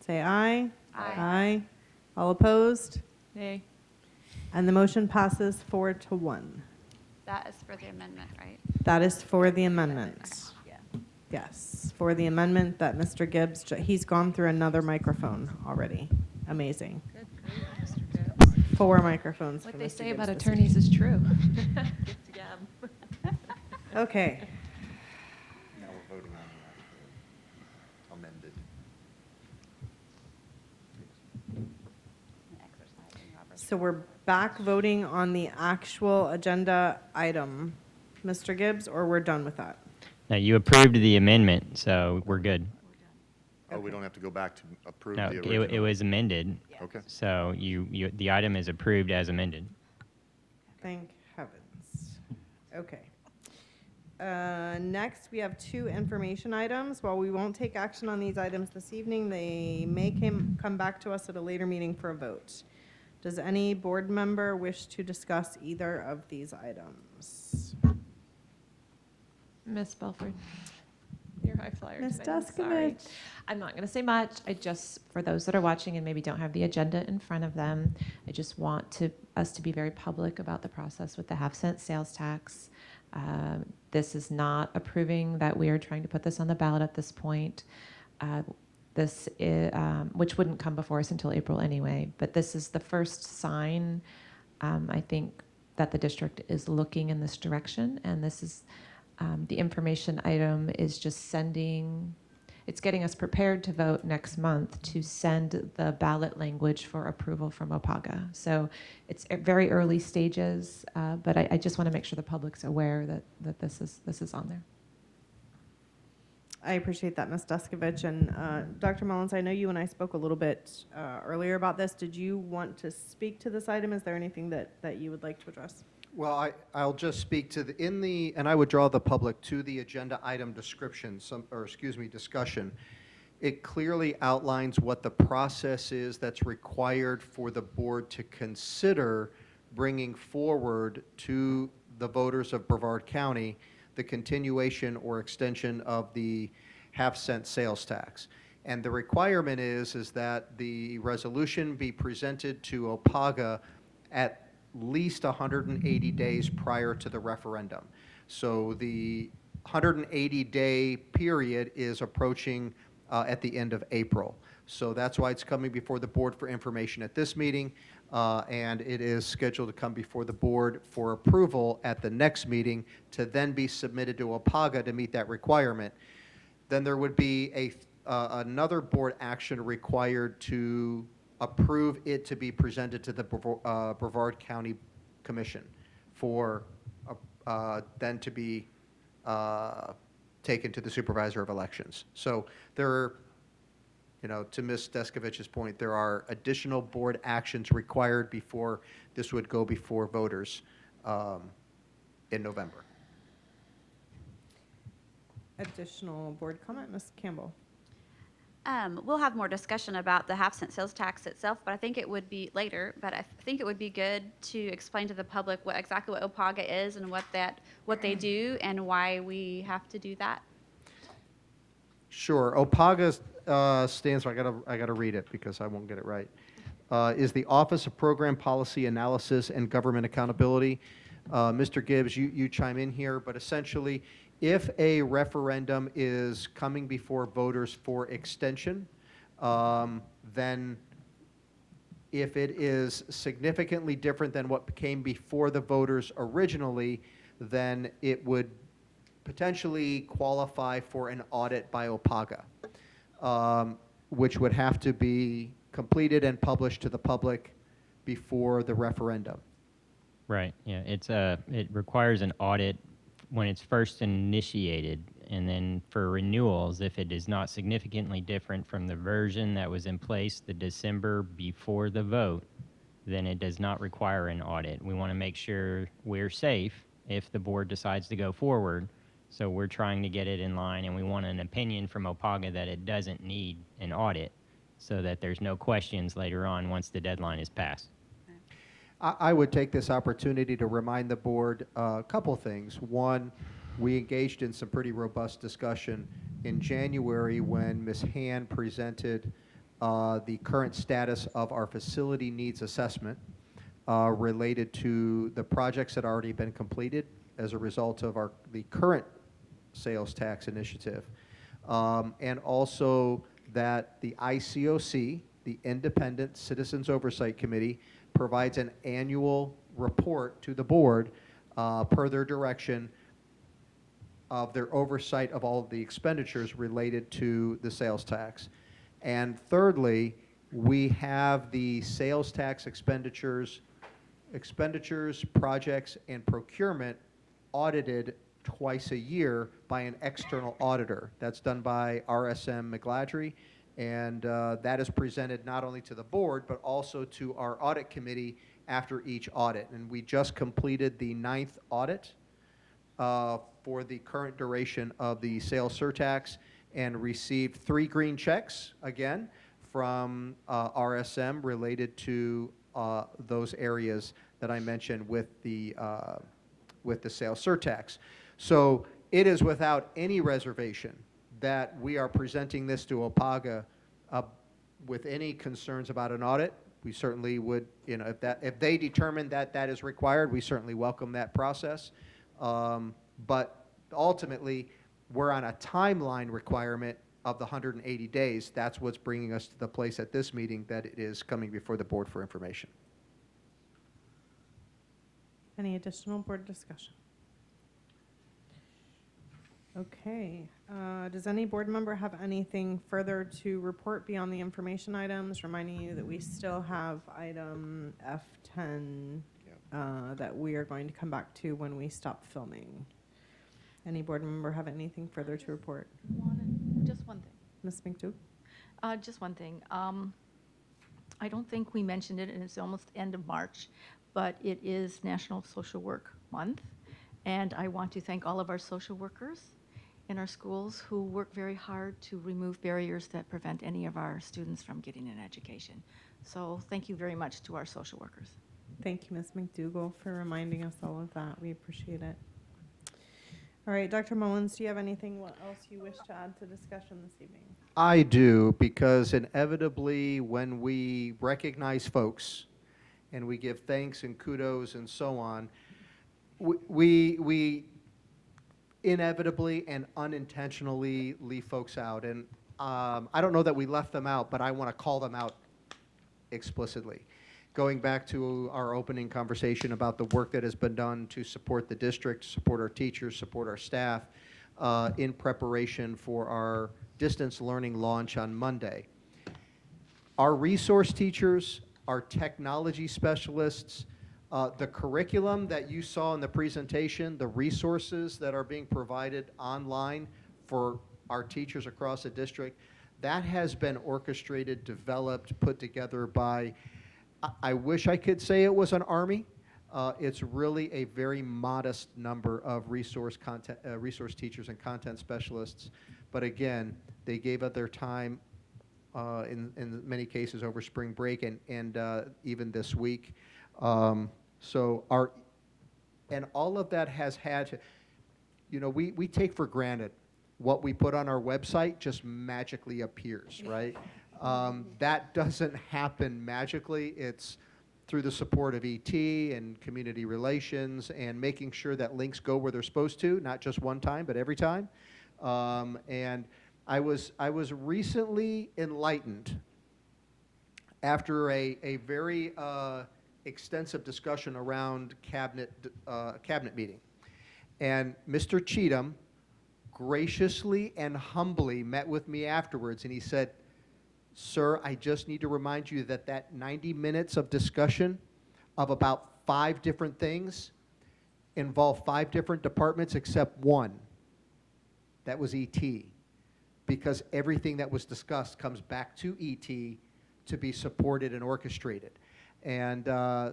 say aye. Aye. All opposed? Nay. And the motion passes 4-1. That is for the amendment, right? That is for the amendment. Yeah. Yes, for the amendment that Mr. Gibbs, he's gone through another microphone already. Amazing. Good grief, Mr. Gibbs. 4 microphones for What they Mr. say Gibbs about this attorneys is true. Yeah. week. Okay. Now we're voting on amended. So we're back voting on the actual agenda item, Mr. Gibbs, or we're done with that? Now, you approved the amendment, so we're good. Oh, we don't have to go back to approve No, the it original? was amended. Okay. So the item is approved as amended. Thank heavens. Okay. Next, we have 2 information items. While we won't take action on these items this evening, they may come back to us at a later meeting for a vote. Does any board member wish to discuss either of these items? Miss Belford, you're high flyer Ms. tonight, I'm sorry. Deskovich. I'm not going to say much. I just, for those that are watching and maybe don't have the agenda in front of them, I just want us to be very public about the process with the half-cent sales tax. This is not approving that we are trying to put this on the ballot at this point. This is, which wouldn't come before us until April anyway, but this is the first sign, I think, that the district is looking in this direction, and this is the information item is just it's getting us prepared to vote next month to send the ballot language for approval from OPAGA. So it's at very early stages, but I just want to make sure the public's aware that this is on there. I appreciate that, Ms. Deskovich. And Dr. Mullins, I know you and I spoke a little bit earlier about this. Did you want to speak to this item? Is there anything that you would like to address? Well, I'll just speak to and I would draw the public to the agenda item description, discussion. It clearly outlines what the process is that's required for the board to consider bringing forward to the voters of Brevard County the continuation or extension of the half-cent sales tax. And the requirement is that the resolution be presented to OPAGA at least 180 days prior to the referendum. So the 180-day period is approaching at the end of April. So that's why it's coming before the board for information at this meeting, and it is scheduled to come before the board for approval at the next meeting to then be submitted to OPAGA to meet that requirement. Then there would be another board action required to approve it to be presented to the Brevard County Commission for then to be taken to the Supervisor of Elections. So there are, to Ms. Deskovich's point, there are additional board actions required before this would go before voters in November. Additional board comment, Ms. Campbell. We'll have more discussion about the half-cent sales tax itself, but I think it would be later. But I think it would be good to explain to the public exactly what OPAGA is and what they do and why we have to do that. Sure. OPAGA stands for, I gotta read it because I won't get it right, is the Office of Program Policy Analysis and Government Accountability. Mr. Gibbs, you chime in here, but essentially, if a referendum is coming before voters for extension, then if it is significantly different than what came before the voters originally, then it would potentially qualify for an audit by OPAGA, which would have to be completed and published to the public before the referendum. Right, yeah, it requires an audit when it's first initiated, and then for renewals, if it is not significantly different from the version that was in place the December before the vote, then it does not require an audit. We want to make sure we're safe if the board decides to go forward, so we're trying to get it in line, and we want an opinion from OPAGA that it doesn't need an audit so that there's no questions later on once the deadline is passed. I would take this opportunity to remind the board a couple things. One, we engaged in some pretty robust discussion in January when Ms. Hand presented the current status of our facility needs assessment related to the projects that already been completed as a result of the current sales tax initiative. And also that the ICOC, the Independent Citizens Oversight Committee, provides an annual report to the board per their direction of their oversight of all of the expenditures related to the sales tax. And thirdly, We have the sales tax expenditures, projects, and procurement audited twice a year by an external auditor. That's done by RSM McGladrey, and that is presented not only to the board, but also to our audit committee after each audit. And we just completed the 9th audit for the current duration of the sales surtax and received 3 green checks, again, from RSM related to those areas that I mentioned with the sales surtax. So it is without any reservation that we are presenting this to OPAGA with any concerns about an audit. We certainly would, if they determine that that is required, we certainly welcome that process. But ultimately, we're on a timeline requirement of the 180 days. That's what's bringing us to the place at this meeting that it is coming before the board for information. Any additional board discussion? Okay. Does any board member have anything further to report beyond the information items? Reminding you that we still have item F10 that we are going to come back to when we stop filming. Any board member have anything further to report? Just one thing. Ms. McDougall? Just one thing. I don't think we mentioned it, and it's almost end of March, but it is National Social Work Month, and I want to thank all of our social workers in our schools who work very hard to remove barriers that prevent any of our students from getting an education. So thank you very much to our social workers. Thank you, Ms. McDougall, for reminding us all of that. We appreciate it. All right, Dr. Mullins, do you have anything else you wish to add to discussion this evening? I do, because inevitably when we recognize folks and we give thanks and kudos and so on, we inevitably and unintentionally leave folks out. And I don't know that we left them out, but I want to call them out explicitly. Going back to our opening conversation about the work that has been done to support the district, support our teachers, support our staff in preparation for our distance learning launch on Monday. Our resource teachers, our technology specialists, the curriculum that you saw in the presentation, the resources that are being provided online for our teachers across the district, that has been orchestrated, developed, put together by, I wish I could say it was an army. It's really a very modest number of resource teachers and content specialists. But again, they gave up their time in many cases over spring break and even this week. So all of that has had to, we take for granted what we put on our website just magically appears, right? That doesn't happen magically. It's through the support of ET and community relations and making sure that links go where they're supposed to, not just one time, but every time. And I was recently enlightened after a very extensive discussion around cabinet meeting. And Mr. Cheatham graciously and humbly met with me afterwards, and he said, "Sir, I just need to remind you that 90 minutes of discussion of about 5 different things involved 5 different departments except one. That was ET. Because everything that was discussed comes back to ET to be supported and orchestrated." And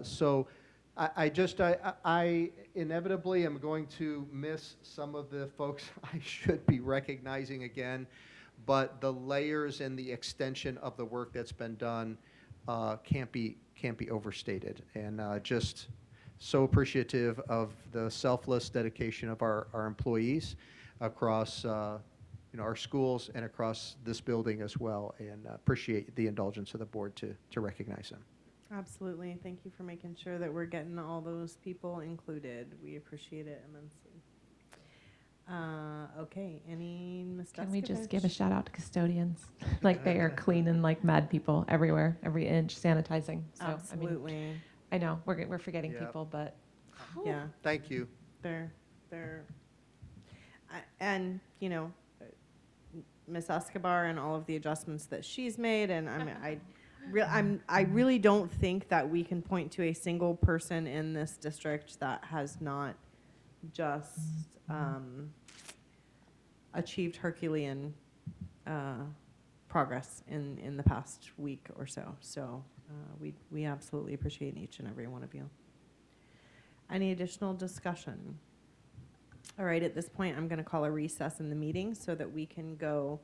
so I inevitably am going to miss some of the folks I should be recognizing again. But the layers and the extension of the work that's been done can't be overstated. And just so appreciative of the selfless dedication of our employees across our schools and across this building as well. And appreciate the indulgence of the board to recognize them. Absolutely. Thank you for making sure that we're getting all those people included. We appreciate it immensely. Okay, Ms. Can we just Daskovich? give a shout out to custodians? Like they are cleaning like mad people everywhere, every inch, sanitizing. So, Absolutely. I know we're forgetting people, but Yeah. Thank you. They're and Ms. Escobar and all of the adjustments that she's made, and I really don't think that we can point to a single person in this district that has not just achieved Herculean progress in the past week or so. So we absolutely appreciate each and every one of you. Any additional discussion? All right, at this point, I'm going to call a recess in the meeting so that we can go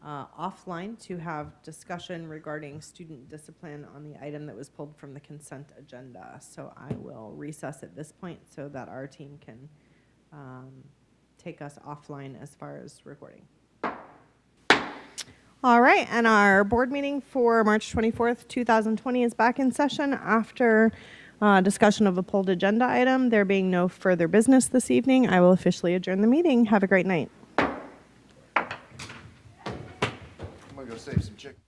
offline to have discussion regarding student discipline on the item that was pulled from the consent agenda. So I will recess at this point so that our team can take us offline as far as recording. All right, and our board meeting for March 24th, 2020 is back in session after discussion of a pulled agenda item. There being no further business this evening, I will officially adjourn the meeting. Have a great night. I'm gonna go save some chicken.